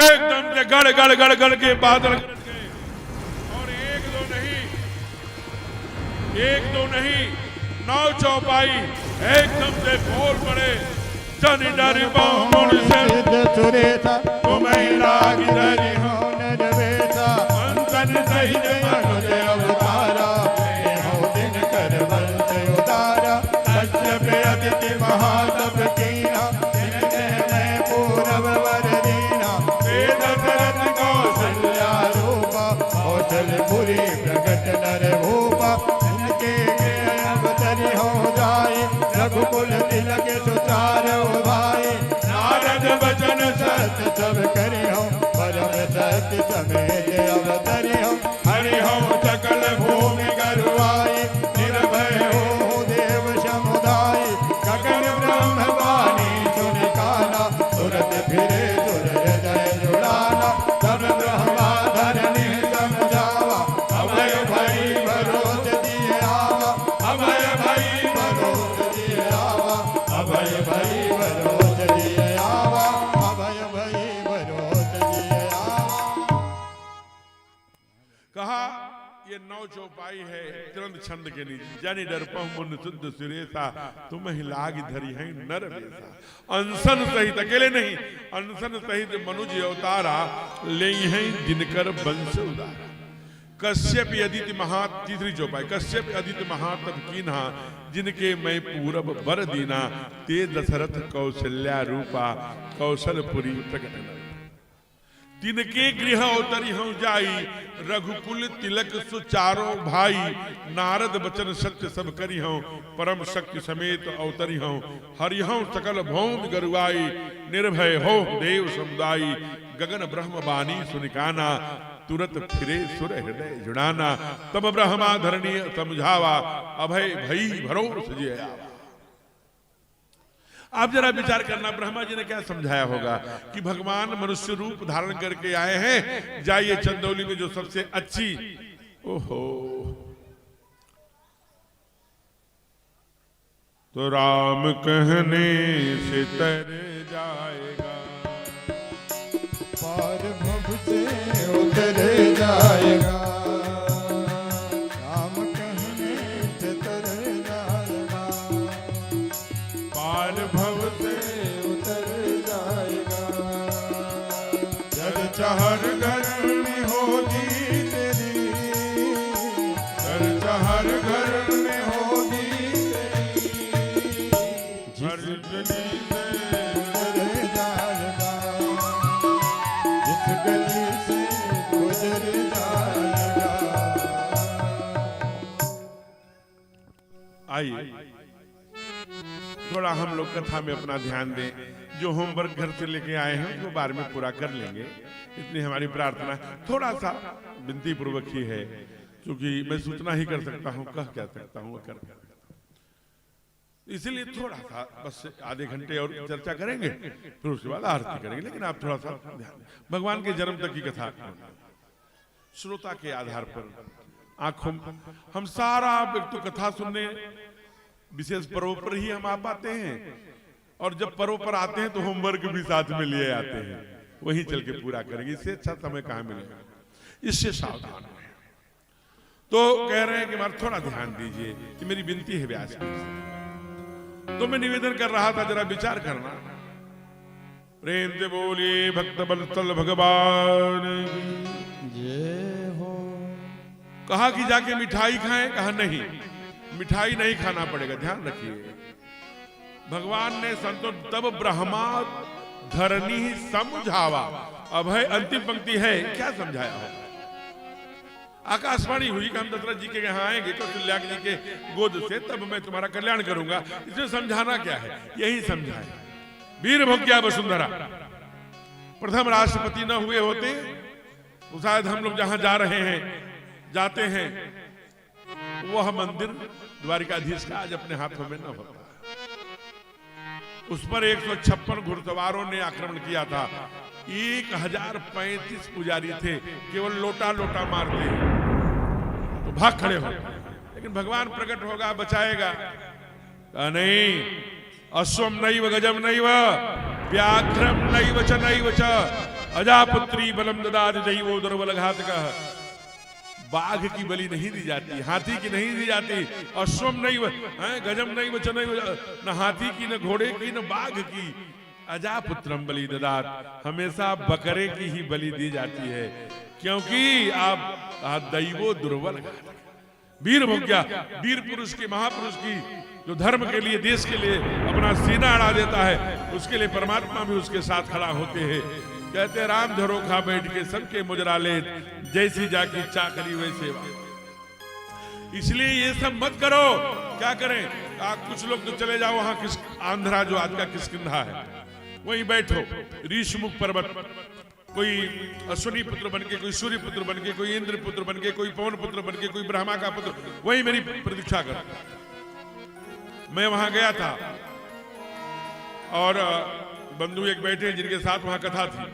एकदम से गड़ गड़ गड़ गड़ के बादल गरजे, और एक दो नहीं 9 चौपाई एकदम से बोल पड़े, जन डर बामुन से सुरेता तुम्हें लाग धरी हो नरवेता, अंतन सहित मनुज अवतारा, हो दिन कर बंस उतारा, कश्यप अदिति महातप कीना, मैं पूरब वर दीना, वेद दशरथ कौशल्या रूपा, कौशलपुरी प्रगट नर भूपा, इनके अवतरी हो जाए, रघुकुल तिलक सुचार हो भाई, नारद वचन सत्य सब करी हो, परम सत्य समेत अवतरी हो, हरि हो सकल भूमि गरुआई, निर्भय हो देव समुदाय, गगन ब्रह्म वाणी सुन काना, तुरत फिरे सुर हृदय जुड़ाना, तब ब्रह्मा धरणी समझावा, अभय भई भरोस दिए आवा, अभय भई भरोस दिए आवा, अभय भई भरोस दिए आवा, अभय भई भरोस दिए आवा। कहा ये 9 चौपाई है तुरंत छंद के नीचे, जानी डर मुन शुद्ध सुरेसा, तुम ही लाग धरी है नर वेसा। अनशन सहित, अकेले नहीं, अनशन सहित मनुज अवतारा, ले हैं दिनकर वंश उदारा। कश्यप अदिति महा, तीसरी चौपाई, कश्यप अदिति महातप कीन्हा, जिनके मैं पूरब वर दीना, ते दशरथ कौशल्या रूपा, कौशलपुरी प्रकट नर। तिनके गृह अवतरी हूं जाई, रघुकुल तिलक सुचारो भाई, नारद बचन सत्य सब करी हूं, परम शक्ति समेत अवतरी हूं, हरि हूं सकल भौम गरुआई, निर्भय हो देव समुदायी, गगन ब्रह्म बानी सुनिकाना, तुरत फिरे सुर हृदय जुड़ाना, तब ब्रह्मा धरणी समझावा, अभय भई भरोस जिया। आप जरा विचार करना, ब्रह्मा जी ने क्या समझाया होगा कि भगवान मनुष्य रूप धारण करके आए हैं, जाइए चंदौली में जो सबसे अच्छी, ओहो, तो राम कहने से तर जाएगा, पार भव से उतर जाएगा, राम कहने से तर जाएगा, पार भव से उतर जाएगा, जग चहर घर में होगी तेरी, जग चहर घर में होगी तेरी, हर गली से उतर जाएगा, जिस गली से गुजर जाएगा। आइए थोड़ा हम लोग कथा में अपना ध्यान दें, जो होमवर्क घर से लेके आए हैं उसको बार में पूरा कर लेंगे, इतनी हमारी प्रार्थना है। थोड़ा सा विनती पूर्वक ही है, क्योंकि मैं सूचना ही कर सकता हूं, कह क्या सकता हूं, कर इसलिए थोड़ा सा बस आधे घंटे और चर्चा करेंगे, फिर उसके बाद आरती करेंगे। लेकिन आप थोड़ा सा ध्यान, भगवान के जन्म तक की कथा श्रोता के आधार पर आंखों हम सारा एक तो कथा सुनने विशेष पर्व पर ही हम आ पाते हैं, और जब पर्व पर आते हैं तो होमवर्क भी साथ में लिए आते हैं, वहीं चल के पूरा करेंगे। इससे अच्छा समय कहाँ मिलेगा, इससे सावधान है। तो कह रहे हैं कि मार थोड़ा ध्यान दीजिए, कि मेरी विनती है व्यास जी से। तो मैं निवेदन कर रहा था, जरा विचार करना। प्रेम से बोलिए भक्त बत्सल भगवान जय हो। कहा कि जाके मिठाई खाएं, कहा नहीं मिठाई नहीं खाना पड़ेगा। ध्यान रखिए, भगवान ने संतो तब ब्रह्मा धरनी ही समझावा। अब है अंतिम पंक्ति है, क्या समझाया हो। आकाशवाणी हुई कि हम दशरथ जी के यहाँ आएंगे कौशल्या जी के गोद से, तब मैं तुम्हारा कल्याण करूंगा। इसमें समझाना क्या है, यही समझाए। वीर भोग्या वसुंधरा प्रथम राष्ट्रपति न हुए होते तो शायद हम लोग जहां जा रहे हैं जाते हैं वह मंदिर द्वारिकाधीश का आज अपने हाथों में न होता। उस पर 156 घुड़सवारों ने आक्रमण किया था। 1035 पुजारी थे, केवल लोटा लोटा मारते तो भाग खड़े हो। लेकिन भगवान प्रकट होगा, बचाएगा। नहीं, अश्वम नैव गजम नैव व्याघ्रम नैव च नैव च अजापुत्री बलम ददाति दैवो दुर्बल घातकः। बाघ की बलि नहीं दी जाती, हाथी की नहीं दी जाती। अश्वम नहीं गजम नहीं च नहीं, न हाथी की, न घोड़े की, न बाघ की। अजापुत्रम बलि ददात, हमेशा बकरे की ही बलि दी जाती है, क्योंकि आप दैवो दुर्बल। वीर हो गया, वीर पुरुष की, महापुरुष की, जो धर्म के लिए देश के लिए अपना सीना अड़ा देता है, उसके लिए परमात्मा भी उसके साथ खड़ा होते हैं। कहते राम झरोखा बैठ के सबके मुजरा ले, जैसी जाकी चाकरी वैसे। इसलिए ये सब मत करो। क्या करें, कुछ लोग तो चले जाओ वहां आंध्रा जो आज का किष्किंधा है, वहीं बैठो ऋषमुख पर्वत, कोई अश्विनी पुत्र बनके, कोई सूर्य पुत्र बनके, कोई इंद्र पुत्र बनके, कोई पवन पुत्र बनके, कोई ब्रह्मा का पुत्र, वही मेरी प्रतीक्षा कर। मैं वहां गया था और बंधु एक बैठे जिनके साथ वहां कथा थी,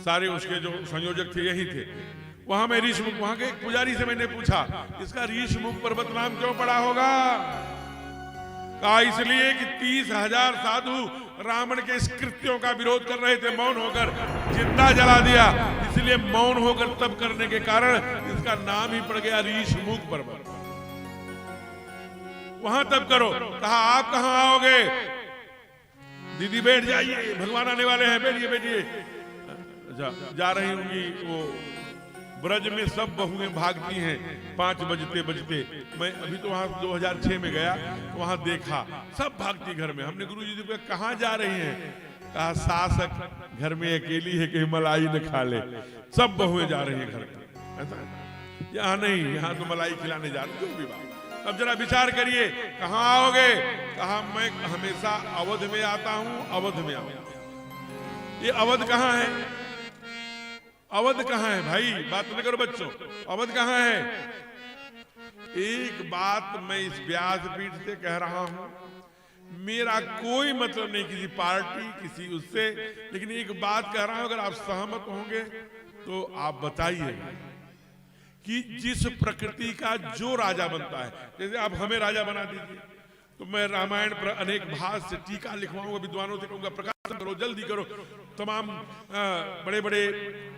सारे उसके जो संयोजक थे यही थे। वहां मैं ऋषमुख, वहां के एक पुजारी से मैंने पूछा, इसका ऋषमुख पर्वत नाम क्यों पड़ा होगा। कहा इसलिए कि 30,000 साधु रावण के इस कृत्यों का विरोध कर रहे थे, मौन होकर जिंदा जला दिया। इसलिए मौन होकर तब करने के कारण इसका नाम ही पड़ गया ऋषमुख पर्वत। वहां तब करो। कहा आप कहां आओगे, दीदी बैठ जाइए, भगवान आने वाले हैं, बैठिए बैठिए। जा रही होंगी, वो ब्रज में सब बहुएं भागती हैं 5 बजते बजते। मैं अभी तो वहां 2006 में गया, तो वहां देखा सब भागती घर में। हमने गुरु जी से कहाँ जा रही हैं, कहा शासक घर में अकेली है, कहीं मलाई न खा ले। सब बहुएं जा रही हैं घर में, ऐसा यहाँ नहीं, यहाँ तो मलाई खिलाने जा रही, जो भी बात। अब जरा विचार करिए, कहाँ आओगे। कहा मैं हमेशा अवध में आता हूं, अवध में आऊं। ये अवध कहाँ है, अवध कहाँ है भाई, बात न करो बच्चों, अवध कहाँ है। एक बात मैं इस व्यासपीठ से कह रहा हूं, मेरा कोई मतलब नहीं किसी पार्टी किसी उससे, लेकिन एक बात कह रहा हूं, अगर आप सहमत होंगे तो आप बताइए कि जिस प्रकृति का जो राजा बनता है, जैसे आप हमें राजा बना दीजिए, तो मैं रामायण पर अनेक भाष्य से टीका लिखवाऊंगा, विद्वानों से कहूंगा प्रकाशन करो, जल्दी करो। तमाम बड़े बड़े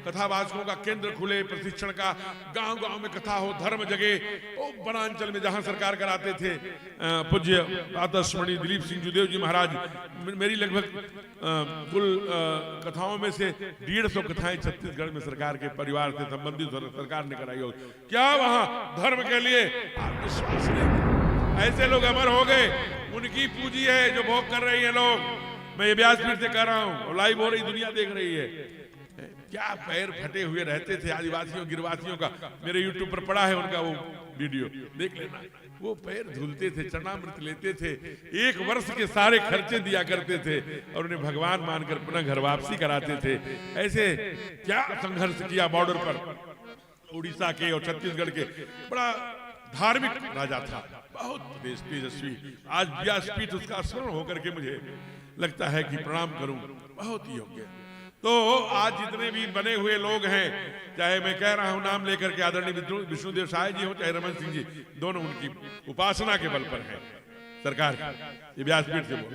कथावाचकों का केंद्र खुले, प्रशिक्षण का, गांव गांव में कथा हो, धर्म जगे। ओ वनांचल में जहां सरकार कराते थे पूज्य प्रातस्मरणीय दिलीप सिंह जुदेव जी महाराज, मेरी लगभग कुल कथाओं में से 150 कथाएं छत्तीसगढ़ में सरकार के परिवार से संबंधित सरकार ने कराई हो। क्या वहां धर्म के लिए आप विश्वास नहीं, ऐसे लोग अमर हो गए, उनकी पूंजी है जो भोग कर रही है लोग। मैं ये व्यासपीठ से कह रहा हूं, लाइव हो रही, दुनिया देख रही है। क्या पैर फटे हुए रहते थे आदिवासियों गिरवासियों का, मेरे यूट्यूब पर पड़ा है उनका वो वीडियो, देख लेना। वो पैर धुलते थे, चरणामृत लेते थे, 1 वर्ष के सारे खर्चे दिया करते थे और उन्हें भगवान मानकर पुनः घर वापसी कराते थे। ऐसे क्या संघर्ष किया बॉर्डर पर, उड़ीसा के और छत्तीसगढ़ के। बड़ा धार्मिक राजा था, बहुत तेजस्वी। आज व्यासपीठ उसका स्मरण होकर के मुझे लगता है कि प्रणाम करूं, बहुत ही योग्य। तो आज जितने भी बने हुए लोग हैं, चाहे मैं कह रहा हूं नाम लेकर के, आदरणीय विष्णुदेव साय जी हो चाहे रमन सिंह जी, दोनों उनकी उपासना के बल पर हैं सरकार ये व्यासपीठ से बोल।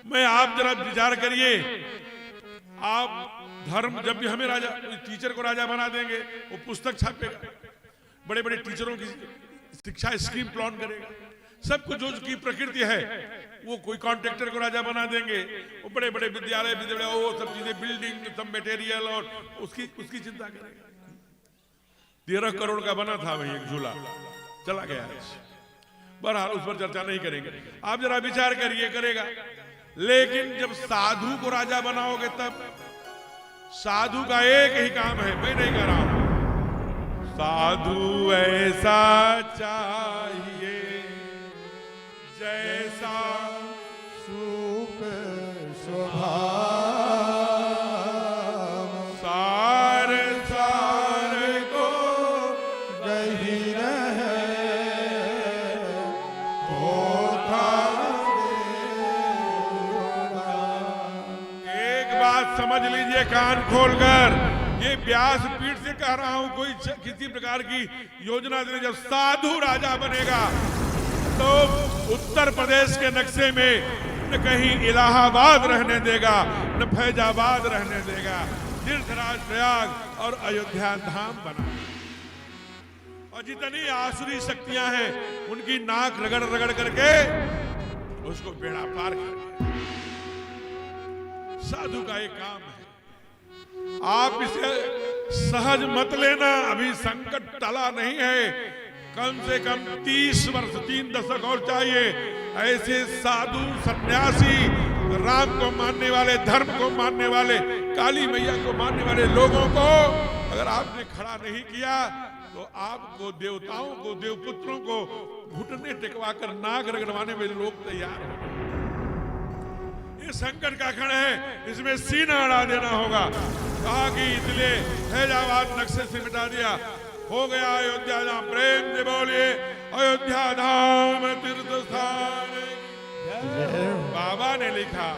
मैं आप जरा विचार करिए, आप धर्म जब भी हमें राजा, टीचर को राजा बना देंगे, वो पुस्तक छापेगा, बड़े बड़े टीचरों की शिक्षा स्कीम प्लान करेगा, सब कुछ जो की प्रकृति है वो कोई कॉन्ट्रैक्टर को राजा बना देंगे, वो बड़े बड़े विद्यालय वो सब चीजें, बिल्डिंग, सब मटेरियल, और उसकी चिंता करेगा। 13 करोड़ का बना था वही एक झूला, चला गया है। बहरहाल उस पर चर्चा नहीं करेंगे, आप जरा विचार करिए, करेगा। लेकिन जब साधु को राजा बनाओगे, तब साधु का एक ही काम है, मैं नहीं कह रहा हूं, साधु ऐसा चाहिए जैसा सूप स्वभाव, सार सार को गही रहे धोखा देगा। एक बात समझ लीजिए कान खोलकर, ये व्यासपीठ से कह रहा हूं, कोई किसी प्रकार की योजना देने, जब साधु राजा बनेगा तो उत्तर प्रदेश के नक्शे में न कहीं इलाहाबाद रहने देगा, न फैजाबाद रहने देगा, तीर्थराज प्रयाग और अयोध्या धाम बना। और जितनी आसुरी शक्तियां हैं उनकी नाक रगड़ रगड़ करके उसको बेड़ा पार कर। साधु का एक काम है, आप इसे सहज मत लेना, अभी संकट टला नहीं है, कम से कम 30 वर्ष, 3 दशक और चाहिए। ऐसे साधु सन्यासी, राम को मानने वाले, धर्म को मानने वाले, काली मैया को मानने वाले लोगों को अगर आपने खड़ा नहीं किया तो आपको, देवताओं को, देवपुत्रों को घुटने टिकवाकर नाक रगड़वाने में लोग तैयार हैं। ये संकट का क्षण है, इसमें सीना अड़ा देना होगा। कहा कि इसलिए फैजाबाद नक्शे से मिटा दिया, हो गया अयोध्या धाम। प्रेम से बोलिए अयोध्या धाम तीर्थ स्थान। बाबा ने लिखा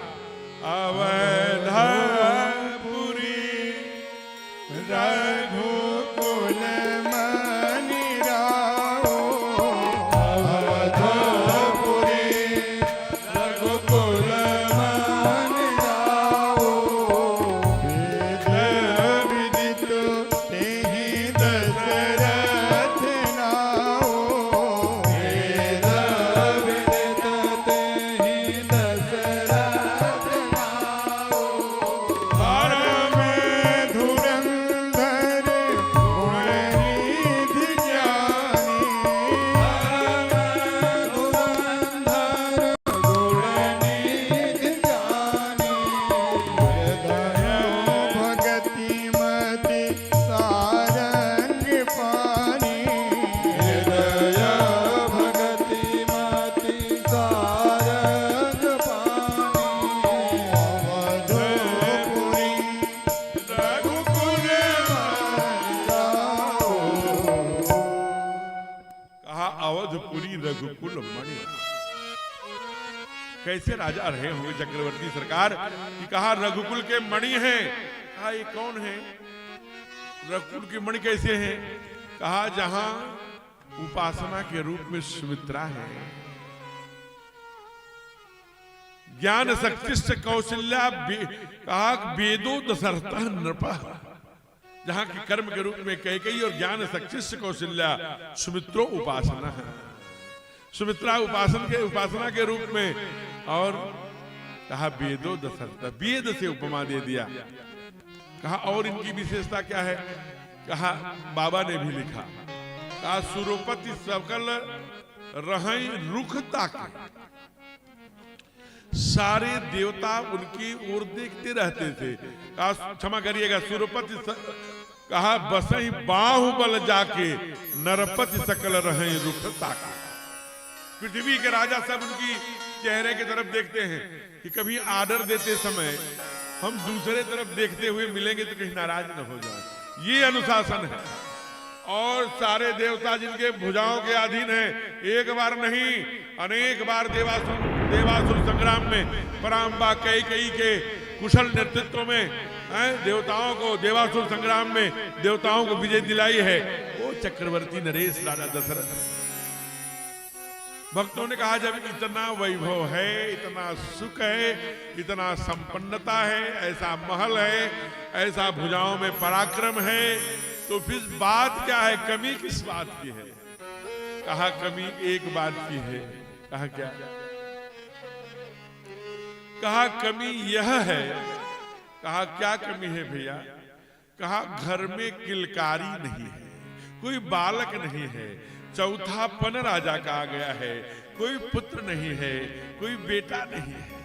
अवधपुरी रघुकुल मनि राओ, अवधपुरी रघुकुल मनि राओ, वेद विदित तेहि दशरथ नाओ, वेद विदित तेहि दशरथ नाओ, परम धुरंधर गुणनिधि ज्ञानी, धुरंधर गुणनिधि ज्ञानी, हृदयो भगति मति सारंग पानी, हृदय भगति मति सारंग पानी, अवधपुरी रघुकुल। कहा अवधपुरी रघुकुल मणि। कैसे राजा रहे होंगे चक्रवर्ती सरकार कि कहा रघुकुल के मणि हैं। कहा ये कौन है, रघुकुल के मणि कैसे हैं? कहा जहां उपासना के रूप में सुमित्रा है, ज्ञान शक्तिश्च कौशल्या, कहा वेदो दशरथ नृपः, जहां की कर्म के रूप में कैकेयी और ज्ञान शक्तिश्च कौशल्या सुमित्रो उपासना है। सुमित्रा उपासना के रूप में, और कहा वेदो दशरथ, वेद से उपमा दे दिया। कहा और इनकी विशेषता क्या है? कहा बाबा ने भी लिखा, कहा सुरपति सकल रहई रुख ताके, सारे देवता उनकी ओर देखते रहते थे। कहा क्षमा करिएगा, सुरपति कहा बसई बाहुबल जाके, नरपति सकल रहई रुख ताके। पृथ्वी के राजा सब उनकी चेहरे की तरफ देखते हैं कि कभी आर्डर देते समय हम दूसरे तरफ देखते हुए मिलेंगे तो कहीं नाराज न हो जाए। ये अनुशासन है। और सारे देवता जिनके भुजाओं के अधीन हैं, एक बार नहीं अनेक बार देवासुर संग्राम में पराम्बा कैकेयी के कुशल नेतृत्व में देवताओं को, देवासुर संग्राम में देवताओं को विजय दिलाई है वो चक्रवर्ती नरेश राजा दशरथ। भक्तों ने कहा जब इतना वैभव है, इतना सुख है, इतना संपन्नता है, ऐसा महल है, ऐसा भुजाओं में पराक्रम है, तो फिर बात क्या है, कमी किस बात की है? कहा कमी एक बात की है। कहा क्या? कहा कमी यह है। कहा क्या कमी है भैया? कहा घर में किलकारी नहीं है, कोई बालक नहीं है, चौथापन राजा का आ गया है, कोई पुत्र नहीं है, कोई बेटा नहीं है।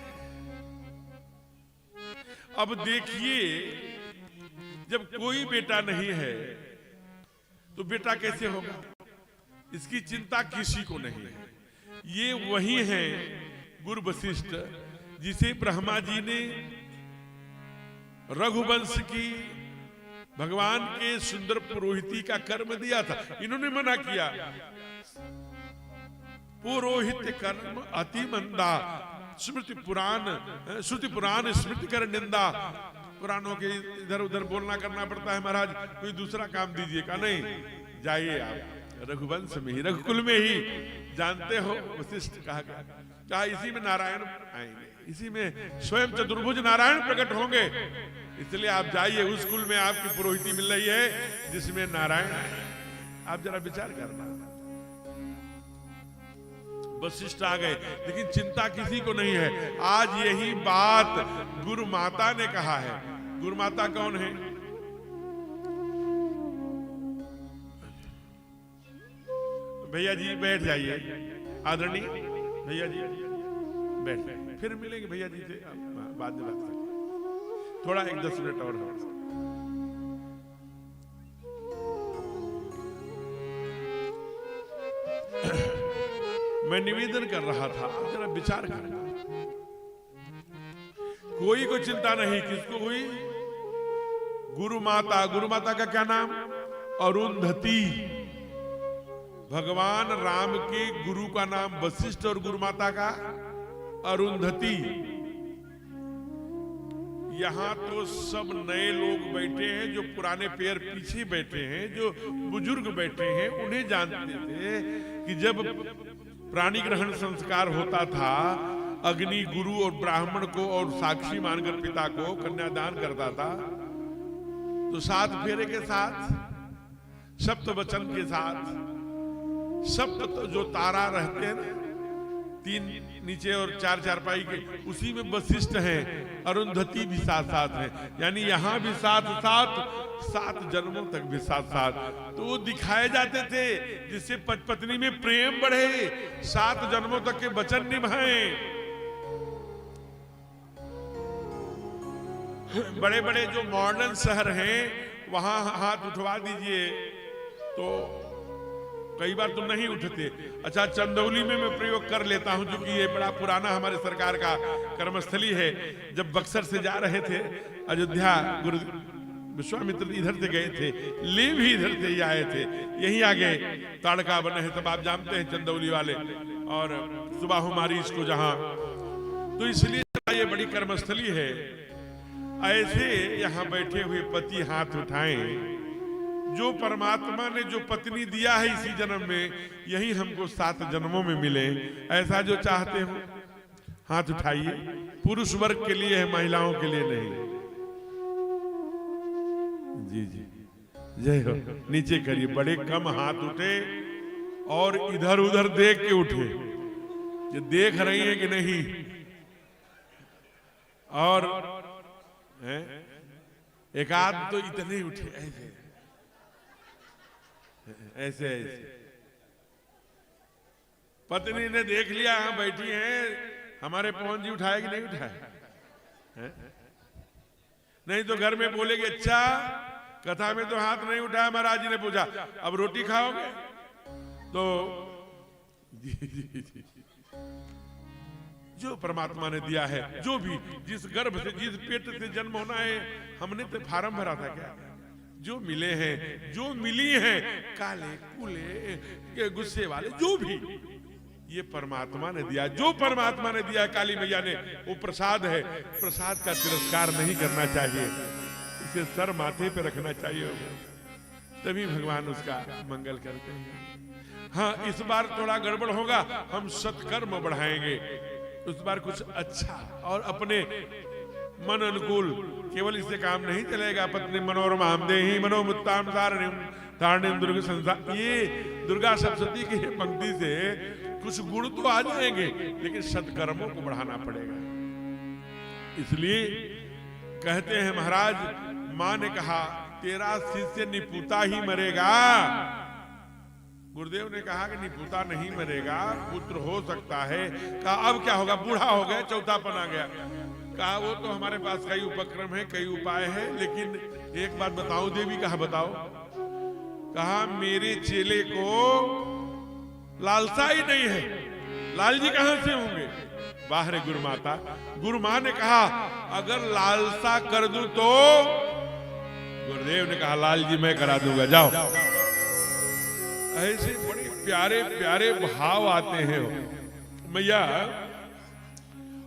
अब देखिए जब कोई बेटा नहीं है तो बेटा कैसे होगा, इसकी चिंता किसी को नहीं है। ये वही है गुरु वशिष्ठ जिसे ब्रह्मा जी ने रघुवंश की भगवान के सुंदर पुरोहिती का कर्म दिया था। इन्होंने मना किया, पुरोहित कर्म अति मंदा, श्रुति पुराण स्मृति कर निंदा। पुराणों के इधर उधर बोलना करना पड़ता है, महाराज कोई दूसरा काम दीजिए। का नहीं, जाइए आप रघुवंश में ही, रघुकुल में ही, जानते हो वशिष्ठ कहा गया। कहा इसी में नारायण आएंगे, इसी में स्वयं चतुर्भुज नारायण प्रकट होंगे, इसलिए आप जाइए उस कुल में आपकी पुरोहिती मिल रही है जिसमें नारायण आए। आप जरा विचार करना। वशिष्ठ आ गए, लेकिन चिंता किसी को नहीं है। आज यही बात गुरु माता ने कहा है। गुरु माता कौन है? भैया जी बैठ जाइए, आदरणीय भैया जी बैठ, फिर मिलेंगे भैया जी से बाद में बात करेंगे, थोड़ा 1-10 मिनट और हो। मैं निवेदन कर रहा था, जरा विचार करना। कोई को चिंता नहीं, किसको हुई? गुरु माता। गुरु माता का क्या नाम? अरुंधति। भगवान राम के गुरु का नाम वशिष्ठ और गुरु माता का अरुंधति। यहां तो सब नए लोग बैठे हैं, जो पुराने पैर पीछे बैठे हैं, जो बुजुर्ग बैठे हैं, उन्हें जानते थे कि जब प्राणी ग्रहण संस्कार होता था, अग्नि गुरु और ब्राह्मण को और साक्षी मानकर पिता को कन्यादान करता था, तो 7 फेरे के साथ, सप्त वचन के साथ, सप्त तो जो तारा रहते हैं ना, 3 नीचे और 4 चारपाई के, उसी में वशिष्ठ हैं, अरुंधति भी साथ साथ है, यानी यहां भी साथ साथ, 7 जन्मों तक भी साथ साथ। तो वो दिखाए जाते थे जिससे पत्नी में प्रेम बढ़े, 7 जन्मों तक के वचन निभाएं। बड़े बड़े जो मॉडर्न शहर हैं वहां हाथ उठवा दीजिए तो कई बार तो नहीं उठते। अच्छा, चंदौली में मैं प्रयोग कर लेता हूं, क्योंकि ये बड़ा पुराना हमारे सरकार का कर्मस्थली है। जब बक्सर से जा रहे थे अयोध्या, गुरु विश्वामित्र इधर से गए थे, ले भी इधर से ही आए थे, यहीं आगे ताड़का बने हैं, तब आप जानते हैं चंदौली वाले, और सुबह हमारी इसको जहां, तो इसलिए ये बड़ी कर्मस्थली है। ऐसे यहां बैठे हुए पति हाथ उठाएं, जो परमात्मा ने जो पत्नी दिया है इसी जन्म में, यही हमको 7 जन्मों में मिले, ऐसा जो चाहते हो हाथ उठाइए। पुरुष वर्ग के लिए है, महिलाओं के लिए नहीं। जी जी, जय हो। नीचे करिए, बड़े कम हाथ उठे और इधर उधर देख के उठे, ये देख रही है कि नहीं। और एक आध तो इतने उठे, ऐसे ऐसे ऐसे। पत्नी ने देख लिया, हाँ बैठी हैं, हमारे पवन जी उठाए कि नहीं उठाए? नहीं तो घर में बोलेगी, अच्छा कथा में तो हाथ नहीं उठाया, महाराज जी ने पूछा, अब रोटी खाओगे? तो जी जी जी, जो परमात्मा ने दिया है, जो भी जिस गर्भ से, जिस पेट से जन्म होना है, हमने तो फार्म भरा था क्या? जो मिले हैं, जो मिली हैं, काले कूले गुस्से वाले, जो भी, ये परमात्मा ने दिया। जो परमात्मा ने दिया काली मैया ने, वो प्रसाद है। प्रसाद का तिरस्कार नहीं करना चाहिए, इसे सर माथे पे रखना चाहिए, तभी भगवान उसका मंगल करते हैं। हाँ, इस बार थोड़ा गड़बड़ होगा, हम सत्कर्म बढ़ाएंगे, उस बार कुछ अच्छा और अपने मन अनुकूल। केवल इससे काम नहीं चलेगा। पत्नी मनोरमाम देहि मनोमुत्ताम तारणिम दुर्गा संसार, ये दुर्गा सप्तशती की पंक्ति से कुछ गुण तो आ जाएंगे, लेकिन सत्कर्मों को बढ़ाना पड़ेगा। इसलिए कहते हैं महाराज, मां ने कहा तेरा शिष्य निपुता ही मरेगा। गुरुदेव ने कहा कि निपुता नहीं मरेगा, पुत्र हो सकता है। कहा अब क्या होगा, बूढ़ा हो गया, चौथापन आ गया। कहा वो तो हमारे पास कई उपक्रम है, कई उपाय है, लेकिन एक बात बताओ देवी। कहा बताओ। कहा मेरे चेले को लालसा ही नहीं है, लाल जी कहां से होंगे। बाहर है गुरु माता। गुरु मां ने कहा अगर लालसा कर दूं तो, गुरुदेव ने कहा लाल जी मैं करा दूंगा, जाओ। ऐसे बड़े प्यारे प्यारे भाव आते हैं। मैया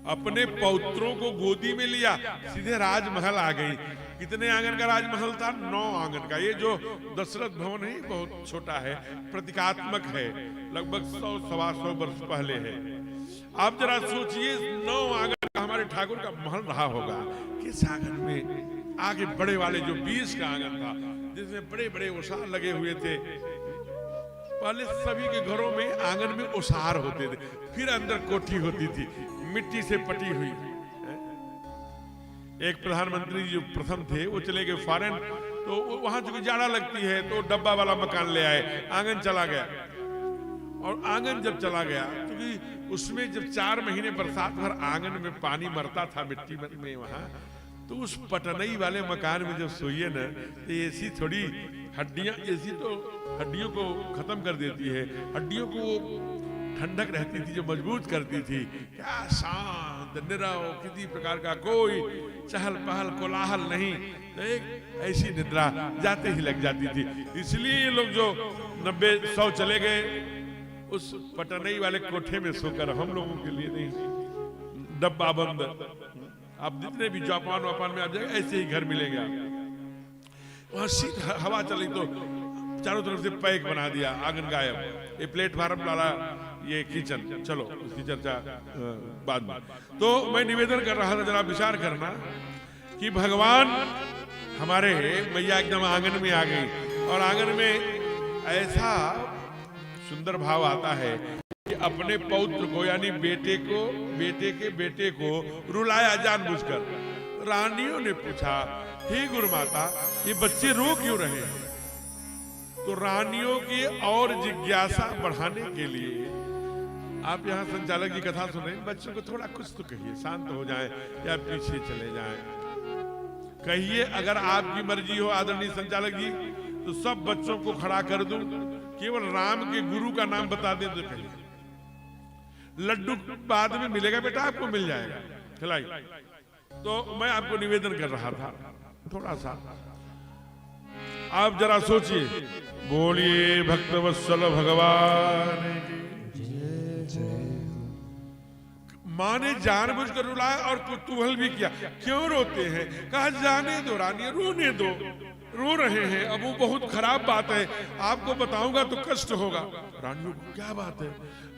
अपने पौत्रों को गोदी में लिया, सीधे राजमहल आ गई। कितने आंगन का राजमहल था? 9 आंगन का। ये जो दशरथ भवन है बहुत छोटा है, प्रतीकात्मक है, लगभग 100-125 वर्ष पहले है। आप जरा सोचिए 9 आंगन का हमारे ठाकुर का महल रहा होगा। किस आंगन में? आगे बड़े वाले जो 20 का आंगन था, जिसमें बड़े बड़े ओसार लगे हुए थे। पहले सभी के घरों में आंगन में ओसार होते थे, फिर अंदर कोठी होती थी मिट्टी से पटी हुई। एक प्रधानमंत्री जो प्रथम थे वो चले गए फॉरेन, तो वहां चूंकि जाड़ा लगती है तो डब्बा वाला मकान ले आए, आंगन चला गया। और आंगन जब चला गया, क्योंकि उसमें जब 4 महीने बरसात भर आंगन में पानी मरता था मिट्टी में वहां, तो उस पटनई वाले मकान में जब सोइए न, तो एसी थोड़ी हड्डियां, एसी तो हड्डियों को खत्म कर देती है, हड्डियों को ठंडक रहती थी जो मजबूत करती थी। क्या शांत निरव, किसी प्रकार का कोई चहल पहल कोलाहल नहीं, तो एक ऐसी निद्रा जाते ही लग जाती थी। इसलिए ये लोग जो 90-100 चले गए उस पटनई वाले कोठे में सोकर, हम लोगों के लिए नहीं, डब्बा बंद। आप जितने भी जापान वापान में आप जाएंगे ऐसे ही घर मिलेंगे। वहां शीत हवा चली तो चारों तरफ से पैक बना दिया, आंगन गायब। ये प्लेटफार्म वाला ये किचन, चलो उसकी चर्चा बाद में। तो मैं निवेदन कर रहा था, जरा विचार करना कि भगवान हमारे मैया एकदम आंगन में आ गई, और आंगन में ऐसा सुंदर भाव आता है कि अपने पौत्र को यानी बेटे को, बेटे के बेटे को रुलाया जानबूझकर। रानियों ने पूछा हे गुरु माता ये बच्चे रो क्यों रहे हैं? तो रानियों की और जिज्ञासा बढ़ाने के लिए आप यहाँ संचालक जी कथा सुन रहे हैं, बच्चों को थोड़ा कुछ तो कहिए, शांत हो जाएं या पीछे चले जाएं। कहिए अगर आपकी मर्जी हो आदरणीय संचालक जी, तो सब बच्चों को खड़ा कर दूं, केवल राम के गुरु का नाम बता दें तो कहिए। लड्डू बाद में मिलेगा बेटा, आपको मिल जाएगा, खिलाइए। तो मैं आपको निवेदन कर रहा था थोड़ा सा, आप जरा सोचिए। बोलिए भक्तवत्सल भगवान की। मां ने जानबूझकर रुलाया और कुतूहल भी किया, क्यों रोते हैं? कहा जाने दो रानी, रोने दो, रो रहे हैं, अब वो बहुत खराब बात है, आपको बताऊंगा तो कष्ट होगा। रानी को क्या बात है?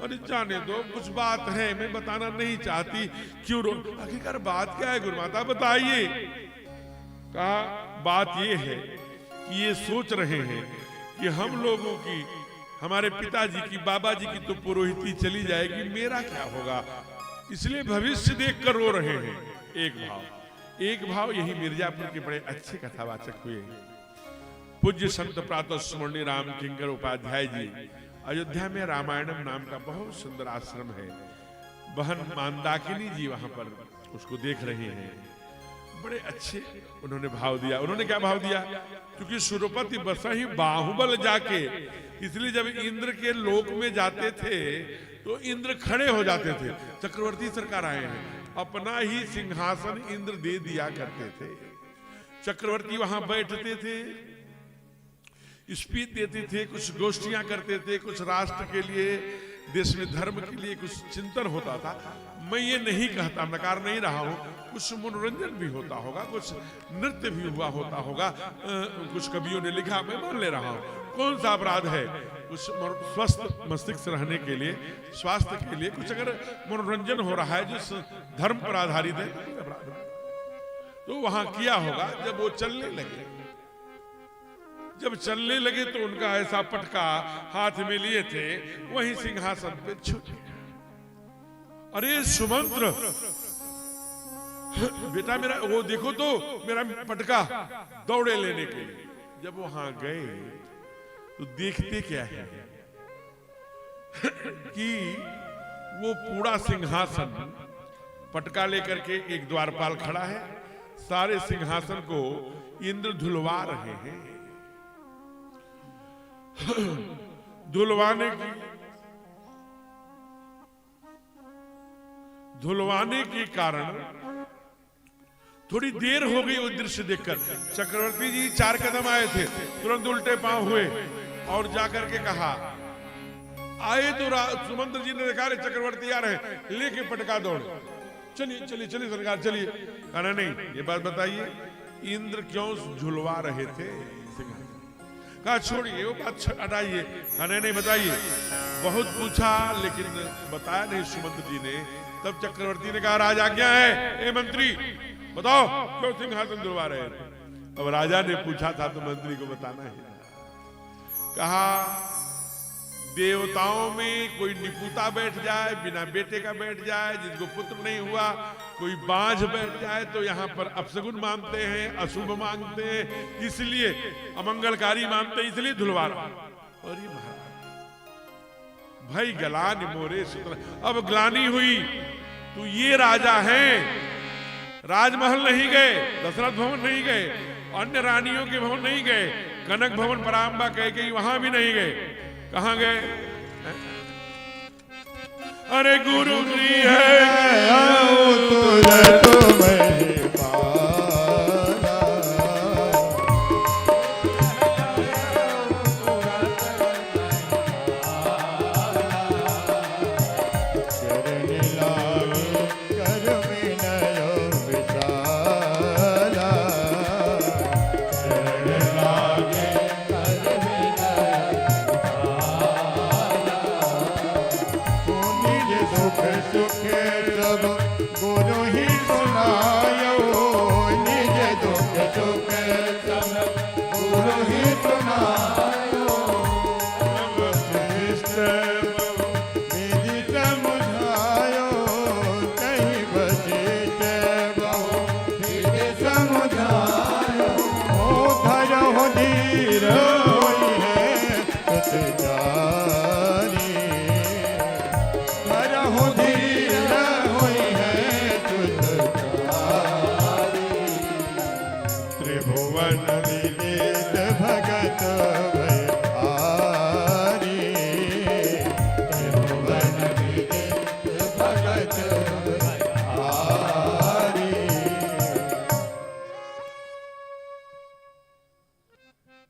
अरे जाने दो, कुछ बात है, मैं बताना नहीं चाहती, क्यों रो? आखिरकार बात क्या है गुरु माता बताइए। कहा बात ये है कि ये सोच रहे हैं कि हम लोगों की, हमारे पिताजी की, बाबा जी की तो पुरोहिती चली जाएगी, मेरा क्या होगा, इसलिए भविष्य देखकर रो रहे हैं। एक भाव यही मिर्जापुर के बड़े अच्छे कथावाचक हुए, पूज्य संत प्रातः स्मरणीय राम किंकर उपाध्याय जी। अयोध्या में रामायणम नाम का बहुत सुंदर आश्रम है, बहन मानदाकिनी जी वहां पर उसको देख रहे हैं। बड़े अच्छे उन्होंने भाव दिया। उन्होंने क्या भाव दिया? क्योंकि सुरपति बसहि बाहुबल जाके, इसलिए जब इंद्र के लोक में जाते थे तो इंद्र खड़े हो जाते थे। चक्रवर्ती सरकार आए हैं, अपना ही सिंहासन इंद्र दे दिया करते थे, चक्रवर्ती वहां बैठते थे, स्पीच देते थे, कुछ गोष्ठियां करते थे, कुछ राष्ट्र के लिए, देश में धर्म के लिए कुछ चिंतन होता था। मैं ये नहीं कहता, नकार नहीं रहा हूं, कुछ मनोरंजन भी होता होगा, कुछ नृत्य भी हुआ होता होगा, कुछ कवियों ने लिखा, मैं मान ले रहा हूं। कौन सा अपराध है? कुछ स्वस्थ मस्तिष्क रहने के लिए, स्वास्थ्य के लिए कुछ अगर मनोरंजन हो रहा है जो धर्म पर आधारित है, अपराध है। तो वहां किया होगा। जब वो चलने लगे, जब चलने लगे तो उनका ऐसा पटका हाथ में लिए थे, वहीं सिंहासन पे छूट गया। अरे सुमंत्र, बेटा मेरा वो देखो तो, मेरा पटका, दौड़े लेने के लिए। जब वहां गए तो देखते क्या है कि वो पूरा सिंहासन पटका लेकर के एक द्वारपाल खड़ा है, सारे सिंहासन को इंद्र धुलवा रहे हैं। धुलवाने के कारण थोड़ी देर हो गई वो दृश्य देखकर। चक्रवर्ती जी 4 कदम आए थे, तुरंत उल्टे पांव हुए और जाकर के कहा, आए तो सुमंत्र जी ने देखा चक्रवर्ती आ रहे, लेके पटका दौड़े, चलिए चलिए चलिए सरकार चलिए। कहना नहीं, ये बात बताइए इंद्र क्यों झुलवा रहे थे? कहा छोड़िए वो बात हटाइए। कहने नहीं बताइए। बहुत पूछा लेकिन बताया नहीं सुमंत्र जी ने। तब चक्रवर्ती ने कहा राज आज्ञा है, ए मंत्री बताओ क्यों सिंहासन झुलवा रहे थे? अब राजा ने पूछा था तो मंत्री को बताना ही था। कहा देवताओं में कोई निपुता बैठ जाए, बिना बेटे का बैठ जाए, जिसको पुत्र नहीं हुआ, कोई बांझ बैठ जाए तो यहाँ पर अपशगुन मानते हैं, अशुभ मानते हैं, इसलिए अमंगलकारी मानते हैं, इसलिए धुलवा रहा। और ये भाई गलानी मोरे सुतरा, अब ग्लानी हुई तो ये राजा हैं, राजमहल नहीं गए, दशरथ भवन नहीं गए, अन्य रानियों के भवन नहीं गए, कनक भवन पराम्बा कह के वहां भी नहीं गए। कहां गए? अरे गुरु जी है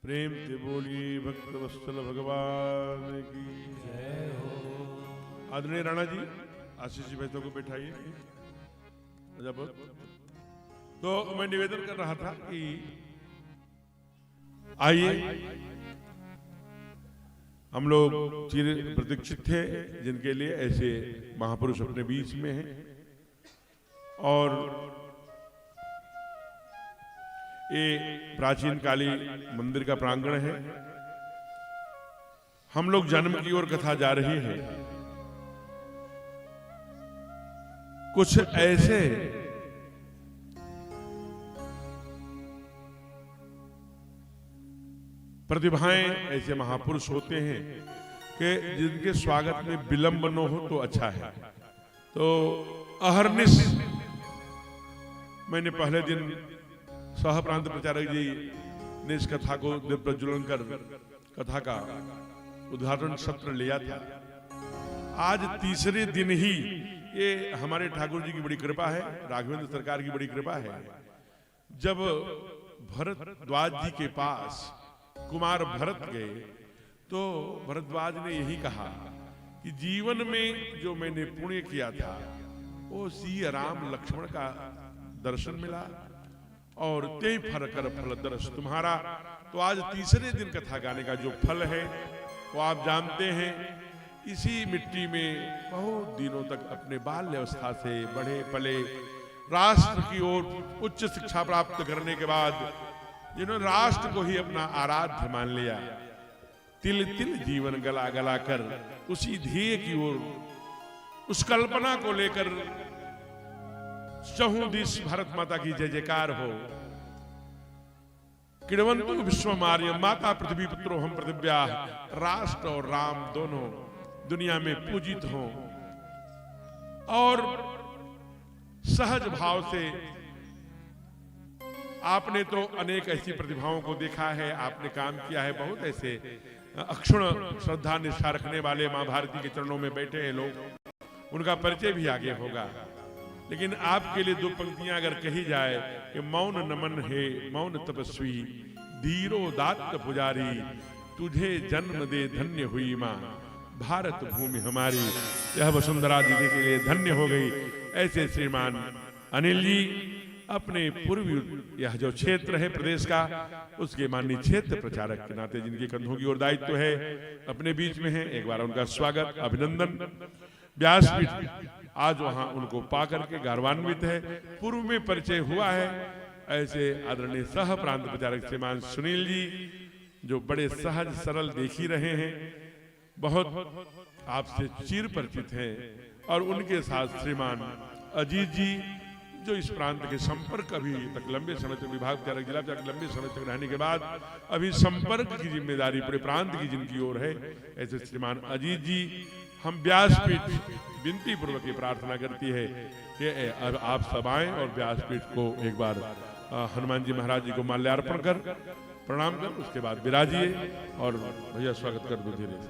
प्रेम से बोलिए भक्त वत्सल भगवान की जय हो। आदरणीय राणा जी, आशीष जी भैंसों को बैठाइए। जब तो मैं निवेदन कर रहा था कि आइए, हम लोग चिर प्रतीक्षित थे जिनके लिए ऐसे महापुरुष अपने बीच में हैं, और ये प्राचीन काली मंदिर का प्रांगण है। हम लोग जन्म की ओर कथा जा रही है। कुछ ऐसे प्रतिभाएं, ऐसे महापुरुष होते हैं कि जिनके स्वागत में विलंब न हो तो अच्छा है। तो अहर्निश मैंने पहले दिन सह प्रांत प्रचारक जी ने इस कथा को प्रज्वलन कर कथा का उद्घाटन सत्र लिया था। आज तीसरे दिन ही, ये हमारे ठाकुर जी की बड़ी कृपा है, राघवेंद्र सरकार की बड़ी कृपा है, जब भरद्वाज जी के पास कुमार भरत गए तो भरद्वाज ने यही कहा कि जीवन में जो मैंने पुण्य किया था वो सिया राम लक्ष्मण का दर्शन मिला और ते फल कर फल दर्श तुम्हारा। तो आज तीसरे दिन कथा गाने का जो फल है वो आप जानते हैं। इसी मिट्टी में बहुत दिनों तक अपने बाल्य अवस्था से बढ़े पले, राष्ट्र की ओर उच्च शिक्षा प्राप्त करने के बाद जिन्होंने राष्ट्र को ही अपना आराध्य मान लिया, तिल तिल जीवन गला गला कर उसी ध्येय की ओर, उस कल्पना को लेकर चहुं दिश भारत माता की जय जयकार हो। किड़वंतु विश्वमार्य माता पृथ्वी पुत्रो हम पृथिव्या, राष्ट्र और राम दोनों दुनिया में पूजित हों और सहज भाव से। आपने तो अनेक ऐसी प्रतिभाओं को देखा है, आपने काम किया है, बहुत ऐसे अक्षुण श्रद्धा निष्ठा रखने वाले मां भारती के चरणों में बैठे हैं लोग, उनका परिचय भी आगे होगा। लेकिन आपके लिए दो पंक्तियां अगर कही जाए कि मौन नमन है मौन तपस्वी, धीरो दात्त पुजारी, तुझे जन्म दे धन्य हुई मां भारत भूमि हमारी। यह वसुंधरा दीदी के लिए धन्य हो गई। ऐसे श्रीमान अनिल जी अपने पूर्वी यह जो क्षेत्र है प्रदेश का, उसके माननीय क्षेत्र प्रचारक के नाते जिनके कंधों की ओर दायित्व है, अपने बीच में है। एक बार उनका स्वागत अभिनंदन। व्यासपीठ आज वहां उनको पा करके गौरवान्वित है। पूर्व में परिचय हुआ है ऐसे आदरणीय सह प्रांत प्रचारक श्रीमान सुनील जी, जो बड़े सहज सरल देख ही रहे हैं, बहुत आपसे चिर परिचित हैं। और उनके साथ श्रीमान अजीत जी, जो इस प्रांत के संपर्क अभी तक लंबे समय तक विभाग प्रचारक जिला प्रचारक लंबे समय तक रहने के बाद अभी संपर्क की जिम्मेदारी पूरे प्रांत की जिनकी ओर है, ऐसे श्रीमान अजीत जी। हम व्यासपीठ विनती पूर्वक ये प्रार्थना करती है कि आप सब आएं और व्यासपीठ को एक बार हनुमान जी महाराज जी को माल्यार्पण कर प्रणाम कर उसके बाद विराजिए और भैया स्वागत कर दो धीरे से।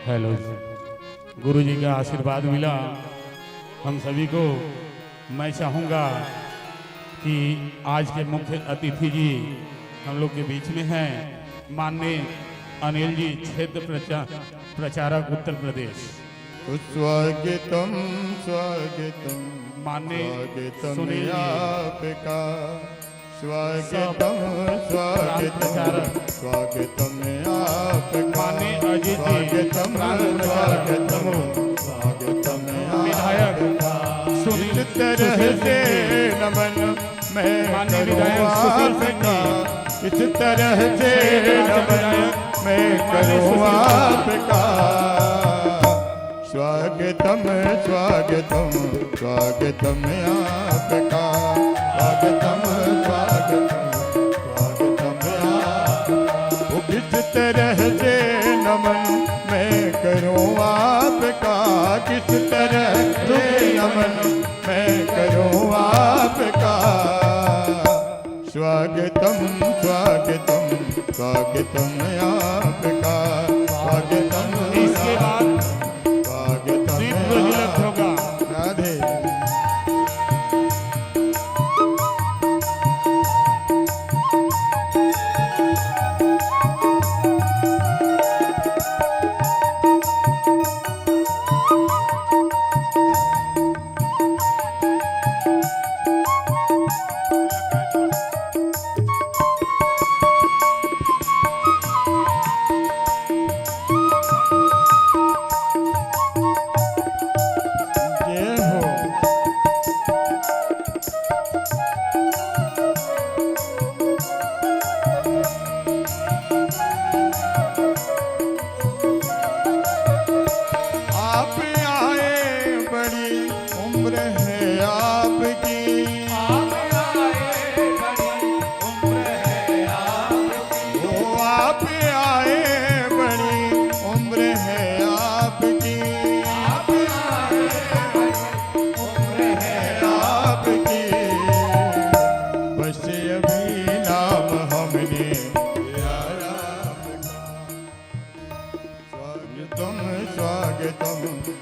हेलो, गुरु जी का आशीर्वाद मिला हम सभी को। मैं चाहूँगा कि आज के मुख्य अतिथि जी हम लोग के बीच में हैं, माननीय अनिल जी, क्षेत्र प्रचारक उत्तर प्रदेश। स्वागतम स्वागतम माननीय स्वागतम सुनील जी, आपका, स्वागतम स्वागतम स्वागतम आपका, माननीय अजीत जी, स्वागतम स्वागतम स्वागतम विधायक सुनील इस तरह से नमन मैं माननीय करूं विधायक सुशील सिंह आपका, इस तरह से नमन मैं करूं आपका। स्वागतम स्वागतम स्वागतम आपका, स्वागतम स्वागतम स्वागतम आपका। किस तरह से नमन मैं करूं आपका, किस तरह से नमन मैं करूं आपका। स्वागतम स्वागतम स्वागतम आपका, स्वागतम। इसके बाद स्वागतम दीप प्रज्वलित होगा। राधे।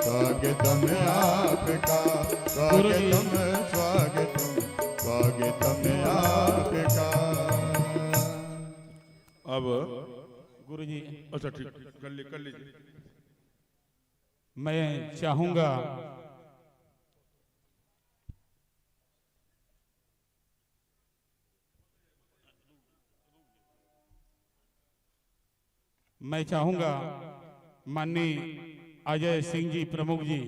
स्वागतम आपका, स्वागतम स्वागतम स्वागतम आपका। अब गुरुजी अच्छा ठीक, कर लीजिए। मैं चाहूंगा माननीय अजय सिंह जी प्रमुख जी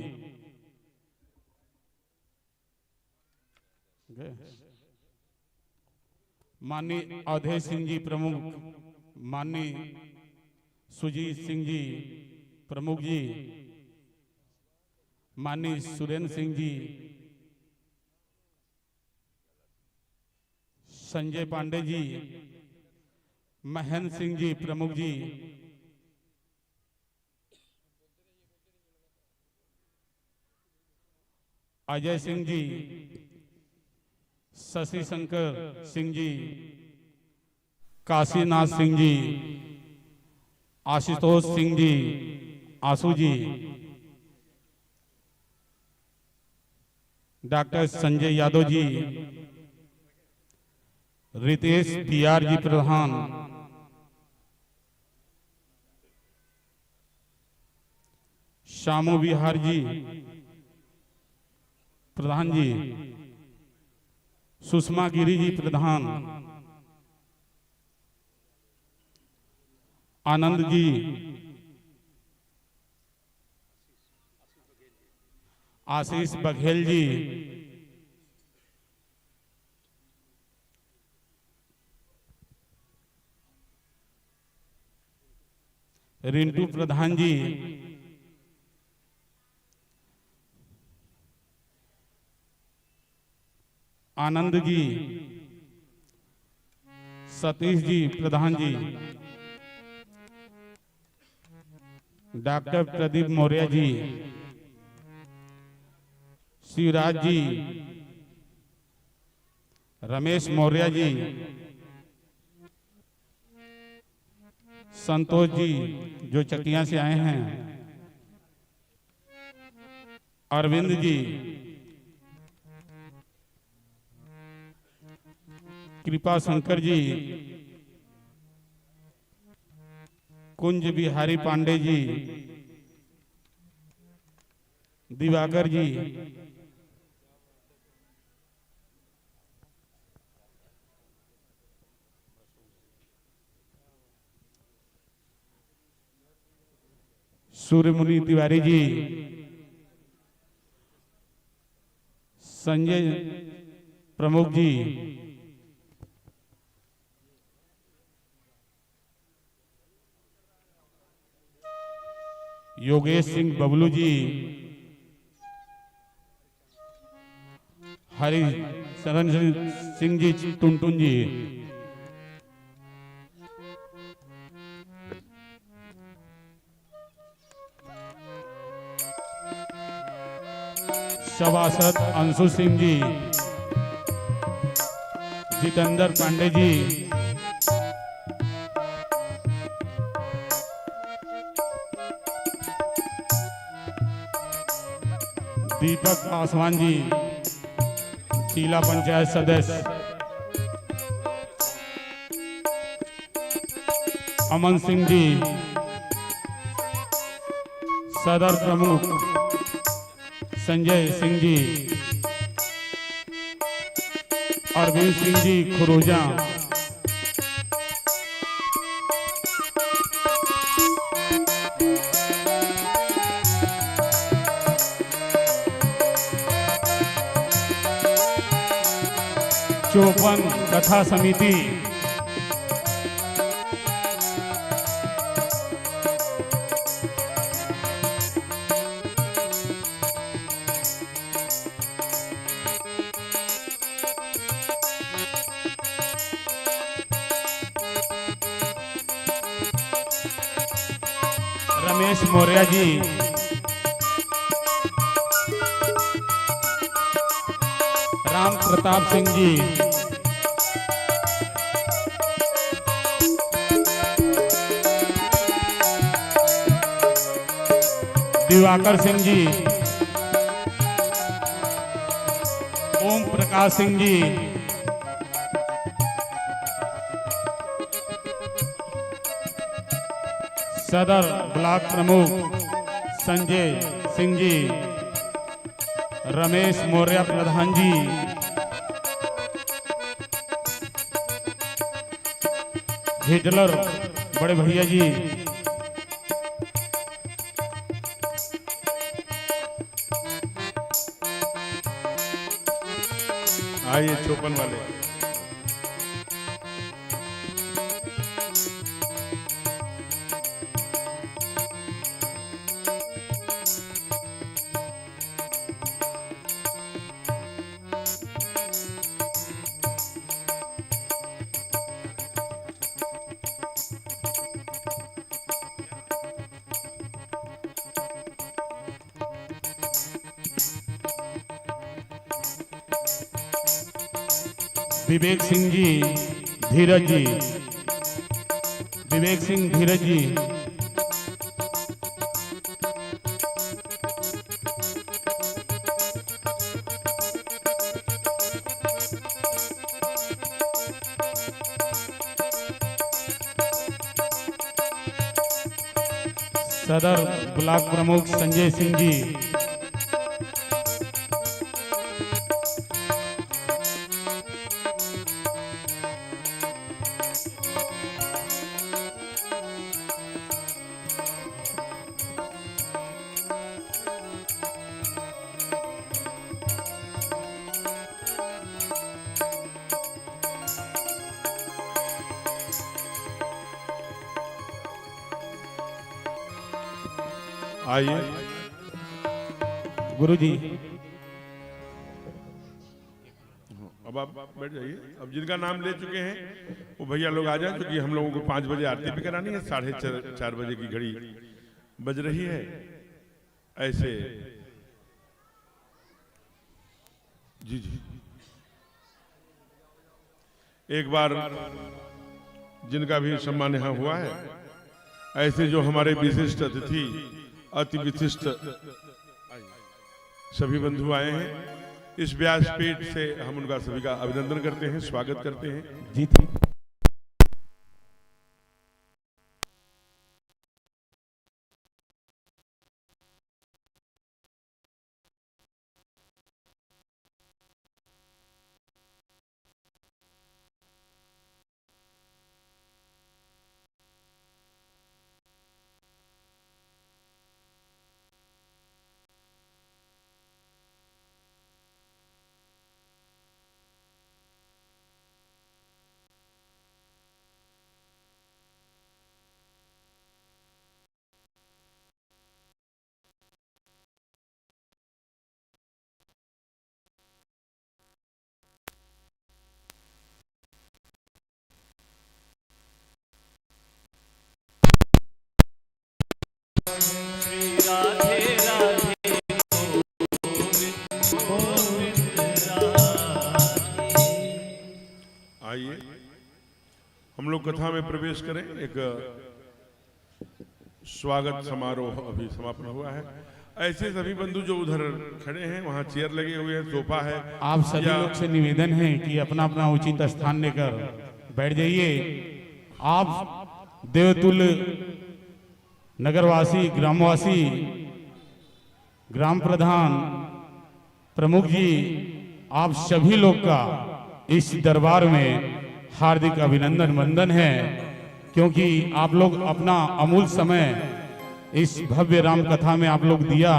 माननीय अवधेश सिंह जी प्रमुख, माननीय सुजीत सिंह जी प्रमुख जी, माननीय सुरेंद्र सिंह जी, संजय पांडे जी, महेंद्र सिंह जी प्रमुख जी, अजय सिंह जी, शशि शंकर सिंह जी, काशीनाथ सिंह जी, आशुतोष सिंह जी, आशु जी, डॉक्टर संजय यादव जी, रितेश पीआर जी प्रधान, श्यामू विहार जी प्रधान जी, सुषमा गिरी जी प्रधान, आनंद जी, आशीष बघेल जी, रिंटू प्रधान जी, आनंद जी, सतीश जी प्रधान जी, डॉक्टर प्रदीप मौर्य जी, शिवराज जी, रमेश मौर्य जी, संतोष जी जो चकिया से आए हैं, अरविंद जी, कृपा शंकर जी, कुंज बिहारी पांडे जी, दिवाकर जी, सूर्यमुनि तिवारी जी, संजय प्रमुख जी, योगेश सिंह बबलू जी, हरि शरण सिंह जी टुनटुन जी, सभासद अंशु सिंह जी, जितेंद्र पांडे जी, दीपक पासवान जी, जिला पंचायत सदस्य, अमन सिंह जी, सदर प्रमुख संजय सिंह जी, अरविंद सिंह जी खुरोजा, चौपन कथा समिति, रमेश मौर्य जी, राम प्रताप सिंह जी, दिवाकर सिंह जी, ओम प्रकाश सिंह जी, सदर ब्लॉक प्रमुख संजय सिंह जी, रमेश मौर्य प्रधान जी, हिटलर बड़े भैया जी, आइए चौपन वाले। विवेक सिंह जी, धीरज जी, विवेक सिंह धीरज जी, सदर ब्लॉक प्रमुख संजय सिंह जी, आइए गुरुजी। अब आप बैठ जाइए। अब जिनका नाम ले चुके हैं वो भैया लोग आ जाए, क्योंकि हम लोगों को 5 बजे आरती भी करानी है। 4:30 बजे की घड़ी बज रही है। ऐसे जी जी एक बार जिनका भी सम्मान यहाँ हुआ है, ऐसे जो हमारे विशिष्ट अतिथि, अति विशिष्ट सभी बंधु आए हैं, इस व्यासपीठ से हम उनका सभी का अभिनंदन करते हैं, स्वागत करते हैं। जी आइए हम लोग कथा में प्रवेश करें। एक स्वागत समारोह अभी समापन हुआ है। ऐसे सभी बंधु जो उधर खड़े हैं, वहाँ चेयर लगे हुए हैं, सोफा है। आप सभी लोग से निवेदन है कि अपना अपना उचित स्थान लेकर बैठ जाइए। आप देवतुल्य नगरवासी, ग्रामवासी, ग्राम प्रधान, प्रमुख जी, आप सभी लोग का इस दरबार में हार्दिक अभिनंदन वंदन है, क्योंकि आप लोग अपना अमूल्य समय इस भव्य राम कथा में आप लोग दिया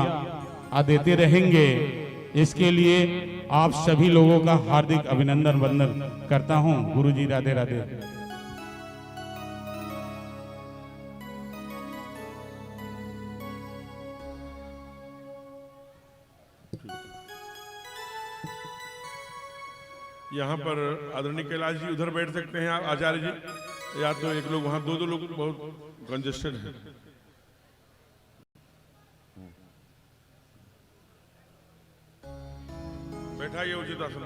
देते रहेंगे। इसके लिए आप सभी लोगों का हार्दिक अभिनंदन वंदन करता हूं। गुरुजी राधे राधे। यहाँ पर आदरणीय कैलाश जी उधर बैठ सकते हैं, आचार्य जी, या तो एक लोग वहाँ, दो लोग बहुत कंजेस्टेड हैं। बैठाइए उचित आसन।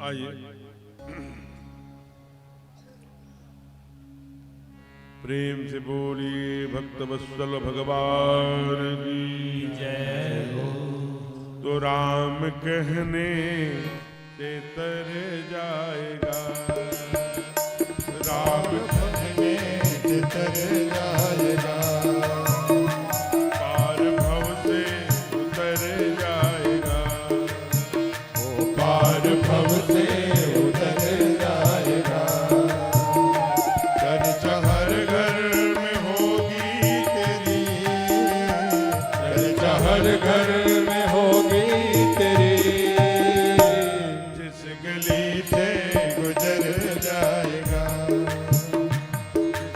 आइए प्रेम से बोलिए भक्त वत्सल भगवान की जय हो। तो तो राम कहने से तर जाएगा, राम कहने से तर जाएगा, पार भव से उतर जाएगा, वो पार भव से उतर जाएगा। चर्चा हर घर में होगी तेरी, चर्चा हर घर में होगी तेरी, जिस गली से गुजर जाएगा,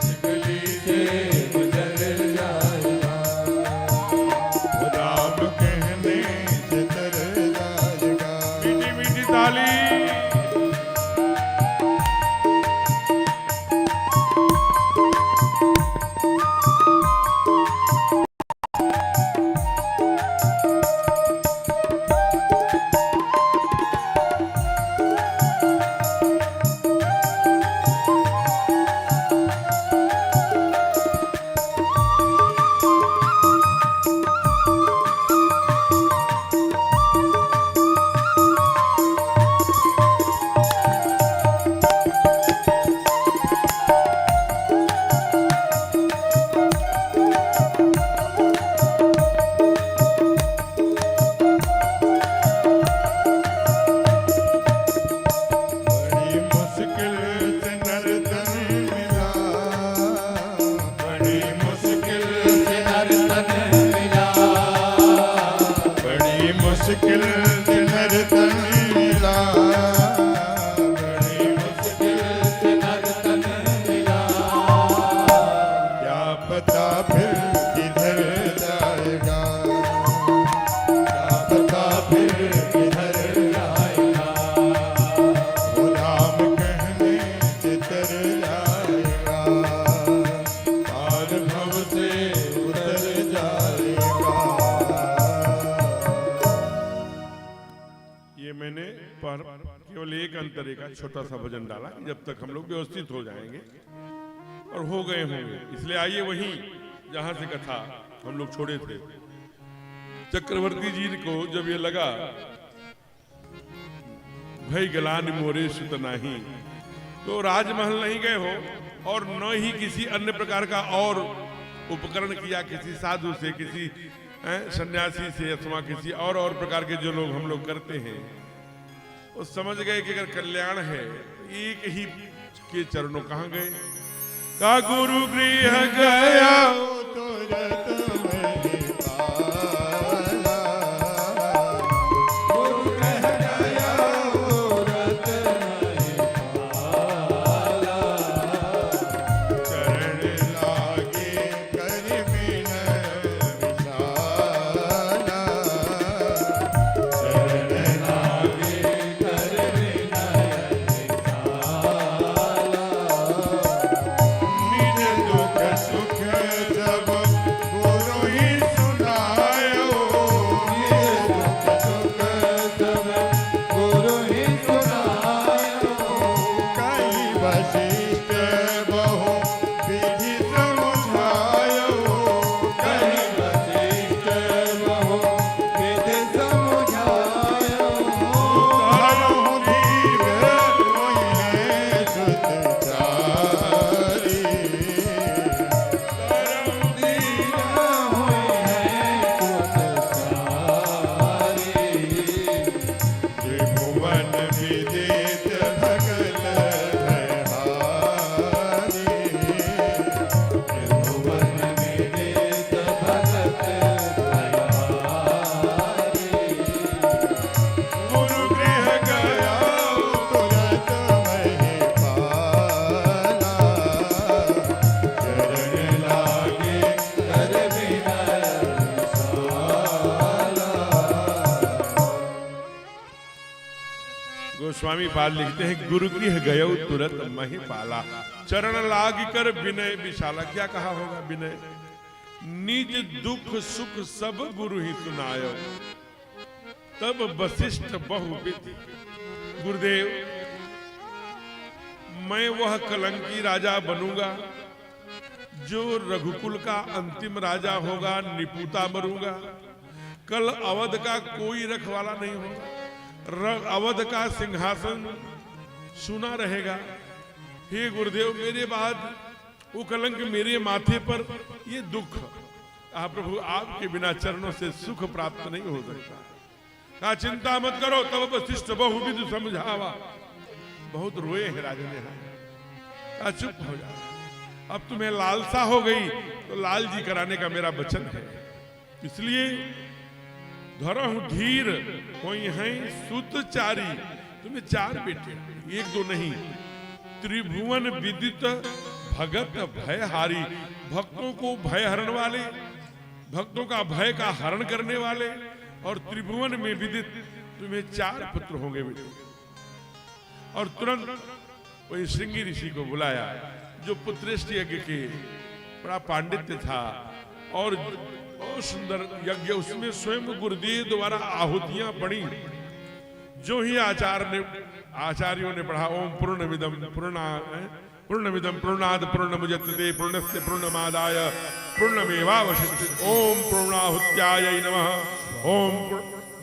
जिस गली से गुजर जाएगा, वो राम कहने से तर जाएगा। मीठी मीठी ताली। बड़ी मुश्किल से नर्तन मिला, बड़ी मुश्किल से नर्तन मिला, बड़ी मुश्किल से नर्तन मिला, बड़ी मुश्किल से नर्तन मिला। क्या पता फिर किधर जाएगा, क्या पता फिर किधर जाएगा, वो राम कहने से तर जाएगा, पार भव से उतर जाएगा। ये मैंने केवल एक अंतरे का छोटा सा भजन डाला, जब तक हम लोग व्यवस्थित हो जाएंगे और हो गए होंगे। इसलिए आइए वहीं जहां से कथा हम लोग छोड़े थे। चक्रवर्ती जी को जब ये लगा भई गलान मोरे सुत नाही, तो राजमहल नहीं गए हो और न ही किसी अन्य प्रकार का और उपकरण किया, किसी साधु से, किसी सन्यासी से, अथवा किसी और प्रकार के जो लोग हम लोग करते हैं, वो समझ गए कि अगर कल्याण है तो एक ही के चरणों कहाँ गए, का गुरु गृह गया तुरत में पाला, गुरु कह गया तुरत में पाला, चरण लागे कर विनय विशाला, चरण लागे कर विनय विशाला। निज दुख सुख सब गुरु ही सुनायो, निज दुख सुख सब गुरु ही सुनायो, कई वशिष्ठ बहु विधि समझायो, कई वशिष्ठ बहु विधि समझायो, तारो धीर मोहिने सुत चारी, त्रिभुवन विदित भगत भयहारी, त्रिभुवन विदित भगत भयहारी, गुरु गृह गया तुरत महि पाला, चरण लागे कर विनय विशाला। गोस्वामी पाद लिखते हैं, गुरु गृह गयो तुरत महि पाला, चरण लाग कर विनय विशाला। क्या कहा होगा विनय? निज दुख सुख सब गुरु ही सुनायो, तब वशिष्ठ बहुविधि। गुरुदेव, मैं वह कलंकी राजा बनूंगा जो रघुकुल का अंतिम राजा होगा, निपुता बनूंगा। कल अवध का कोई रखवाला नहीं होगा, अवध का सिंहासन सुना रहेगा। हे गुरुदेव, मेरे बाद वो कलंक मेरे माथे पर, ये दुख प्रभु आपके बिना चरणों से सुख प्राप्त नहीं हो सकता। कहा चिंता मत करो, तब वशिष्ठ बहुविध समझावा। बहुत रोए हैं राजा ने, कहा चुप हो जा, अब तुम्हें लालसा हो गई तो लाल जी कराने का मेरा वचन है। इसलिए धरहु धीर कोई है सुतचारी। तुम्हें 4 बेटे, 1-2 नहीं, त्रिभुवन विदित भगत भयहारी। भक्तों को भय हरण वाले, भक्तों का भय का हरण करने वाले, और त्रिभुवन में विदित तुम्हें 4 पुत्र होंगे बेटे। और तुरंत वही श्रृंगी ऋषि को बुलाया, जो पुत्रेष्ठ यज्ञ के बड़ा पांडित्य था और बहुत सुंदर यज्ञ, उसमें स्वयं गुरुदेव द्वारा आहुतियां पड़ी। जो ही आचार्यों ने पढ़ा, ओम पूर्णमिदं पूर्णमिदं पूर्णाद पूर्णमुदच्यते पूर्णस्य पूर्णमादाय पूर्णमेवावशिष्यते ओम पूर्णाहुत्याय नमः। ओम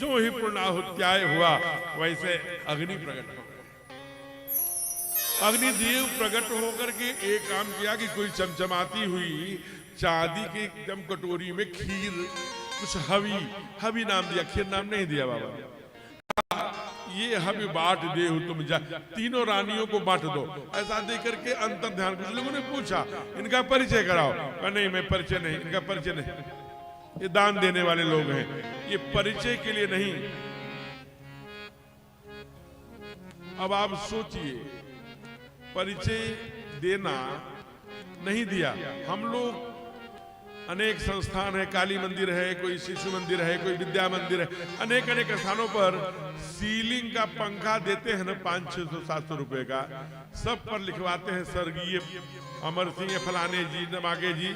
जो ही पूर्णाहुत्याय हुआ, वैसे अग्नि प्रकट हो, अग्निदेव प्रकट होकर के एक काम किया कि कोई चमचमाती हुई चांदी के एकदम कटोरी में खीर, कुछ हवी नाम दिया, खीर नाम नहीं दिया बाबा, ये हवी बांट दे तुम जा, तीनों रानियों को बांट दो। ऐसा दे करके अंतर ध्यान, कुछ लोगों ने पूछा इनका परिचय कराओ, नहीं मैं परिचय नहीं, इनका परिचय नहीं, ये दान देने वाले लोग हैं, ये परिचय के लिए नहीं। अब आप सोचिए, परिचय देना नहीं दिया। हम लोग अनेक संस्थान है, काली मंदिर है, कोई शिशु मंदिर है, कोई विद्या मंदिर है, अनेक अनेक स्थानों पर सीलिंग का पंखा देते हैं ना 500-600-700 रुपए का, सब पर लिखवाते हैं स्वर्गीय अमर सिंह फलाने जी नमागे जी।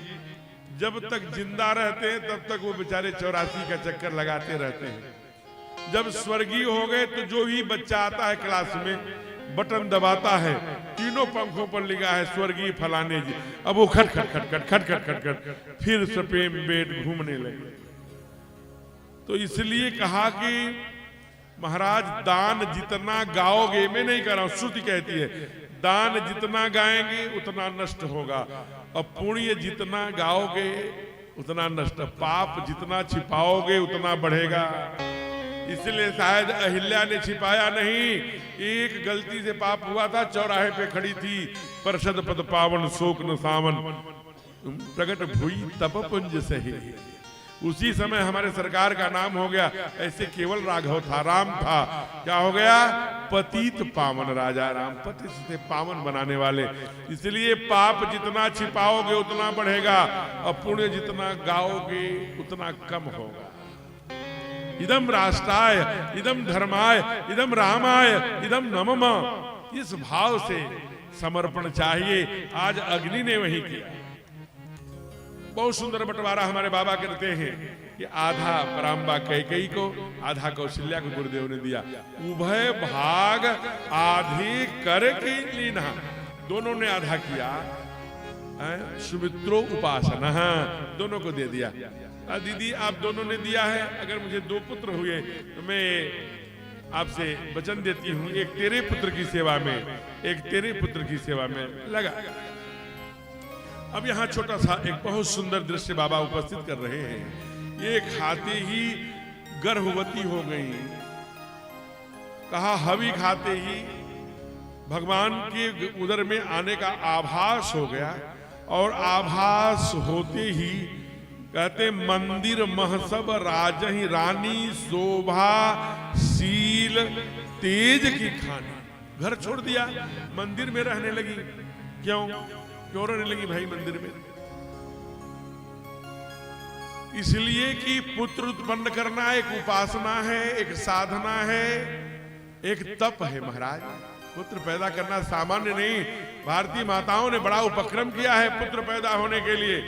जब तक जिंदा रहते हैं तब तक वो बेचारे 84 का चक्कर लगाते रहते हैं। जब स्वर्गीय हो गए तो जो ही बच्चा आता है क्लास में बटन दबाता है, तीनों पंखों पर लिखा है स्वर्गीय फलाने जी। अब वो खट खट खट खट खट खट खट खट फिर सपेम बेट घूमने लगे। तो इसलिए कहा कि महाराज दान जितना गाओगे, मैं नहीं कह रहा हूं, श्रुति कहती है दान जितना गाएंगे उतना नष्ट होगा, और पुण्य जितना गाओगे उतना नष्ट, पाप जितना छिपाओगे उतना बढ़ेगा। इसलिए शायद अहिल्या ने छिपाया नहीं, एक गलती से पाप हुआ था, चौराहे पे खड़ी थी, परषद पद पावन शोक न सावन प्रकट भुई तप पुंज सही। उसी समय हमारे सरकार का नाम हो गया, ऐसे केवल राघव था, राम था, क्या हो गया पतित पावन राजा राम, पति से पावन बनाने वाले। इसलिए पाप जितना छिपाओगे उतना बढ़ेगा, और पुण्य जितना गाओगे उतना कम होगा। इदम राष्ट्राय इदम धर्माय इदम रामाय इदम नमः, इस भाव से समर्पण चाहिए। आज अग्नि ने वही किया। बहुत सुंदर बंटवारा हमारे बाबा करते हैं कि आधा पराम्बा कैकेयी को, आधा कौशल्या को गुरुदेव ने दिया। उभय भाग आधे कर के लीना, दोनों ने आधा किया। सुमित्रो उपासना दोनों को दे दिया। दीदी आप दोनों ने दिया है, अगर मुझे 2 पुत्र हुए तो मैं आपसे वचन देती हूं, एक तेरे पुत्र की सेवा में, एक तेरे पुत्र की सेवा में लगा। अब यहाँ छोटा सा एक बहुत सुंदर दृश्य बाबा उपस्थित कर रहे हैं। ये खाते ही गर्भवती हो गई, कहा हवि खाते ही भगवान के उदर में आने का आभास हो गया, और आभास होते ही कहते मंदिर महसब राजही रानी शोभा शील तेज की खानी। घर छोड़ दिया, मंदिर में रहने लगी। क्यों रहने लगी भाई मंदिर में? इसलिए कि पुत्र उत्पन्न करना एक उपासना है, एक साधना है, एक तप है महाराज। पुत्र पैदा करना सामान्य नहीं। भारतीय माताओं ने बड़ा उपक्रम किया है पुत्र पैदा होने के लिए।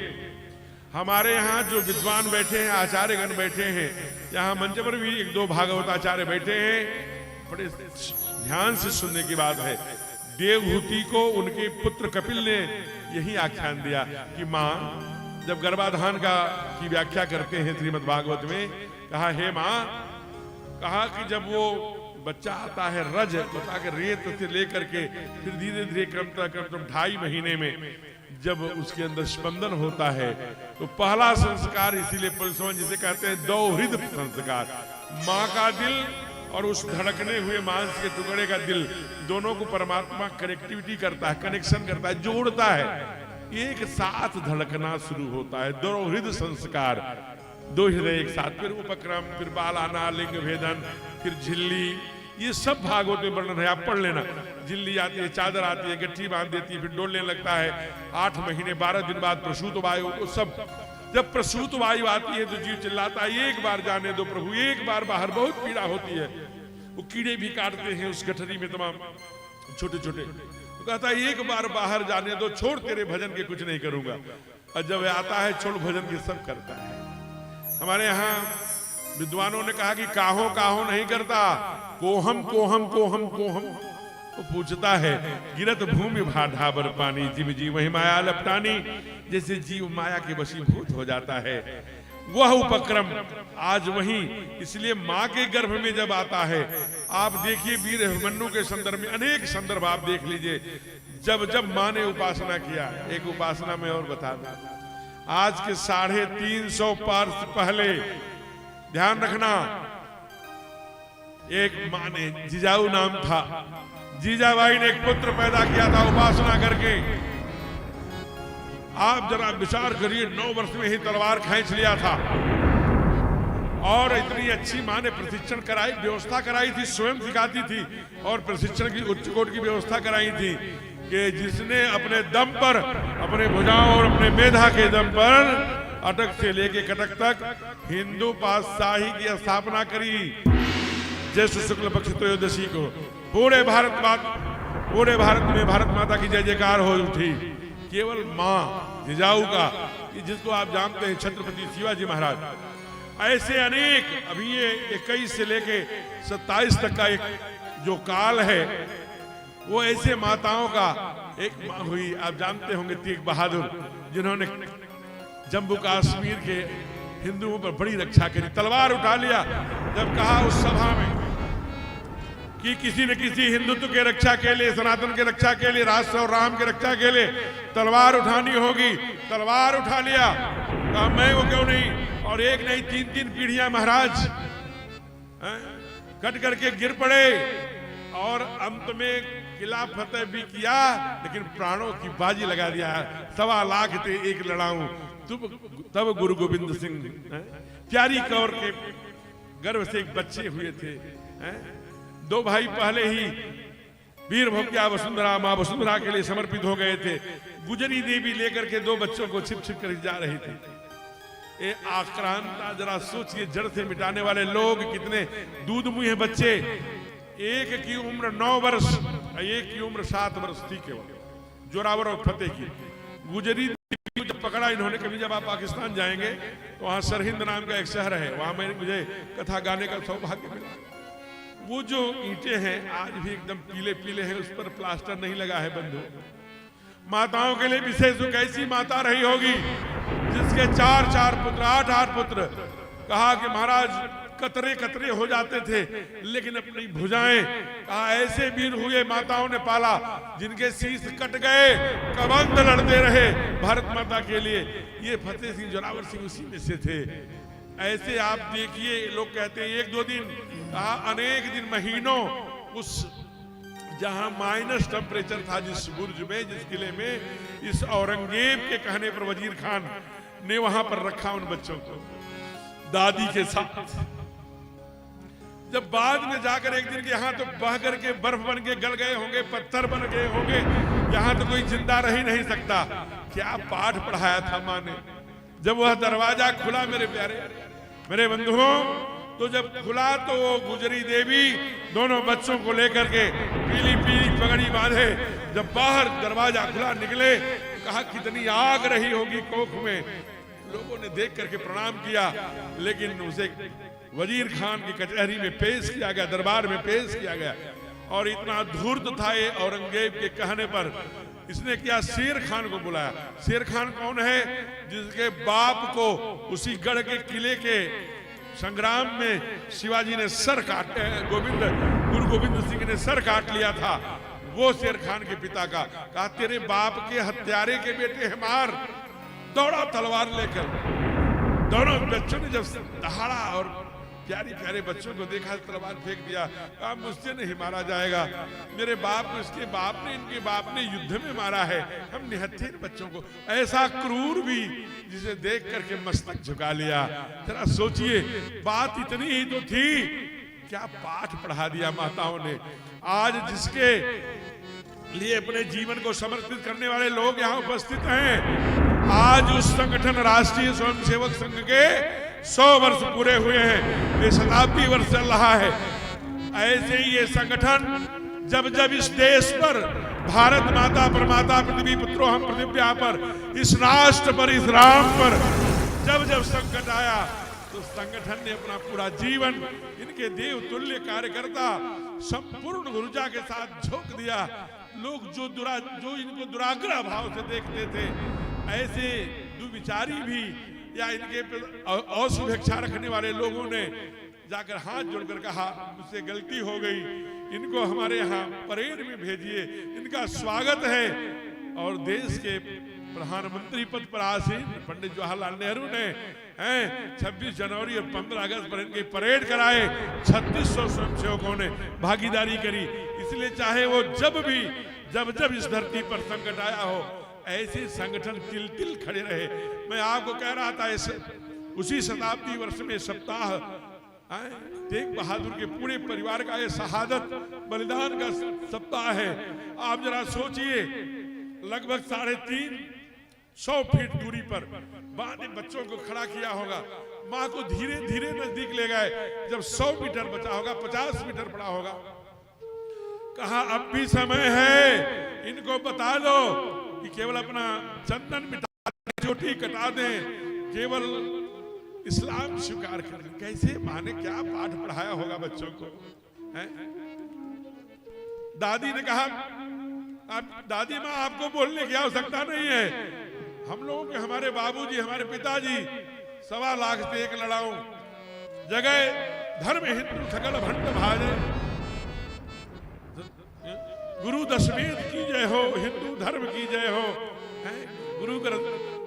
हमारे यहाँ जो विद्वान बैठे हैं, आचार्यगण बैठे हैं, यहाँ मंच पर भी 1-2 भागवत आचार्य बैठे हैं, बड़े ध्यान से सुनने की बात है। देवहूति को उनके पुत्र कपिल ने यही आख्यान दिया कि माँ जब गर्भाधान का की व्याख्या करते हैं श्रीमद् भागवत में, कहा हे माँ, कहा कि जब वो बच्चा आता है रज, बता के रेत से लेकर के फिर धीरे धीरे क्रमता 2.5 महीने में जब उसके अंदर स्पंदन होता है, तो पहला संस्कार इसीलिए पुरुषों जिसे कहते हैं दोहृद संस्कार, माँ का दिल और उस धड़कने हुए मांस के टुकड़े का दिल, दोनों को परमात्मा कनेक्टिविटी करता है, कनेक्शन करता है, जोड़ता है, एक साथ धड़कना शुरू होता है। दोहृद संस्कार, दो हृदय एक साथ, फिर उपक्रम, फिर बाल आना, लिंग भेदन, फिर झिल्ली, ये सब भागवत में वर्णन है, आप पढ़ लेना। झिल्ली आती है, चादर आती है, गट्ठी बांध देती है, फिर डोलने लगता है, 8 महीने 12 दिन बाद प्रसूत वायु, तो सब जब प्रसूत वायु आती है तो जीव चिल्लाता है, एक बार जाने दो प्रभु, एक बार बाहर, बहुत पीड़ा होती है। वो कीड़े भी काटते हैं उस गठरी में तमाम छोटे छोटे, तो कहता है एक बार बाहर जाने दो, छोड़ तेरे भजन के कुछ नहीं करूंगा। और जब आता है छोड़ भजन के सब करता है। हमारे यहाँ विद्वानों ने कहा कि काहो काहो नहीं करता, कोहम कोहम कोहम कोहम। वो पूछता है गिरत भूमि भाढ़ावर पानी, जीव जीव वही माया लपटानी, जैसे जीव माया के वशीभूत हो जाता है। वह उपक्रम आज वही, इसलिए माँ के गर्भ में जब आता है, आप देखिए वीर अभिमन्यु के संदर्भ में अनेक संदर्भ आप देख लीजिए, जब जब माँ ने उपासना किया। एक उपासना में और बता दूं, आज के 350 वर्ष पहले, ध्यान रखना, एक माँ ने, जिजाऊ नाम था, जीजाबाई ने एक पुत्र पैदा किया था उपासना करके। आप जरा विचार करिए, 9 वर्ष में ही तलवार खींच लिया था। और इतनी अच्छी माँ ने प्रशिक्षण कराई, व्यवस्था कराई थी, स्वयं सिखाती थी और प्रशिक्षण की उच्च कोटि की व्यवस्था कराई थी कि जिसने अपने दम पर, अपने भुजाओं और अपने मेधा के दम पर अटक से लेके कटक तक हिंदू पातशाही की स्थापना करी। ज्येष्ठ शुक्ल पक्ष त्रयोदशी को पूरे भारत में भारत माता की जय जयकार हो उठी। केवल माँ जिजाऊ का, जिसको आप जानते हैं छत्रपति शिवाजी महाराज। ऐसे अनेक, अभी ये 21 से लेके 27 तक का एक जो काल है, वो ऐसे माताओं का। एक माँ हुई, आप जानते होंगे, तेग बहादुर, जिन्होंने जम्मू कश्मीर के हिंदुओं पर बड़ी रक्षा करी। तलवार उठा लिया जब कहा उस सभा में कि किसी न किसी हिंदुत्व के रक्षा के लिए, सनातन के रक्षा के लिए, राष्ट्र और राम के रक्षा के लिए तलवार उठानी होगी। तलवार उठा लिया, कहा मैं वो क्यों नहीं। और एक नहीं 3-3 पीढ़ियां महाराज कट करके गिर पड़े और अंत में किला फतेह भी किया, लेकिन प्राणों की बाजी लगा दिया। 1.25 लाख थे एक लड़ाऊं, तब गुरु गोविंद सिंह, प्यारी कौर के गर्भ से एक बच्चे हुए थे। 2 भाई पहले ही वीर भव्या वसुंधरा, मां वसुंधरा के लिए समर्पित हो गए थे। गुजरी देवी लेकर के 2 बच्चों को छिप छिप कर जा रही थी। ये आक्रांता, जरा सोचिए, जड़ से मिटाने वाले लोग कितने दूध मुंह बच्चे। एक की उम्र 9 वर्ष, एक की उम्र 7 वर्ष थी केवल, जोरावर और फतेह की। गुजरी देवी को जब पकड़ा इन्होंने, कभी जब आप पाकिस्तान जाएंगे तो वहां सरहिंद नाम का एक शहर है, वहां मुझे कथा गाने का सौभाग्य मिला। वो जो ईंटें हैं आज भी एकदम पीले पीले हैं, उस पर प्लास्टर नहीं लगा है बंधु। माताओं के लिए विशेष कैसी माता रही होगी जिसके 4-4 पुत्र, 8-8 पुत्र। कहा कि महाराज कतरे कतरे हो जाते थे, लेकिन अपनी भुजाएं, कहा ऐसे वीर हुए माताओं ने पाला जिनके शीश कट गए, कबंध लड़ते रहे भारत माता के लिए। ये फतेह सिंह जोरावर सिंह उसी में से थे। ऐसे आप देखिए, लोग कहते हैं 1-2 दिन, कहा अनेक दिन, महीनों, उस जहां माइनस टेम्परेचर था, जिस बुर्ज में, जिस किले में, इस औरंगजेब के कहने पर वजीर खान ने वहां पर रखा उन बच्चों को दादी के साथ। जब बाद में जाकर एक दिन, यहाँ तो बह करके बर्फ बन के गल गए होंगे, पत्थर बन गए होंगे, यहाँ तो कोई जिंदा रह ही नहीं सकता। क्या पाठ पढ़ाया था माँ ने। जब वह दरवाजा खुला मेरे प्यारे, मेरे बंधुओं, तो जब खुला तो वो गुजरी देवी दोनों बच्चों को लेकर के पीली पीली पगड़ी बांधे, जब बाहर दरवाजा खुला निकले, कहा कितनी आग रही होगी कोख में। लोगों ने देख करके प्रणाम किया, लेकिन उसे वजीर खान की कचहरी में पेश किया गया, दरबार में पेश किया गया। और इतना धूर्त था ये औरंगजेब के कहने पर इसने क्या, शेर खान को बुलाया। शेर खान कौन है? जिसके बाप को उसी गढ़ के किले के संग्राम में शिवाजी ने सर काट, गुरु गोविंद सिंह ने सर काट लिया था। वो शेर खान के पिता का। कहा तेरे बाप के हत्यारे के बेटे है, मार। दौड़ा तलवार लेकर। दोनों बच्चों ने जब दहाड़ा और प्यारे प्यारे बच्चों को देखा, तलवार फेंक दिया। कहा मुझसे नहीं मारा जाएगा, मेरे बाप को, इसके बाप ने, इनके बाप ने युद्ध में मारा है, हम निहत्थे बच्चों को। ऐसा क्रूर भी, जिसे देख करके मस्तक झुका लिया। जरा सोचिए, बात इतनी ही तो थी, क्या पाठ पढ़ा दिया माताओं ने। आज जिसके लिए अपने जीवन को समर्पित करने वाले लोग यहाँ उपस्थित हैं, आज उस संगठन राष्ट्रीय स्वयंसेवक संघ के 100 वर्ष पूरे हुए हैं, ये शताब्दी वर्ष चल रहा है। ऐसे ही ये संगठन जब जब इस देश पर, भारत माता पर, माता पृथ्वी पुत्रो हम पृथिव्या पर, इस राष्ट्र पर, इस राम पर जब जब संकट आया, तो संगठन ने अपना पूरा जीवन इनके देव तुल्य कार्यकर्ता संपूर्ण ऊर्जा के साथ झोंक दिया। लोग जो इनको दुराग्रह भाव से देखते थे, ऐसे दुविचारी भी या इनके असुभेक्षा रखने वाले लोगों ने जाकर हाथ जोड़कर कहा मुझसे गलती हो गई, इनको हमारे यहाँ परेड में भेजिए, इनका स्वागत है। और देश के प्रधानमंत्री पद पर आसीन पंडित जवाहरलाल नेहरू ने 26 जनवरी और 15 अगस्त पर इनकी परेड कराए। 3600 स्वयंसेवकों ने भागीदारी करी। इसलिए चाहे वो जब इस धरती पर संकट आया हो, ऐसे संगठन तिल तिल खड़े रहे। मैं आपको कह रहा था, उसी शताब्दी वर्ष में सप्ताह तेग बहादुर के पूरे परिवार का ये शहादत बलिदान का सप्ताह है। आप जरा सोचिए, लगभग 350 फीट दूरी पर माँ ने बच्चों को खड़ा किया होगा। माँ को धीरे धीरे नजदीक ले गए। जब 100 मीटर बचा होगा, 50 मीटर पड़ा होगा, कहा अब भी समय है, इनको बता दो कि केवल अपना चंदन मिटा, चोटी कटा दें, केवल इस्लाम स्वीकार कर लें। कैसे माँ ने क्या पाठ पढ़ाया होगा बच्चों को, है? दादी ने कहा दादी माँ आपको बोलने की आवश्यकता नहीं है, हम लोगों के, हमारे बाबूजी, हमारे पिताजी 1.25 लाख से एक लड़ाऊं, जगह धर्म हिंदू सकल भंड भाजे, गुरु दशमेध की जय हो, हिंदू धर्म की जय हो, गुरु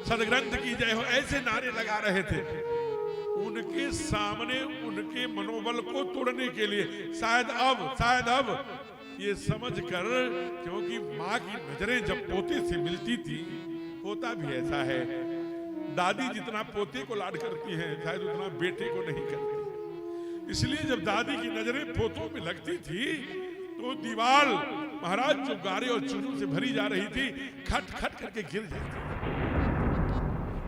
सदग्रंथ की जय हो, ऐसे नारे लगा रहे थे। उनके सामने उनके मनोबल को तोड़ने के लिए शायद अब ये समझकर, क्योंकि माँ की नजरें जब पोते से मिलती थी, होता भी ऐसा है, दादी जितना पोते को लाड करती हैं, शायद उतना बेटे को नहीं करती। इसलिए जब दादी की नजरें पोतों में लगती थी, तो दीवार महाराज जो गारे और चूनों से भरी जा रही थी, खट खट करके गिर जाती।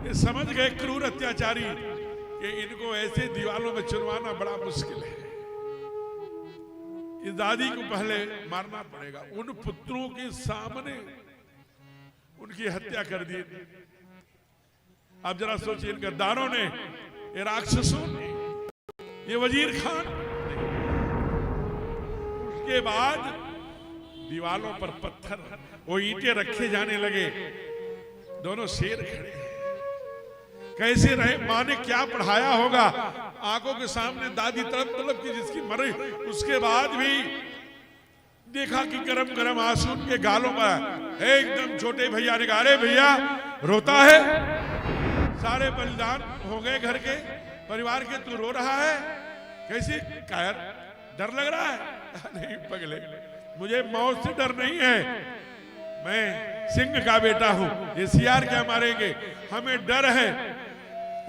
ये समझ गए क्रूर अत्याचारी कि इनको ऐसे दीवालों में चुनवाना बड़ा मुश्किल है, इस दादी को पहले मारना पड़ेगा। उन पुत्रों के सामने उनकी हत्या कर दी। अब जरा सोचिए, इन गद्दारों ने, ये राक्षसों ने, ये वजीर खान, उसके बाद दीवालों पर पत्थर, वो ईंटें रखे जाने लगे। दोनों शेर खड़े हैं, कैसे रहे? माँ ने क्या पढ़ाया होगा? आंखों के सामने दादी तड़प की जिसकी मरी, उसके बाद भी देखा कि गरम गरम आंसू के गालों पर। एकदम छोटे भैया ने कहा, अरे भैया रोता है, सारे बलिदान हो गए घर के परिवार के, तू रो रहा है कैसे? कायर डर लग रहा है? नहीं पगले, मुझे मौत से डर नहीं है, मैं सिंह का बेटा हूं, ये सियार क्या मारेंगे, हमें डर है।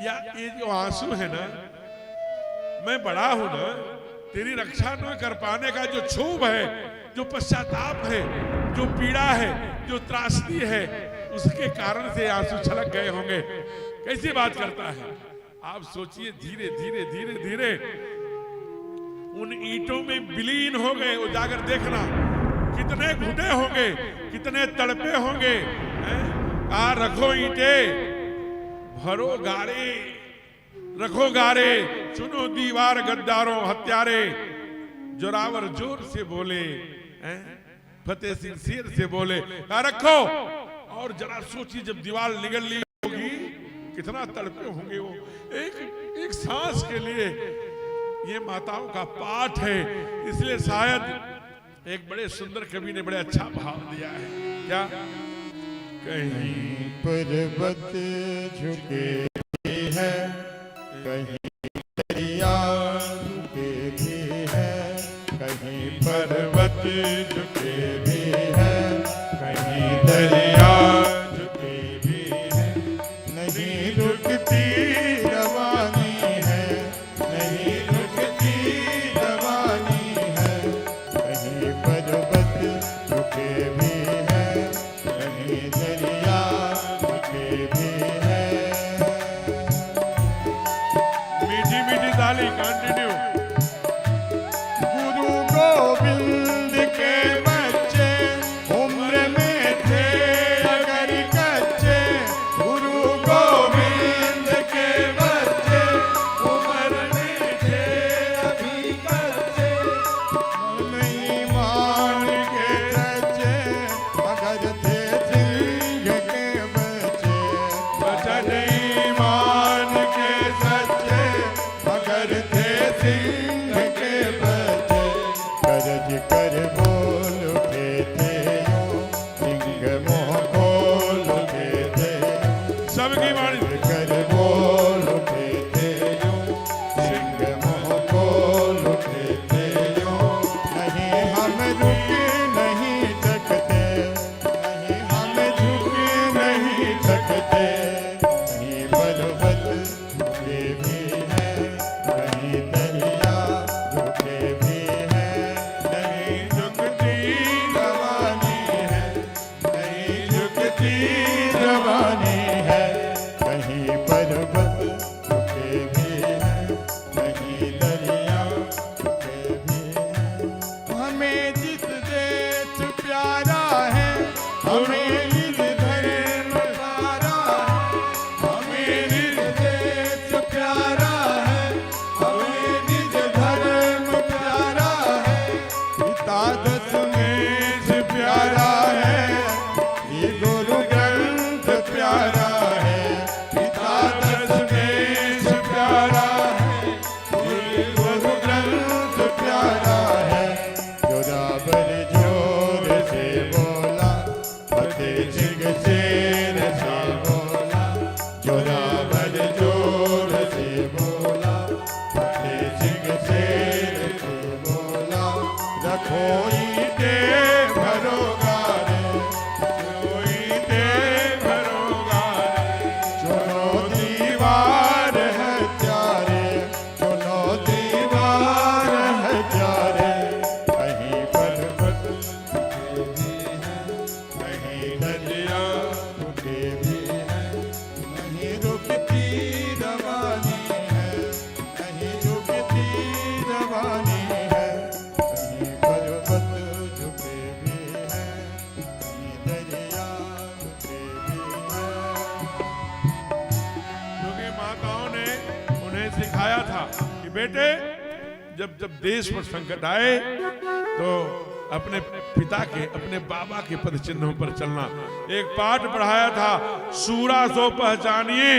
या ये जो आंसू है ना, मैं बड़ा हूं ना, तेरी रक्षा न कर पाने का जो क्षोभ है, जो पश्चाताप है, जो पीड़ा है, जो त्रासदी है, उसके कारण से आंसू छलक गए होंगे। कैसी बात करता है? आप सोचिए, धीरे धीरे धीरे धीरे उन ईंटों में विलीन हो गए। वो जाकर देखना कितने घुटे होंगे, कितने तड़पे होंगे। कहा रखो ईंटें, भरो गारे, रखो गारे, चुनो दीवार गद्दारों हत्यारे। जोरावर जोर से बोले, फतेह सिंह शेर से बोले, रखो। और जरा सोचिए, जब दीवार निगल ली होगी कितना तड़पे होंगे वो, एक सांस के लिए। ये माताओं का पाठ है, इसलिए शायद एक बड़े सुंदर कवि ने बड़े अच्छा भाव दिया है। क्या? कहीं पर्वत झुके भी है, कहीं दरिया झुके भी है, कहीं पर्वत झुके भी है, कहीं दरिया झुके भी है। नहीं रुकती रवानी है, नहीं रुकती रवानी है, कहीं पर्वत झुके भी है, कहीं दरिया झुके भी है। मीठी मीठी ताली कंटिन्यू। गुरु गोविंद के बच्चे उम्र में थे अगर कच्चे, गुरु गोविंद के बच्चे उम्र में थे अभी कच्चे। नहीं मान के सच्चे मगर थे सिंह के बच्चे, बचन ईमान के सच्चे मगर थे सिंह के बच्चे। गरज कर बोल उठे थे यूं, सिंह मुँह खोल उठे थे। सबकी वाणी गरज कर बोल उठे थे यूं, सिंह मुँह खोल उठे थे यूं। नहीं हम रुक नहीं सकते, नहीं हम झुक नहीं सकते। कहीं पर्वत झुके भी है, कहीं दरिया झुके भी है। नहीं झुकती रवानी है, नहीं झुकती रवानी है, कहीं पर्वत झुके भी है, कहीं दरिया झुके भी है। हमें जिस देश प्यारा है, हमें निज धर्म प्यारा है, हमें निज देश प्यारा है, हमें निज धर्म प्यारा है। पिता दशमेश प्यारा है, ये गुरु ग्रंथ प्यारा है। पिता दशमेश प्यारा है, ये गुरु ग्रंथ प्यारा है। जोरावर जोर से बोला, फतेह सिंह शेर से बोला। जोरावर जोर से बोला, फतेह सिंह शेर से बोला। रखो ईंटे भरोगा रे, रखो ईंटे भरोगा रे। चुनो दीवार हत्यारे, चुनो दीवार हत्यारे। कहीं पर्वत झुके भी है, कहीं दरिया झुके भी है। नहीं रुकती रवानी है, नहीं रुकती रवानी है, कहीं पर्वत झुके भी है, कहीं दरिया झुके भी है। क्योंकि माताओं ने उन्हें सिखाया था कि बेटे, जब जब देश पर संकट आए तो अपने पिता के, अपने बाबा के पद चिन्हों पर चलना। एक पाठ पढ़ाया था, सूरा सो पहचानिए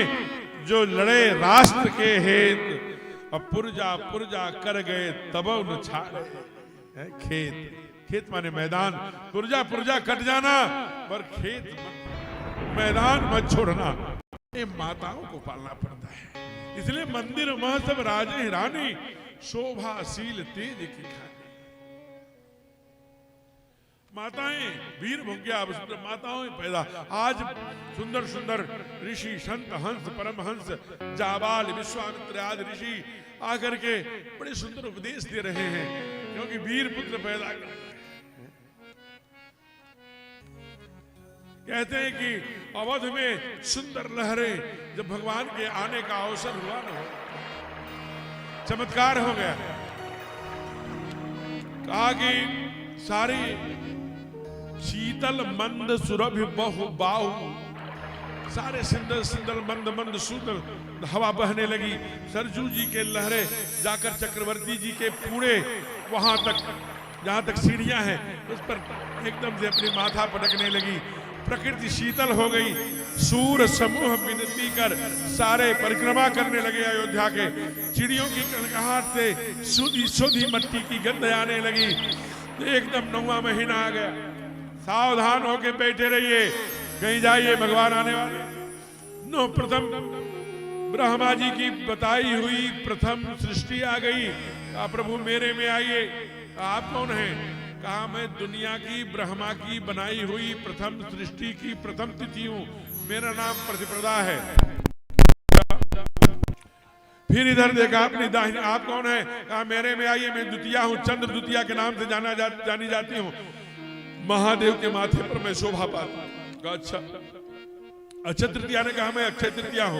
जो लड़े राष्ट्र के हेत, और पुरजा पुरजा कर गए तब न छाड़े। है खेत, खेत माने मैदान। पुरजा पुरजा कट जाना पर खेत मैदान मत छोड़ना। ये माताओं को पालना पड़ता है। इसलिए मंदिर मह सब राजे रानी, शोभाशील तेज की खानी। माताएं वीर भुग्या सुंदर माताओं पैदा। आज सुंदर सुंदर ऋषि, संत, हंस, परमहंस, जाबाल, विश्वामित्र आदि ऋषि आकर के बड़े सुंदर उपदेश दे रहे हैं, क्योंकि वीर पुत्र पैदा कर रहे हैं। कहते हैं कि अवध में सुंदर लहरें, जब भगवान के आने का अवसर हुआ ना, चमत्कार हो गया। कहा कि सारी शीतल मंद सुरभि बहु बाहु, सारे सिंदल सिंदल मंद मंद सुंदर हवा बहने लगी। सरजू जी के लहरें जाकर चक्रवर्ती जी के पूरे वहां तक जहां तक सीढ़ियां हैं उस पर एकदम से अपनी माथा पटकने लगी। प्रकृति शीतल हो गई। सूर समूह विनती कर सारे परिक्रमा करने लगे अयोध्या के। चिड़ियों की कड़कड़ाहट से सूधी सूधी मट्टी की गंध आने लगी। एकदम 9वां महीना आ गया। सावधान होके बैठे रहिए, कहीं जाइए, भगवान आने वाले। नो प्रथम ब्रह्मा जी की बताई हुई प्रथम सृष्टि आ गई। कहा प्रभु मेरे में आइए। आप कौन हैं? कहा मैं दुनिया की ब्रह्मा की बनाई हुई प्रथम सृष्टि की प्रथम तिथि हूं। मेरा नाम प्रतिप्रदा है। फिर इधर देखा अपनी दाहिनी, आप कौन है? कहा मेरे में आइए, मैं द्वितीया हूं, चंद्र द्वितीया के नाम से जानी जाती हूं। महादेव के माथे पर मैं शोभा पाता। अच्छा। अक्षय तृतीया ने कहा मैं अक्षय तृतीया हूं।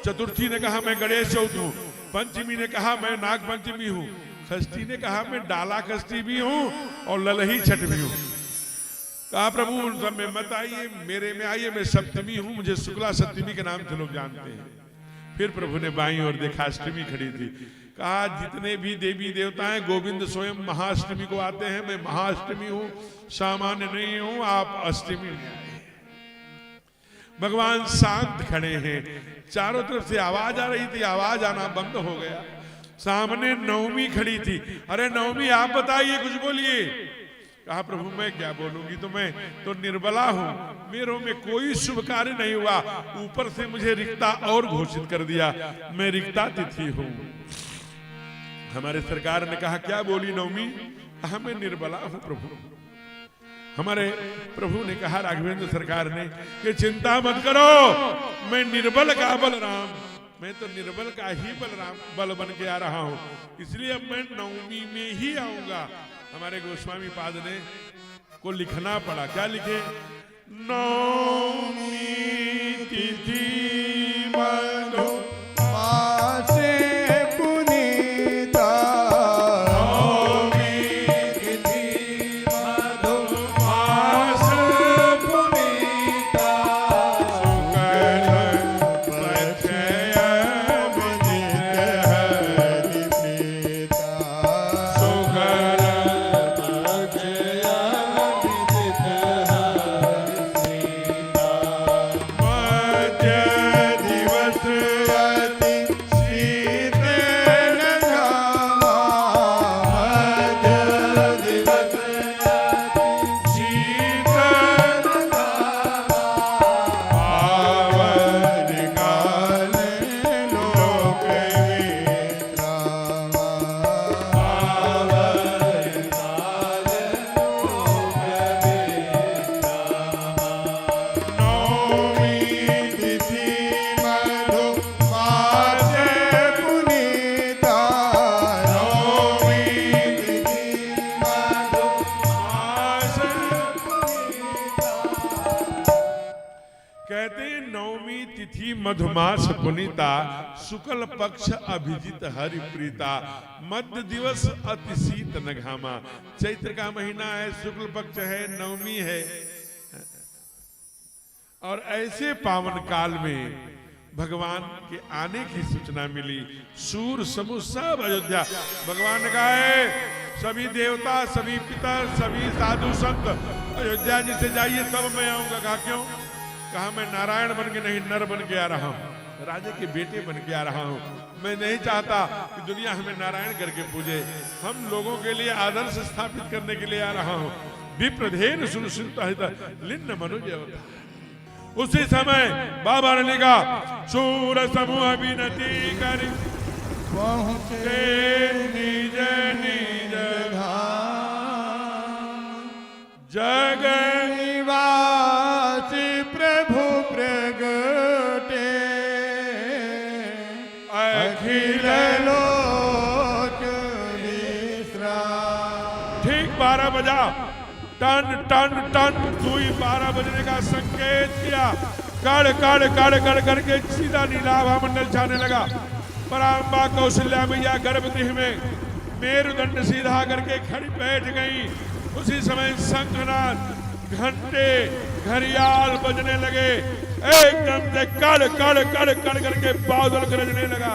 चतुर्थी ने कहा मैं गणेश चौथ हूं। पंचमी ने कहा मैं नाग पंचमी हूं। षष्ठी ने कहा मैं डाला षष्ठी भी हूं और ललही छठ भी हूं। कहा प्रभु उन सब में मत आइए, मेरे में आइए, मैं सप्तमी हूं, मुझे शुक्ला सप्तमी के नाम से लोग जानते हैं। फिर प्रभु ने बाईं ओर देखा, अष्टमी खड़ी थी। कहा जितने भी देवी देवता हैं गोविंद स्वयं महाअष्टमी को आते हैं, मैं महाअष्टमी हूं, सामान्य नहीं हूं, आप अष्टमी में आए। भगवान शांत खड़े हैं। चारों तरफ से आवाज आ रही थी, आवाज आना बंद हो गया। सामने नवमी खड़ी थी। अरे नवमी आप बताइए, कुछ बोलिए। कहा प्रभु मैं क्या बोलूंगी, तो मैं तो निर्बला हूं, मेरे में कोई शुभ कार्य नहीं हुआ, ऊपर से मुझे रिक्ता और घोषित कर दिया, मैं रिक्ता तिथि हूं। हमारे सरकार ने कहा क्या बोली नवमी? कहा मैं निर्बला हूं प्रभु। हमारे प्रभु ने कहा राघवेंद्र सरकार ने कि चिंता मत करो, मैं निर्बल का बलराम, मैं तो निर्बल का ही बल बन के आ रहा हूं, इसलिए अब मैं नवमी में ही आऊंगा। हमारे गोस्वामी पाद ने को लिखना पड़ा। क्या लिखे? नवमी तिथि मधु मासे पुनीता, नवमी तिथि मधु मास पुनीता, शुक्ल पक्षय विदित हरि प्रीता, शुक्ल पक्षय विदित हरि प्रीता, मध्य दिवस अति शीतल घामा, मध्य दिवस अति शीतल घामा, पावन काल लोक विश्रामा, पावन काल लोक विश्रामा। नवमी तिथि मधु मास पुनीता, नवमी तिथि मधु मास पुनीता। कहते हैं नवमी तिथि मधुमास पुनीता, शुक्ल पक्ष अभिजित हरि प्रीता, मध्य दिवस अति शीत न घामा। चैत्र का महीना है, शुक्ल पक्ष है, नवमी है, और ऐसे पावन काल में भगवान के आने की सूचना मिली। सूर समूह सब अयोध्या। भगवान ने कहा है सभी देवता, सभी पितर, सभी साधु संत अयोध्या जी से जाइए, तब मैं आऊंगा। कहा क्यों? कहा मैं नारायण बन के नहीं, नर बन के आ रहा हूं, राजे के बेटे बन के आ रहा हूं। मैं नहीं चाहता कि दुनिया हमें नारायण करके पूजे, हम लोगों के लिए आदर्श स्थापित करने के लिए आ रहा हूं। विप्रधेन सुनसित लिन्न मनुज अवतार। उसी समय बाबा ने लिखा सूर समूह विनती कर पहुँचे निज निज धाम, जग निवासी प्रभु प्रगटे, अखिल लोक विश्राम। ठीक 12 बजा, टन टन टन सुई 12 बजने का संकेत किया। कड़ कड़ कड़ कड़ करके सीधा नीलाभ मंडल छाने लगा। पराम्बा कौशल्या मैया गर्भगृह में मेरुदंड सीधा करके खड़ी बैठ गई। उसी समय शंखनाद, घंटे, घड़ियाल बजने लगे। एकदम से कड़ कड़ कड़ कड़ करके बादल गरजने लगा।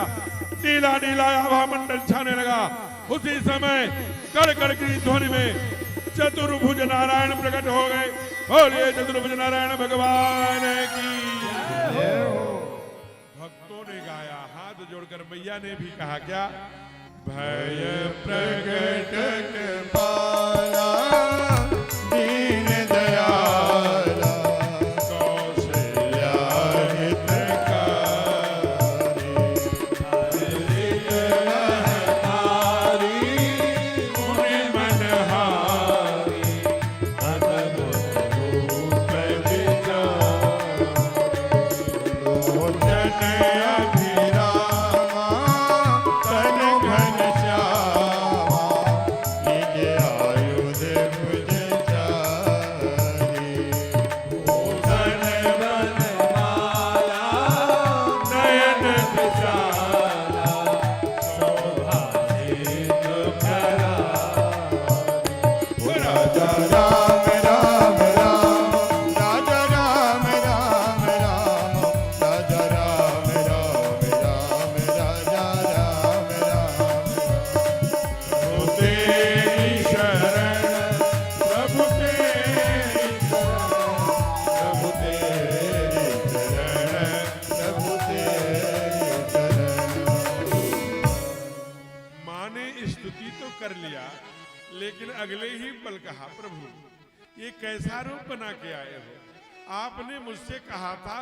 नीला नीला आभा मंडल छाने लगा। उसी समय कड़कड़ की ध्वनि में चतुर्भुज नारायण प्रकट हो गए। बोलिए चतुर्भुज नारायण भगवान की। भक्तों ने गाया, हाथ जोड़कर मैया ने भी कहा क्या? भय प्रकट कृपाला दीन दयाला कौशल्या लेकिन अगले ही पल कहा, प्रभु ये कैसा रूप बना के आए हो? आपने मुझसे कहा था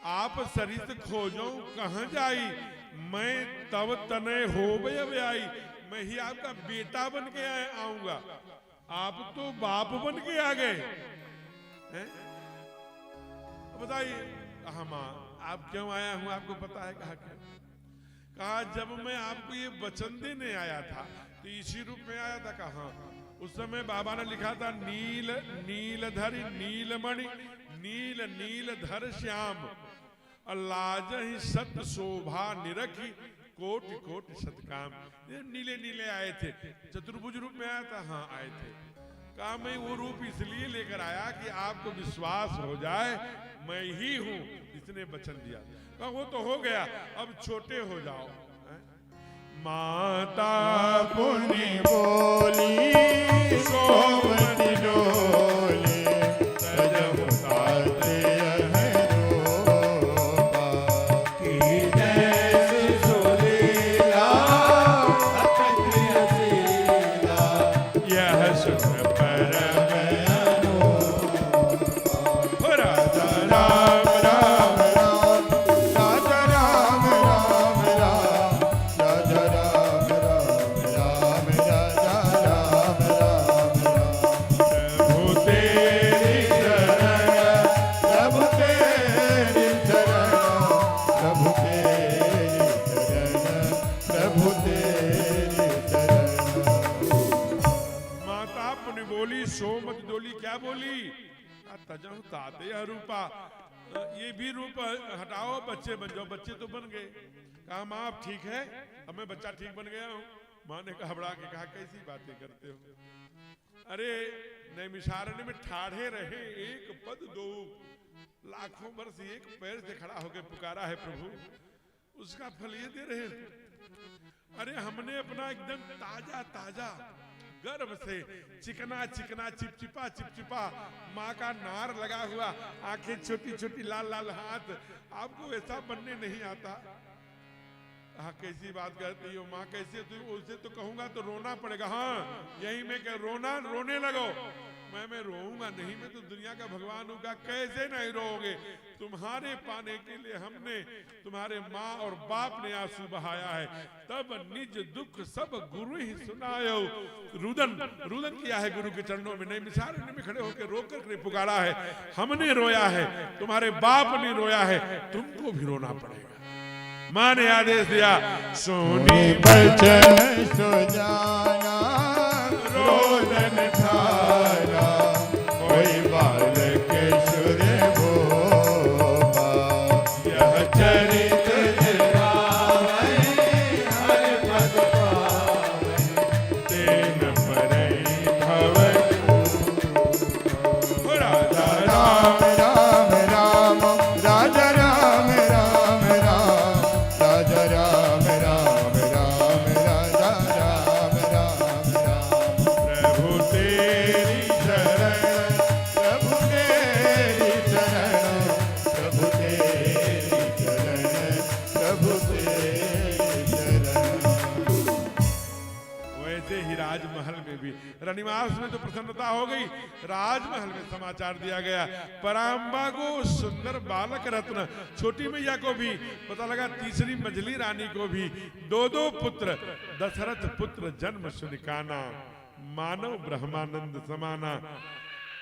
आप सरित खोजो कहां जाई, मैं तब तने हो आई, मैं ही आपका बेटा बन के आऊंगा, आप तो बाप बन के आ गए। बताइए। कहा माँ आप क्यों आया हूं आपको पता है? कहा जब मैं आपको ये वचन देने आया था तो इसी रूप में आया था। कहा उस समय बाबा ने लिखा था नील नीलधरि नीलमणि नील नीलधर श्याम लाज ही सत शोभा निरखी कोटि कोटि सतकाम। ये नीले नीले आए थे, चतुर्भुज रूप में आया था। हाँ आए थे। कहा मैं वो रूप इसलिए लेकर आया कि आपको विश्वास हो जाए मैं ही हूं, इसने वचन दिया। कहा वो तो हो गया, अब छोटे हो जाओ। माता पुनि बोली सोमति डोली तजहु ताते अहरोपा की जैसे सुलीला अक्षय शीला यह सुन परम अनुपा। राजा राम राम राम राजा राम राम राम राजा राम राम राम राजा राम राम प्रभु तेरी शरण प्रभु तेरी शरण प्रभु तेरी शरण प्रभु तेरी शरण। माता पुनि बोली सोमत डोली। क्या बोली? तजहु ताते अरूपा, ये भी रूप हटाओ, बच्चे बन जाओ। बच्चे तो बन गए। कहा माँ आप ठीक है? अब मैं बच्चा ठीक बन गया हूँ। माँ ने घबरा के कहा कैसी बातें करते हो? अरे नैमिषारण्य में ठाढ़े रहे एक पद दो लाखों वर्ष एक पैर से खड़ा होकर पुकारा है प्रभु, उसका फल ये दे रहे हैं। अरे हमने अपना एकदम ताजा ताजा गर्भ से चिकना चिकना चिपचिपा चिपचिपा माँ का नार लगा हुआ, आंखें छोटी छोटी लाल लाल हाथ, आपको ऐसा बनने नहीं आता? हाँ कैसी बात करती हो माँ? कैसे? तो उसे तो कहूंगा तो रोना पड़ेगा। हाँ यही मैं कह रोने लगो। मैं रोऊंगा नहीं, मैं तो दुनिया का भगवान हूँ। का कैसे नहीं रोओगे? तुम्हारे पाने के लिए हमने तुम्हारे माँ और बाप ने आंसू बहाया है, तब निज दुख सब गुरु ही सुनायो। रुदन रुदन किया है गुरु के चरणों में, नहीं मिसारण्य में खड़े होकर रो कर पुकारा है। हमने रोया है, तुम्हारे बाप ने रोया है, तुमको भी रोना पड़ेगा। माँ ने आदेश दिया सोनी बचन सुजाना रोदन ठारा कोई बालक सुर भोपा यह चरित दिखावे हर पद पावे तेन परई भव। राजा राम राम राम राजा राम राम राम राजा राम राम राम राजा राम राजमहल में भी। रनिवास में तो प्रसन्नता हो गई, राजमहल में समाचार दिया गया पराम्बा को सुंदर बालक रत्न, छोटी मैया को भी पता लगा, तीसरी मझली रानी को भी 2 पुत्र, दशरथ पुत्र जन्म सुनिकाना, मानव ब्रह्मानंद समाना।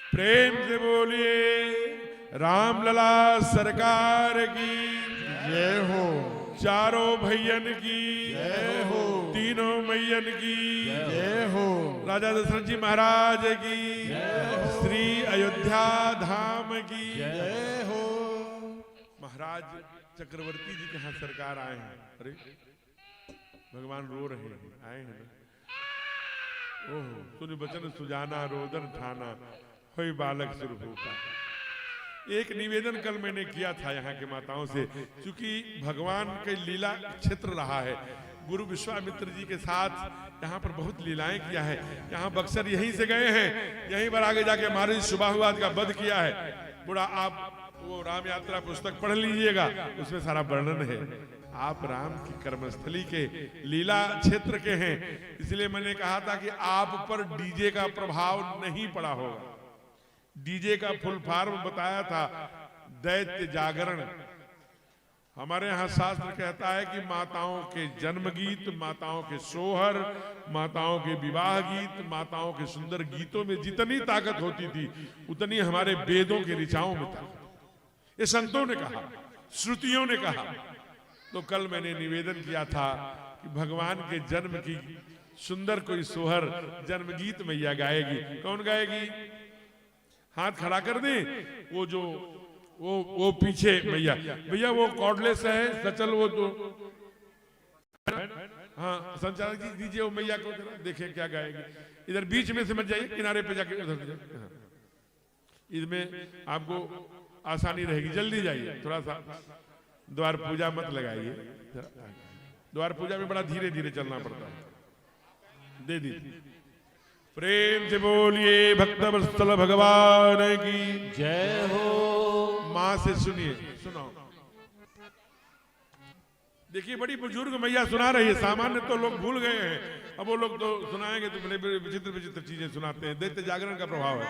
प्रेम से बोलिए रामलला सरकार की जय हो, चारों भैयन की जय हो, तीनों मैयन की जय हो, राजा दशरथ जी महाराज की, श्री अयोध्या धाम की जय हो। महाराज चक्रवर्ती जी के यहाँ सरकार आए हैं। अरे भगवान रो रहे हैं, आए हैं ना। ओह सुन बचन सुजाना रोदन ठाना, होई बालक सुरभूपा। एक निवेदन कल मैंने किया था यहाँ के माताओं से, क्योंकि भगवान के लीला क्षेत्र रहा है। गुरु विश्वामित्र जी के साथ यहाँ पर बहुत लीलाएं किया है। यहाँ बक्सर यहीं से गए हैं, यहीं पर आगे जाके महाराज सुबाहुवाद का वध किया है। बुरा आप वो राम यात्रा पुस्तक पढ़ लीजिएगा, उसमें सारा वर्णन है। आप राम की कर्मस्थली के लीला क्षेत्र के हैं, इसलिए मैंने कहा था कि आप पर डीजे का प्रभाव नहीं पड़ा होगा। डीजे का फुल फॉर्म बताया था दैत्य जागरण। हमारे यहाँ शास्त्र कहता है कि माताओं के जन्म गीत, माताओं के सोहर, माताओं के विवाह गीत, माताओं के सुंदर गीतों में जितनी ताकत होती थी उतनी हमारे वेदों के ऋचाओं में ताकत। ये संतों ने कहा, श्रुतियों ने कहा। तो कल मैंने निवेदन किया था कि भगवान के जन्म की सुंदर कोई सोहर जन्म गीत मैया गाएगी। कौन गाएगी? हाथ खड़ा कर दे। वो पीछे भैया वो कॉर्डलेस है सचल, वो तो हाँ संचालक जी दीजिए वो मैया को, देखें क्या गाएगी। इधर बीच में से मत जाइए, किनारे पे जाके उधर इसमें आपको आसानी रहेगी। जल्दी जाइए, थोड़ा सा द्वार पूजा मत लगाइए। द्वार पूजा में बड़ा धीरे धीरे चलना पड़ता है। दे दीजिए। प्रेम से बोलिए भक्त वत्सल भगवान की जय हो। माँ से सुनिए, सुनाओ। देखिए बड़ी बुजुर्ग मैया सुना रही है, सामान्य तो लोग भूल गए हैं, अब वो लोग तो सुनाएंगे तो बड़े बड़े विचित्र विचित्र चीजें सुनाते हैं। दैत्य जागरण का प्रभाव है।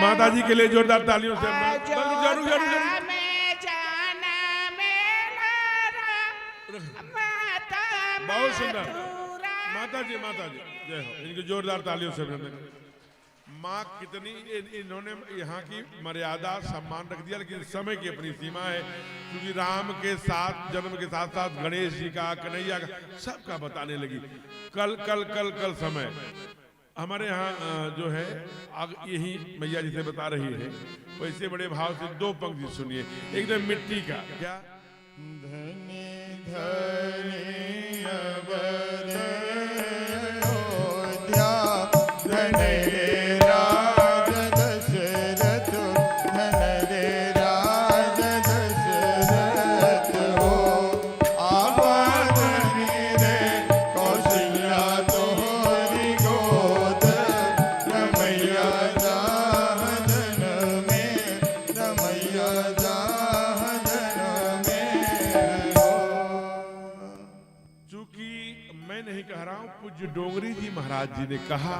माता जी के लिए जोरदार तालियों से जरूर जरूर बहुत सुंदर। माता जी जय हो, इनकी जोरदार तालियों से माँ कितनी इन्होंने यहाँ की मर्यादा सम्मान रख दिया, लेकिन समय की अपनी सीमा है। क्योंकि राम के साथ जन्म के साथ साथ गणेश जी का, कन्हैया का, सबका बताने लगी। कल कल कल कल समय हमारे यहाँ जो है यही मैया जी से बता रही है, वैसे बड़े भाव से 2 पंक्ति सुनिए। एकदम मिट्टी का क्या धनी धनी अवध अयोध्या, धन रे राज दशरथ, धन रे राज दशरथ हो। आवा धनी रे कौशल्या तोहरी गोद, रमैया जाहदन में, रमैया जाहदन में हो। चूंकि मैं नहीं कह रहा हूं, पूज्य डोंगरी जी महाराज जी ने कहा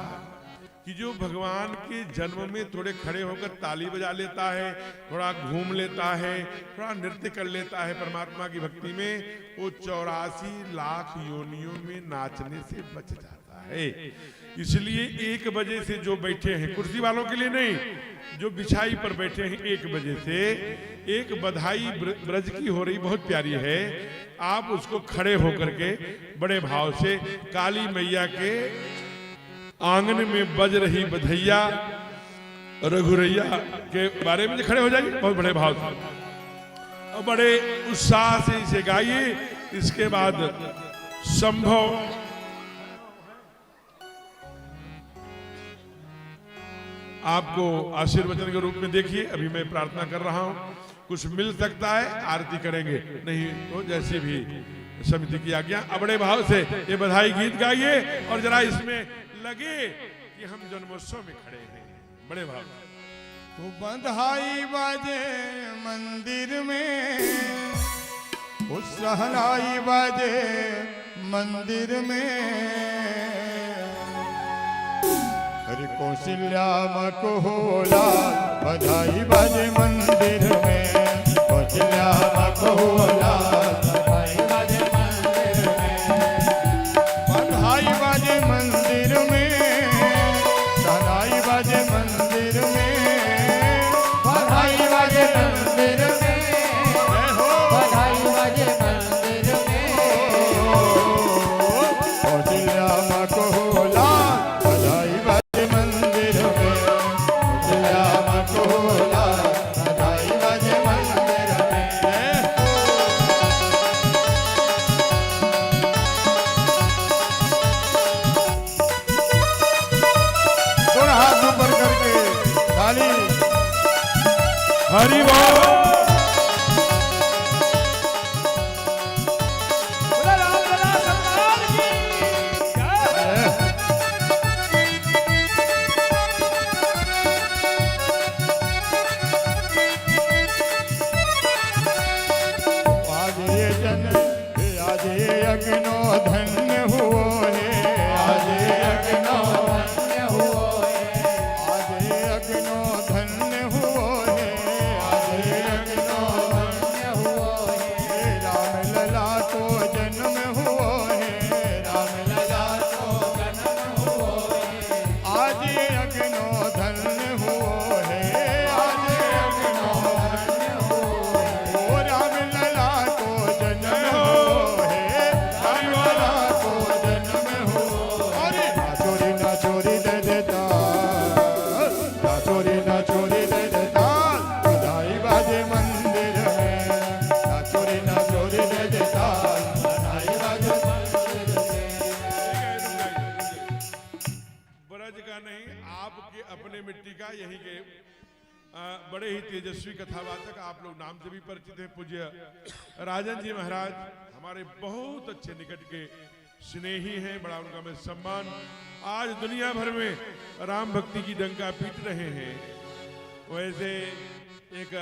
कि जो भगवान के जन्म में थोड़े खड़े होकर ताली बजा लेता है, थोड़ा घूम लेता है, थोड़ा नृत्य कर लेता है परमात्मा की भक्ति में, वो 84 लाख योनियों में नाचने से बच जाता है। इसलिए 1 बजे से जो बैठे हैं, कुर्सी वालों के लिए नहीं, जो बिछाई पर बैठे हैं 1 बजे से, एक बधाई ब्रज की हो रही, बहुत प्यारी है। आप उसको खड़े होकर के बड़े भाव से काली मैया के आंगन में बज रही बधैया रघुरैया के बारे में खड़े हो जाइए बहुत बड़े भाव से। और बड़े उत्साह से इसे गाइए। इसके बाद संभव आपको आशीर्वचन के रूप में देखिए। अभी मैं प्रार्थना कर रहा हूं, कुछ मिल सकता है आरती करेंगे, नहीं तो जैसी भी समिति की आज्ञा। बड़े भाव से ये बधाई गीत गाइए और जरा इसमें लगे कि हम जन्मोत्सव में खड़े हैं। बड़े भाव से तो बधाई बाजे मंदिर में, उस सहनाई बाजे मंदिर में, हरि कौशल्या मकोला बधाई बाजे मंदिर में, कौशल्या मकोला बधाई बाजे मंदिर में, बधाई बाजे मंदिर में, सहनाई बाजे मंदिर में, हरि बोल। बड़े ही तेजस्वी कथावाचक, आप लोग नाम से भी परिचित हैं, पूज्य राजन जी महाराज हमारे बहुत अच्छे निकट के स्नेही हैं। बड़ा उनका मैं सम्मान। आज दुनिया भर में राम भक्ति की डंका पीट रहे हैं। वैसे एक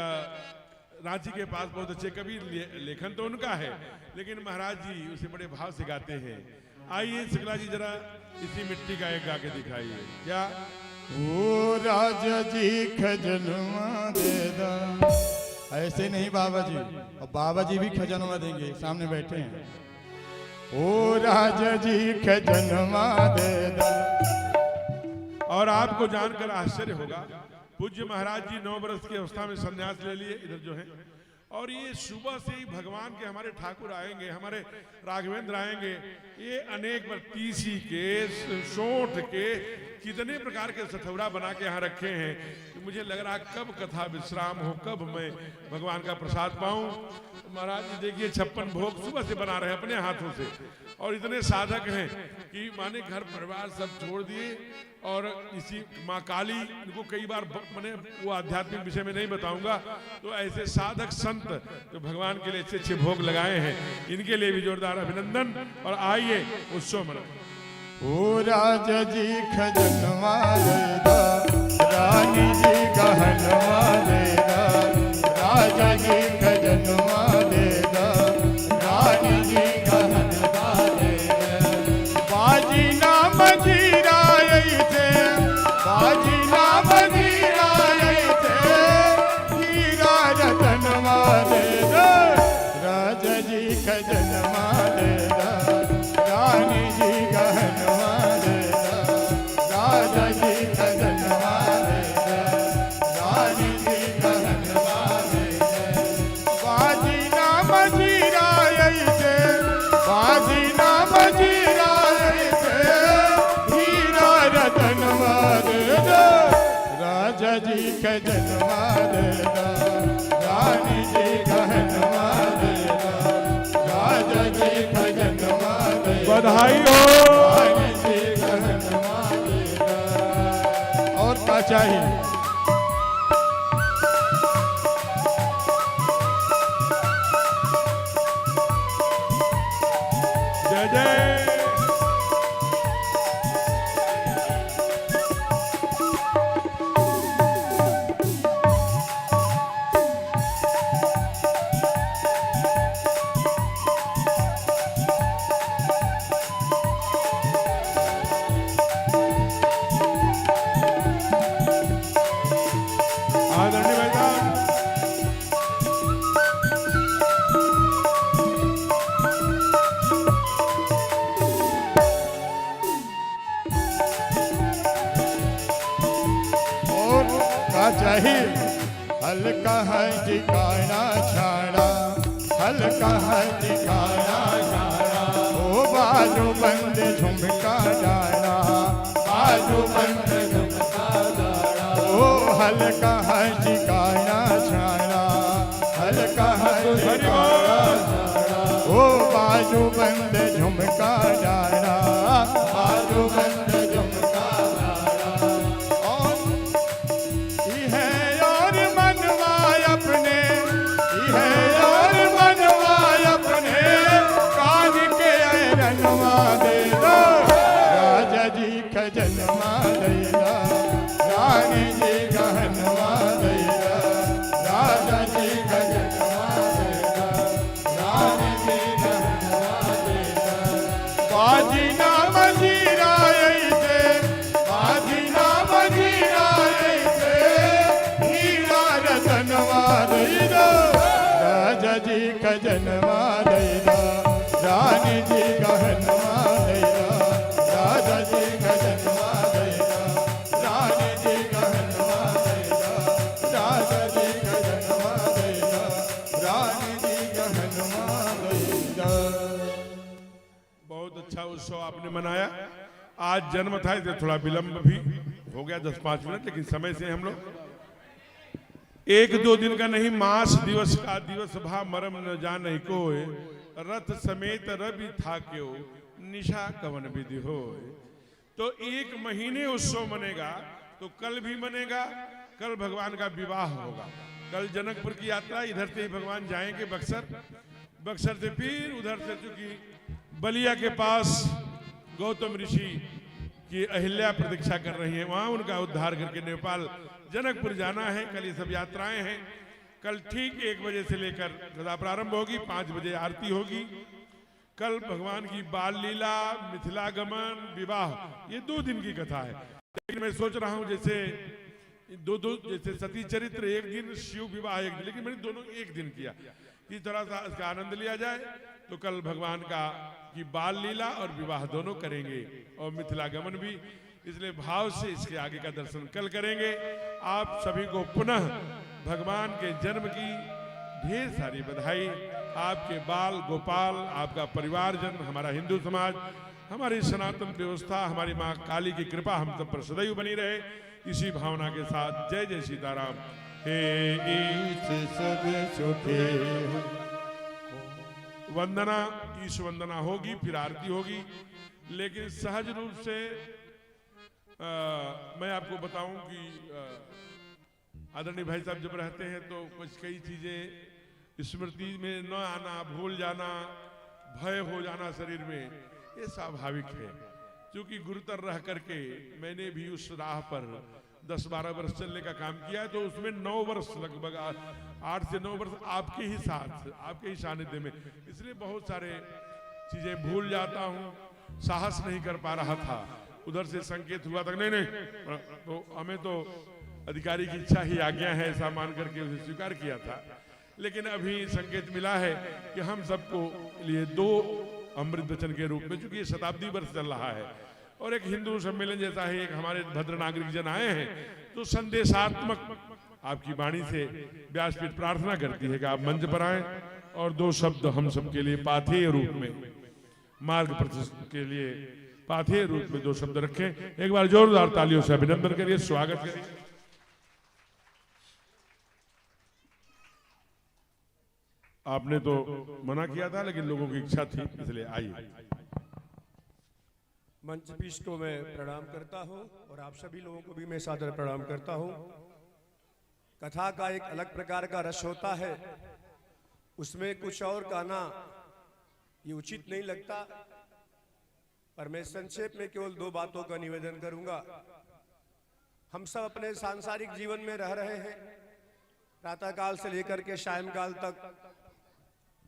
रांची के पास बहुत अच्छे कवि, लेखन तो उनका है लेकिन महाराज जी उसे बड़े भाव से गाते हैं। आइए शुक्ला जी जरा इसी मिट्टी का एक गा के दिखाइए। क्या ओ राजा जी खजनवा दे दा, ऐसे नहीं बाबा जी, और बाबा जी भी खजनवा देंगे, सामने बैठे हैं। ओ राजा जी खजनवा दे दा। और आपको जानकर आश्चर्य होगा, पूज्य महाराज जी 9 वर्ष की अवस्था में संन्यास ले लिए, इधर जो है, और ये सुबह से ही भगवान के हमारे ठाकुर आएंगे, हमारे राघवेंद्र आएंगे, ये अनेक बार तीसी के, सोंठ के, कितने प्रकार के सठौरा बना के यहाँ रखे हैं। तो मुझे लग रहा कब कथा विश्राम हो, कब मैं भगवान का प्रसाद पाऊं। महाराज जी देखिए 56 भोग सुबह से बना रहे हैं अपने हाथों से, और इतने साधक हैं कि माने घर परिवार सब छोड़ दिए, और इसी माँ काली, इनको कई बार मैंने वो आध्यात्मिक विषय में नहीं बताऊंगा, तो ऐसे साधक संत तो भगवान के लिए अच्छे अच्छे भोग लगाए हैं, इनके लिए भी जोरदार अभिनंदन। और आइए उत्सव मनाएं। ओ राजा जी खजनवा दे दा, रानी जी गहनवा दे दा, राजा जी खजनवा दे दा, रानी जी गहनवा दे दा। बाजी ना मजीरा थे, बाजी ना मजीरा थे, हीरा रतनवा दे दा, राजा जी खजनवा दे दा, रानी जी गहनवा दे दा, राजा जी खजनवा दे दा, रानी जी गहनवा दे दा। बाजी ना मजीरा थे, बाजी ना मजीरा थे, हीरा रतनवा दे दा, राजा जी खजनवा दे दा, रानी जी गहनवा बधाई हो। रानी जी गहनवा देदा। और क्या चाहिए? जय जय। आदरणीय भाई साहब, और क्या चाहिए? हल्का है ठिकाना छाड़ा, हल्का है ठिकाना छाड़ा। ओ बाजू बंद झुमका डाला, बाजू बंद झुमका डाला। ओ हल्का है ठिकाना छाड़ा, हल्का है ठिकाना छाड़ा। ओ बाजू बंद झुमका डाला, बाजू बंद झुमका डाला। और है और मनवाय अपने, है और मनवाय अपने, कान के रनवा दे दो, राजा जी खजनवा दे दो, रानी जी गहनवा दे दो, राजा जी खजनवा दे दो, रानी जी गहनवा दे दो। बाजी ना मजीरा ऐसे, बाजी ना मजीरा ऐसे, हीरा रतनवा दे दो, राजा जी खजनवा दे दो, रानी जी गहनवा दे दो, राजा जी खजनवा दे दो, रानी जी गहनवा दे दो, राजा जी खजनवा दे दो, रानी जी गहनवा दे दो। बहुत अच्छा उत्सव आपने मनाया। आज जन्म था, इसलिए थोड़ा विलंब भी हो गया 10-5 मिनट, लेकिन समय से हम लोग 1-2 दिन का नहीं, मास दिवस का दिवस भा मरम न जान को, रथ समेत रवि था क्यों, निशा कवन विधि हो। तो 1 महीने उत्सव मनेगा, तो कल भी मनेगा। कल भगवान का विवाह होगा। कल जनकपुर की यात्रा, इधर से ही भगवान जाएंगे बक्सर, बक्सर से फिर उधर से, चूंकि बलिया के पास गौतम ऋषि की अहिल्या प्रतीक्षा कर रही हैं, वहां उनका उद्धार करके नेपाल जनकपुर जाना है। कल ये सब यात्राएं हैं। कल ठीक 1 बजे से लेकर कथा प्रारंभ होगी, 5 बजे आरती होगी। कल भगवान की बाल लीला, मिथिला गमन, विवाह, ये 2 दिन की कथा है। लेकिन मैं सोच रहा हूं जैसे जैसे सती चरित्र 1 दिन, शिव विवाह 1 दिन, लेकिन मैंने दोनों 1 दिन किया कि थोड़ा सा इसका आनंद लिया जाए। तो कल भगवान का की बाल लीला और विवाह दोनों करेंगे, और मिथिला गमन भी, इसलिए भाव से इसके आगे का दर्शन कल करेंगे। आप सभी को पुनः भगवान के जन्म की ढेर सारी बधाई। आपके बाल गोपाल, आपका परिवारजन, हमारा हिंदू समाज, हमारी सनातन व्यवस्था, हमारी माँ काली की कृपा हम सब पर सदैव बनी रहे। इसी भावना के साथ जय जय सीताराम। हे ईश सब सुखे। वंदना, ईश वंदना होगी, फिर आरती होगी, लेकिन सहज रूप से मैं आपको बताऊं कि आदरणीय भाई साहब जब रहते हैं तो कुछ कई चीजें स्मृति में न आना, भूल जाना, भय हो जाना शरीर में, ये स्वाभाविक है। क्योंकि गुरुतर रह करके मैंने भी उस राह पर 10-12 वर्ष चलने का काम किया है, तो उसमें 9 वर्ष, लगभग 8 से 9 वर्ष आपके ही साथ, आपके ही सानिध्य में, इसलिए बहुत सारे चीजें भूल जाता हूँ, साहस नहीं कर पा रहा था। उधर से संकेत हुआ था नहीं नहीं, तो हमें तो अधिकारी की इच्छा ही आज्ञा है ऐसा मान करके उसे स्वीकार किया था। लेकिन अभी संकेत मिला है कि हम सबको लिए 2 अमृत वचन के रूप में, चूंकि ये शताब्दी वर्ष चल रहा है और एक हिंदू सम्मेलन जैसा ही एक हमारे भद्र नागरिक जन आए हैं, तो संदेशात्मक आपकी वाणी से व्यासपीठ प्रार्थना करती है कि आप मंच पर आए और 2 शब्द हम सबके लिए पाथेय रूप में, मार्ग प्रशस्त के लिए पाथेय रूप में 2 शब्द रखें। एक बार जोरदार तालियों से अभिनंदन करिए, स्वागत करिए। आपने तो मना किया था, लेकिन लोगों की इच्छा थी, इसलिए आइए। मंच पीठ को मैं प्रणाम करता हूं और आप सभी लोगों को भी मैं सादर प्रणाम करता हूं। कथा का एक अलग प्रकार का रस होता है, उसमें कुछ और कहना ये उचित नहीं लगता, पर मैं संक्षेप में केवल 2 बातों का निवेदन करूंगा। हम सब अपने सांसारिक जीवन में रह रहे हैं, प्रातःकाल से लेकर के सायंकाल तक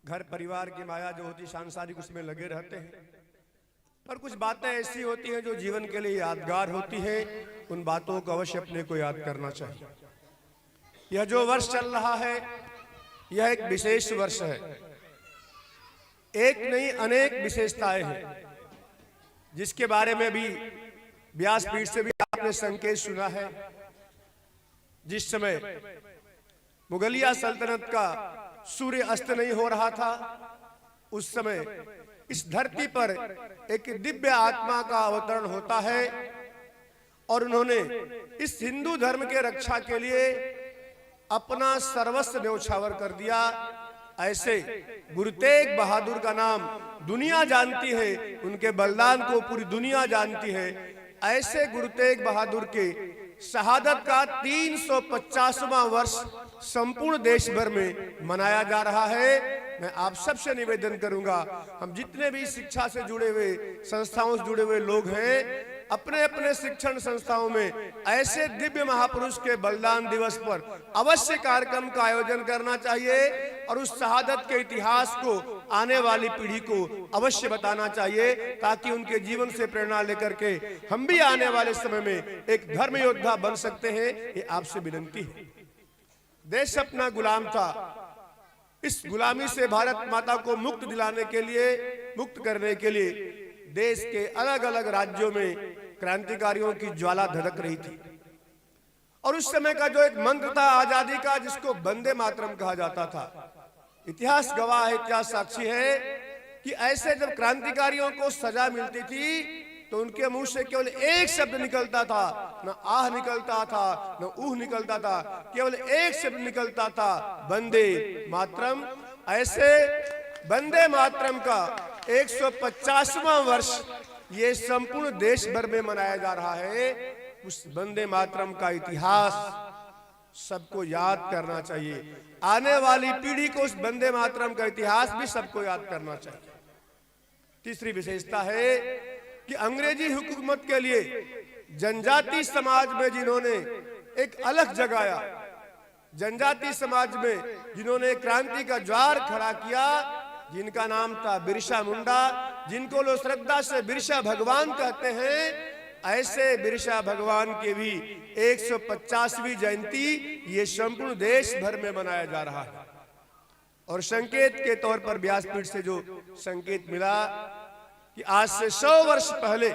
घर परिवार की माया जो होती सांसारिक उसमें लगे रहते हैं, पर कुछ बातें ऐसी होती हैं जो जीवन के लिए यादगार होती हैं। उन बातों को अवश्य अपने को याद करना चाहिए। यह जो वर्ष चल रहा है यह एक विशेष वर्ष है। एक नहीं अनेक विशेषताएं हैं जिसके बारे में भी व्यासपीठ से भी आपने संकेत सुना है। जिस समय मुगलिया सल्तनत का सूर्य अस्त नहीं हो रहा था, उस समय इस धरती पर एक दिव्य आत्मा का अवतरण होता है और उन्होंने इस हिंदू धर्म के रक्षा के लिए अपना सर्वस्व न्यौछावर कर दिया। ऐसे गुरु तेग बहादुर का नाम दुनिया जानती है, उनके बलिदान को पूरी दुनिया जानती है। ऐसे गुरु तेग बहादुर के शहादत का 350वां वर्ष संपूर्ण देश भर में मनाया जा रहा है। मैं आप सबसे निवेदन करूंगा, हम जितने भी शिक्षा से जुड़े हुए संस्थाओं से जुड़े हुए लोग हैं, अपने अपने शिक्षण संस्थाओं में ऐसे दिव्य महापुरुष के बलिदान दिवस पर अवश्य कार्यक्रम का आयोजन करना चाहिए और उस शहादत के इतिहास को आने वाली पीढ़ी को अवश्य बताना चाहिए, ताकि उनके जीवन से प्रेरणा लेकर के हम भी आने वाले समय में एक धर्म योद्धा बन सकते हैं। ये आपसे विनती है। देश अपना गुलाम था, इस गुलामी से भारत माता को मुक्त दिलाने के लिए, मुक्त करने के लिए देश के अलग अलग राज्यों में क्रांतिकारियों की ज्वाला धधक रही थी। और उस समय का जो एक मंत्र था आजादी का, जिसको वंदे मातरम कहा जाता था, इतिहास गवाह है, इतिहास साक्षी है कि ऐसे जब क्रांतिकारियों को सजा मिलती थी तो उनके मुंह से केवल एक शब्द निकलता था, न आह निकलता था न ऊह निकलता था, केवल एक शब्द निकलता था, वंदे मातरम। ऐसे वंदे मातरम का 150वां वर्ष ये संपूर्ण देश भर में मनाया जा रहा है। उस वंदे मातरम का इतिहास सबको याद करना चाहिए। आने वाली पीढ़ी को उस वंदे मातरम का इतिहास भी सबको याद करना चाहिए। तीसरी विशेषता है कि अंग्रेजी हुकूमत के लिए जनजाति समाज में जिन्होंने एक अलग जगाया, जनजाति समाज में जिन्होंने क्रांति का ज्वार खड़ा किया, जिनका नाम था बिरसा मुंडा, जिनको लोग श्रद्धा से बिरसा भगवान कहते हैं, ऐसे बिरसा भगवान के भी 150वीं जयंती ये संपूर्ण देश भर में मनाया जा रहा है। और संकेत के तौर पर व्यासपीठ से जो संकेत मिला कि आज से 100 वर्ष पहले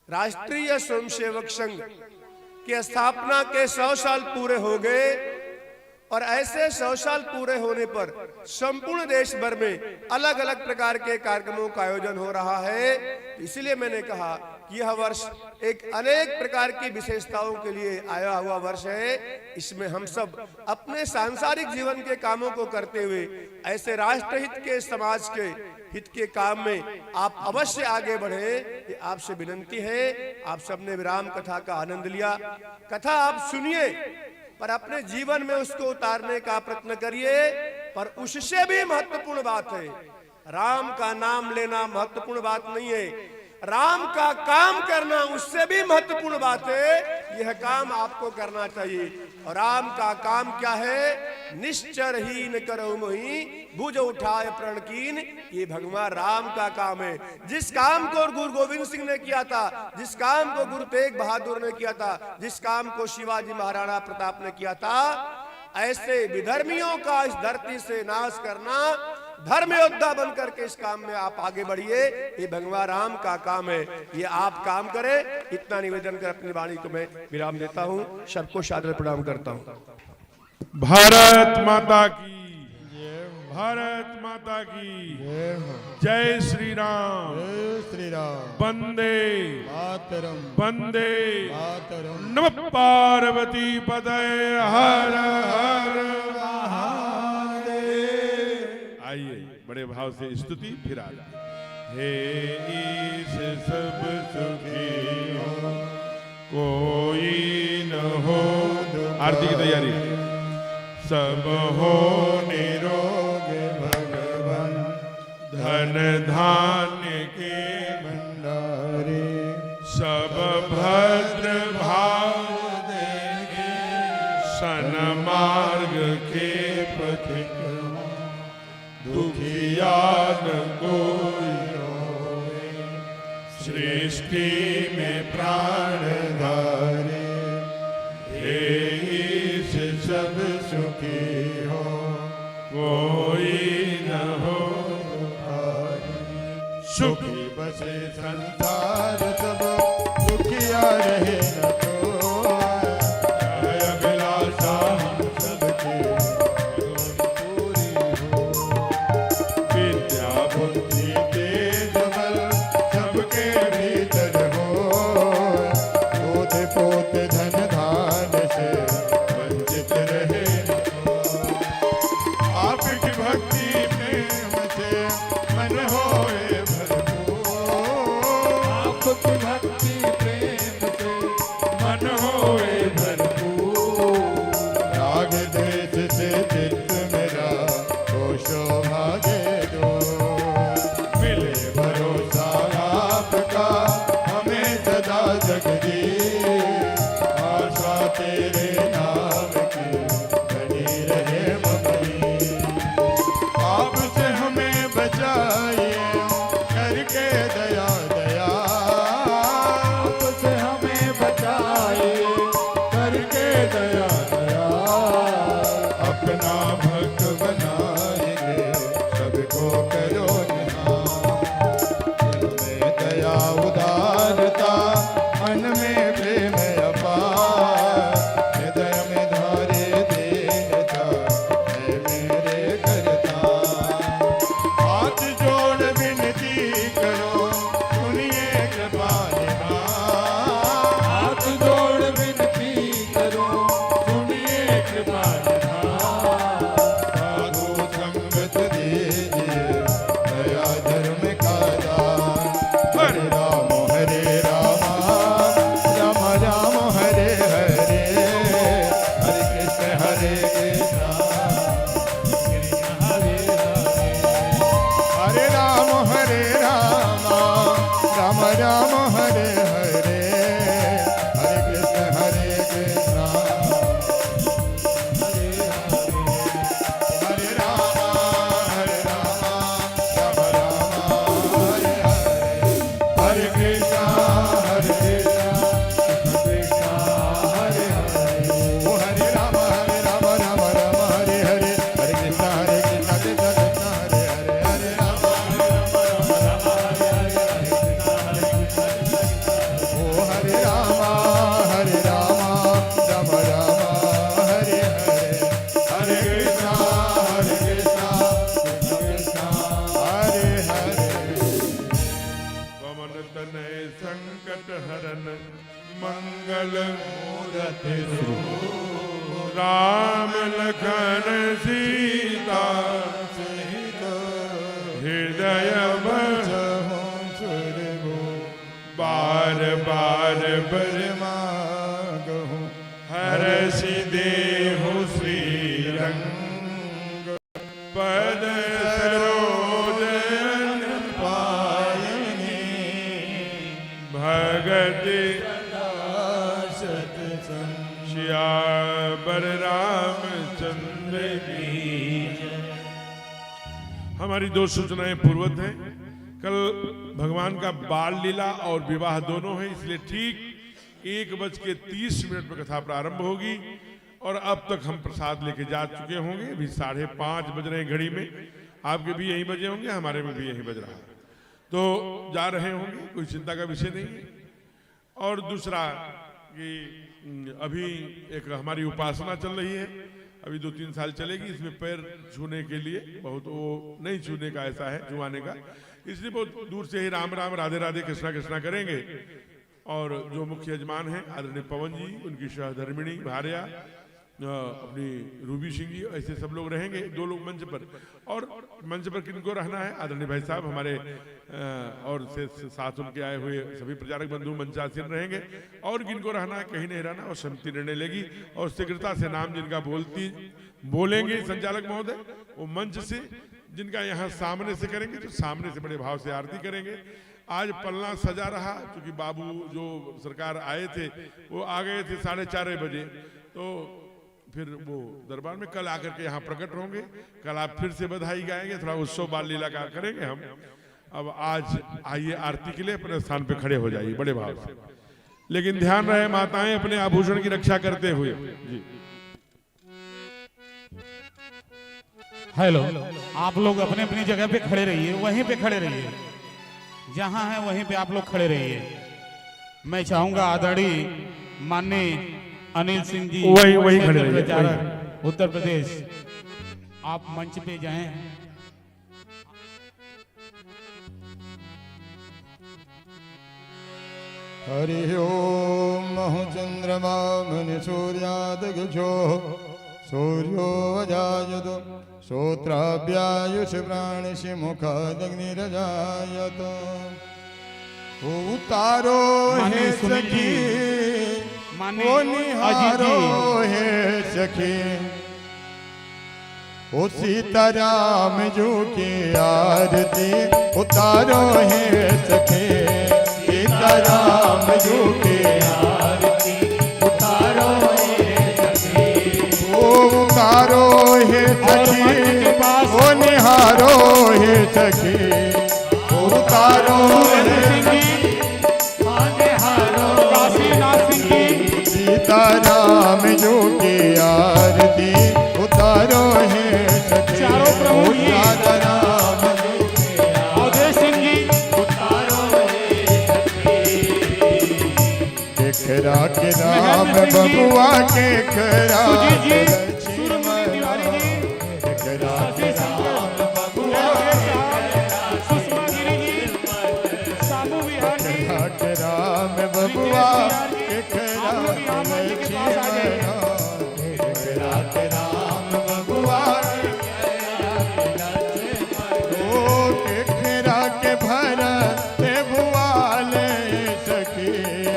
राष्ट्रीय स्वयंसेवक संघ की स्थापना के 100 साल पूरे हो गए और ऐसे 100 साल पूरे होने पर संपूर्ण देश भर में अलग अलग प्रकार के कार्यक्रमों का आयोजन हो रहा है। इसलिए मैंने कहा कि यह वर्ष एक अनेक प्रकार की विशेषताओं के लिए आया हुआ वर्ष है। इसमें हम सब अपने सांसारिक जीवन के कामों को करते हुए ऐसे राष्ट्रहित के, समाज के हित के काम में आप अवश्य आगे बढ़े, ये आपसे विनती है। आप सबने विराम कथा का आनंद लिया, कथा आप सुनिए पर अपने जीवन में उसको उतारने का प्रयत्न करिए। पर उससे भी महत्वपूर्ण बात है, राम का नाम लेना महत्वपूर्ण बात नहीं है, राम का काम करना उससे भी महत्वपूर्ण बात है। यह काम आपको करना चाहिए। और राम का काम क्या है? निश्चर ही न करो मोही भुज उठाए प्रण कीन, ये भगवान राम का काम है। जिस काम को गुरु गोविंद सिंह ने किया था, जिस काम को गुरु तेग बहादुर ने किया था, जिस काम को शिवाजी महाराणा प्रताप ने किया था, ऐसे विधर्मियों का इस धरती से नाश करना, धर्म योद्धा बनकर के इस काम में आप आगे बढ़िए। ये भगवान राम का काम है, ये आप काम करें। इतना निवेदन कर अपनी वाणी को मैं विराम देता हूँ। सबको सादर प्रणाम करता हूँ। भारत माता की, भारत माता की जय श्री राम, जय श्री राम। वंदे मातरम, वंदे मातरम। नमः पार्वती पदय हर हर महादेव। आइए बड़े भाव से स्तुति फिर आ जाए। हे ईश सब सुखी हो, कोई न हो। आरती की तैयारी। सब हो निरोग भगवान, धन धान्य के भंडारे, सब भद्र भाव देंगे, सन्मार्ग के पथिक, दुखिया न कोई होए, सृष्टि में प्राण धारे, हे ईश सब सुखी हो, कोई न हो सुखी बसे संसार सब, दुखिया रहे न कोई, अभिलाषा सबके पूरी हो, विद्या बुद्धि तेज बल सबके भीतर हो, पोत पोत धन धान से वंचित रहे न कोई, आपकी भक्ति प्रेम से मन होए भरपूर, आपकी भक्ति प्रेम से मन होए भरपूर, राग द्वेष से चित्त मेरा कोशो भागे दो, मिले भरोसा आपका हमें सदा जगदीश, आशा तेरे नाम की बनी रहे ममरी, आपसे हमें बचाइए करके दया दया, आपसे हमें बचाइए करके दया दया, अपना भक्त बनाएंगे सबको करो निहार, दिल में दया उदारता, मन में प्रेम अपार, हृदय में धारे दीनता है मेरे करता, हाथ जोड़ विनती करो सुनिए कृपा निधान, हाथ जोड़ विनती करो सुनिए कृपा निधान, साधु संगत दीजिए दया धर्म का दान, हरे राम राम राम हरे हरे, हरे कृष्ण कृष्ण कृष्ण हरे हरे, हरे राम राम राम हरे हरे, हरे कृष्ण कृष्ण हरे हरे, हरे राम राम राम हरे हरे, हरे कृष्ण कृष्ण कृष्ण हरे हरे, ओ हरे राम राम राम हरे हरे, हरे कृष्ण कृष्ण कृष्ण हरे हरे, हरे राम राम राम हरे हरे, हरे कृष्ण ओ हरे राम राम हरे हरे, हरे कृष्ण कृष्ण कृष्ण हरे हरे, पवन तनय संकट हरन मंगल मूरति रूप, राम लखन सीता सहित हृदय बस सुरभो बार बार बर मागहु हरसि देहु श्री रंग, पद सरोज पायनी भगति सतसंग श्यावर रामचंद्र की। हमारी दो सूचनाएं पूर्वत हैं। कल भगवान का बाल लीला और विवाह दोनों है, इसलिए ठीक 1:30 पर कथा प्रारंभ होगी और अब तक हम प्रसाद लेके जा चुके होंगे। अभी 5:30 बज रहे हैं घड़ी में, आपके भी यही बजे होंगे, हमारे में भी यही बज रहा है, तो जा रहे होंगे, कोई चिंता का विषय नहीं है। और दूसरा कि अभी एक हमारी उपासना चल रही है, अभी 2-3 साल चलेगी। इसमें पैर छूने के लिए बहुत, वो नहीं छूने का ऐसा है, छुआने का, इसलिए बहुत दूर से ही राम राम राधे राधे कृष्णा कृष्णा करेंगे। और जो मुख्य यजमान हैं आदरणीय पवन जी, उनकी सहधर्मिणी भार्या अपनी रूबी सिंह जी, ऐसे सब लोग रहेंगे, 2 लोग मंच पर। और मंच पर किनको रहना है, आदरणीय भाई साहब हमारे और से साथ उनके आए हुए सभी प्रचारक बंधु मंचासीन रहेंगे। और किनको रहना है, कहीं नहीं रहना, और समिति निर्णय लेगी। और शीघ्रता से नाम जिनका बोलेंगे संचालक महोदय, वो मंच से, जिनका यहाँ सामने से करेंगे तो सामने से बड़े भाव से आरती करेंगे। आज पलना सजा रहा, क्योंकि बाबू जो सरकार आए थे वो आ गए थे 4:30 बजे, तो फिर वो दरबार में कल आकर के यहाँ प्रकट होंगे। कल आप फिर से बधाई गाएंगे, थोड़ा उत्सव बाल लीला का करेंगे हम। अब आज आइए आरती के लिए अपने स्थान पे खड़े हो जाइए बड़े भाव से, लेकिन ध्यान रहे माताएं अपने आभूषण की रक्षा करते हुए जी। हेलो, आप लोग अपने अपनी जगह पे खड़े रहिए, वहीं पे खड़े रहिए, जहां है वहीं पे आप लोग खड़े रहिए। मैं चाहूंगा आदरणीय माननीय अनिल सिंह जी, वही खड़े रहिए, प्रचारक उत्तर प्रदेश, आप मंच पे जाएं। हरि ओम महु चंद्रमा मुनि सूर्यादगजो सूर्यो अजायत श्रोत्राभ्यायुष प्राणिषि मुखादग्निरजायत। उतारो हे सखी ओ निहारो हे सखी, ओ सीताराम जी की आरती उतारो हे सखी, सीताराम जी की आरती उतारो हे सखी, ओ उतारो हे सखी ओ निहारो हे सखी, उतारो हे सखी सीताराम जी की आरती उतारो है सखी, चारों प्रभु जी, सीताराम अवधेश सिंह जी उतारो है सखी। केकरा के राम बबुआ केकरा के लक्ष्मण, केकरा के राम बबुआ सुषमा गिरी जी, सामू विहार जी, केकरा के राम बबुआ केकरा के राम बबुआ ओ केकरा के भरत भुआल सखी,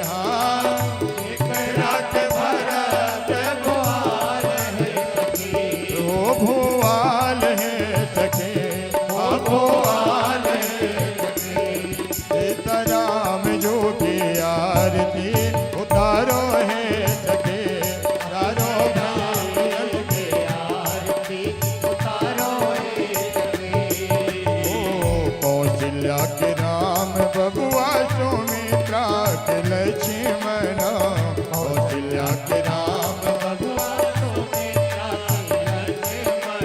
हाँ केकरा के भरत भुआल सखी, ओ भुआल है सखी, ओ भुआल है सखी। सीताराम जी की आरती उतारो है सखी, उतारो भैया की आरती उतारो है सखी। ओ कौशल्या के राम बबुआ सुमित्रा के लक्ष्मण, कौशल्या के राम बबुआ सुमित्रा के लक्ष्मण,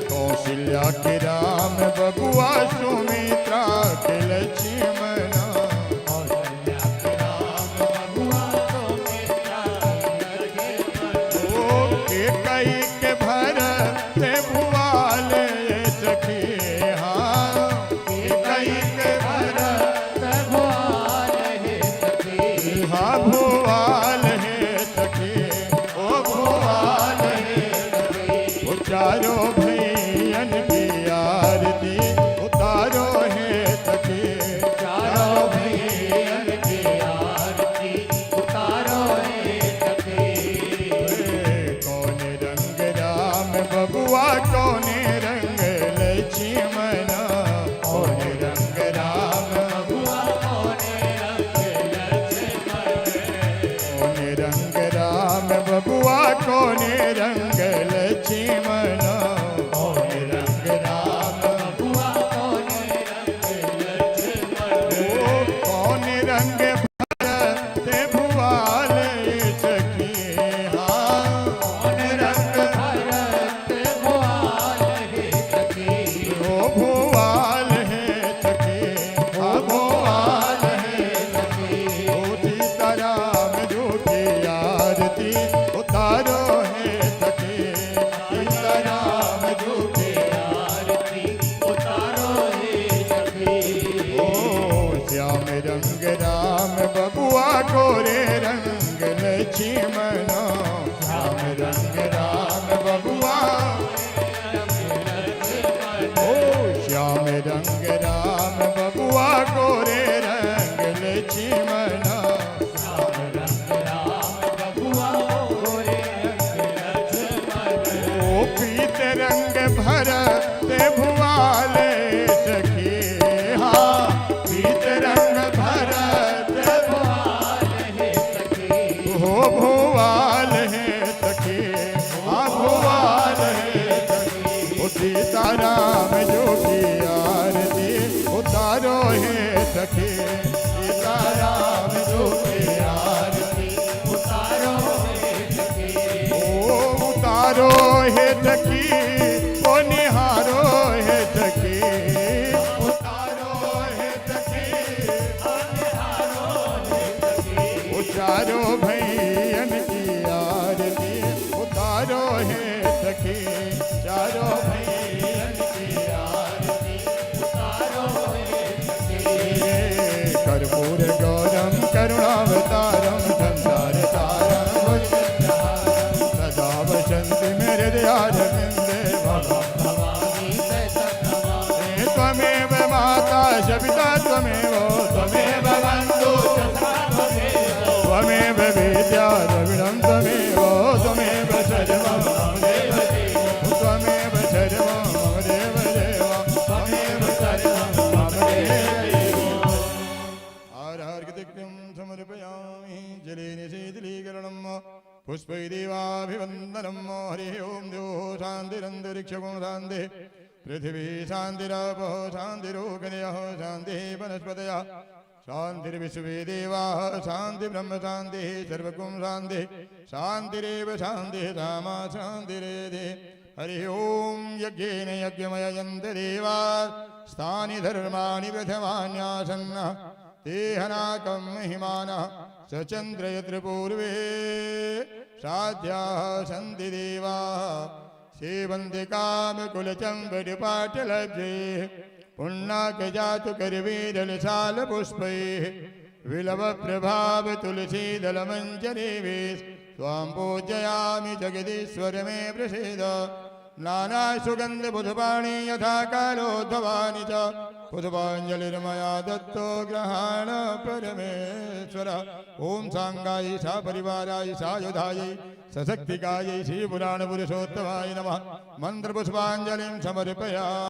कौशल्या के राम बबुआ सुमित्रा के लक्ष्मण, चारों भैयन की आरती उतारो है सखी, चारों भैयन की आरती उतारो है सखी। कौन रंग राम बबुआ कौन रंग लक्ष्मण, कौन रंग राम बबुआ कौन रंग लक्ष्मण, कौन रंग राम बबुआ कौन रंग लक्ष्मण, कौन रंग राम बबुआ कौन रंग लक्ष्मण, कौन रंग भरत भुआल सखी, हाँ कौन रंग भरत भुआल रंग राम बबुआ गोरे रंग लक्ष्मण ओ पीत रंग भरत भुआले सखी हाँ पीत रंग भरत हो भुआल है सखी हाँ भुआल है सखी ओ सीताराम जो की आरती उतारो है सखी सीताराम जो की आरती उतारो है सखी ओ उतारो है सखी ओ निहारो है सखी उतारो है सखी ओ निहारो है सखी उचारो भैयन की आरती उतारो है सखी चारो भैयन की आरती उतारो है सखी कर्पूर गौरम करुणावतारम संसार तारम सदा वसन्ति मेरे दयारविन्दे भवानी त्वमेव माता च पिता त्वमेव त्वमेव बन्धु त्वमेव विद्या द्रविणं त्वमेव त्वमेव सर्वं मम देव त्वमेव सर्वं मम देव देव त्वमेव सर्वं मम देव आरार्घ्यं समर्पयामि जलेन शीतलीकरणं पुष्पैदेवाभिवन्दनं हरिः ओं द्यो शान्तिरन्तरिक्षगो शान्तिः पृथिवी शान्तिरापः शान्तिरोगणयः शान्तिः वनस्पतयः शान्तिर्विश्वे देवाः शान्तिर्ब्रह्म शान्तिः सर्वगुं शान्तिः शान्तिरेव शान्तिः रामा शान्तिरेधे हरिः ओं यज्ञेन यज्ञमयन्त देवा स्थानि धर्माणि प्रथमान्यासन्नः तेहनाकं महिमानः सचन्द्रयत्र पूर्वे साध्याः सन्ति देवाः सेवन्ति कामकुलचम्बटपाटलब्धे पुण्णाकजातु करवीरलशालपुष्पैः विलवप्रभाव तुलसीदलमञ्जरीवे त्वां पूजयामि जगदीश्वर मे प्रसीद नानासुगन्धपुष्पाणि यथा कालोद्भवानि च पुष्पाञ्जलिर्मया दत्तो ग्रहाण परमेश्वर ओं सांगायै सा परिवाराय सायुधायै सशक्तिकायै श्रीपुराणपुरुषोत्तमाय नमः मन्त्रपुष्पाञ्जलिं समर्पयामि।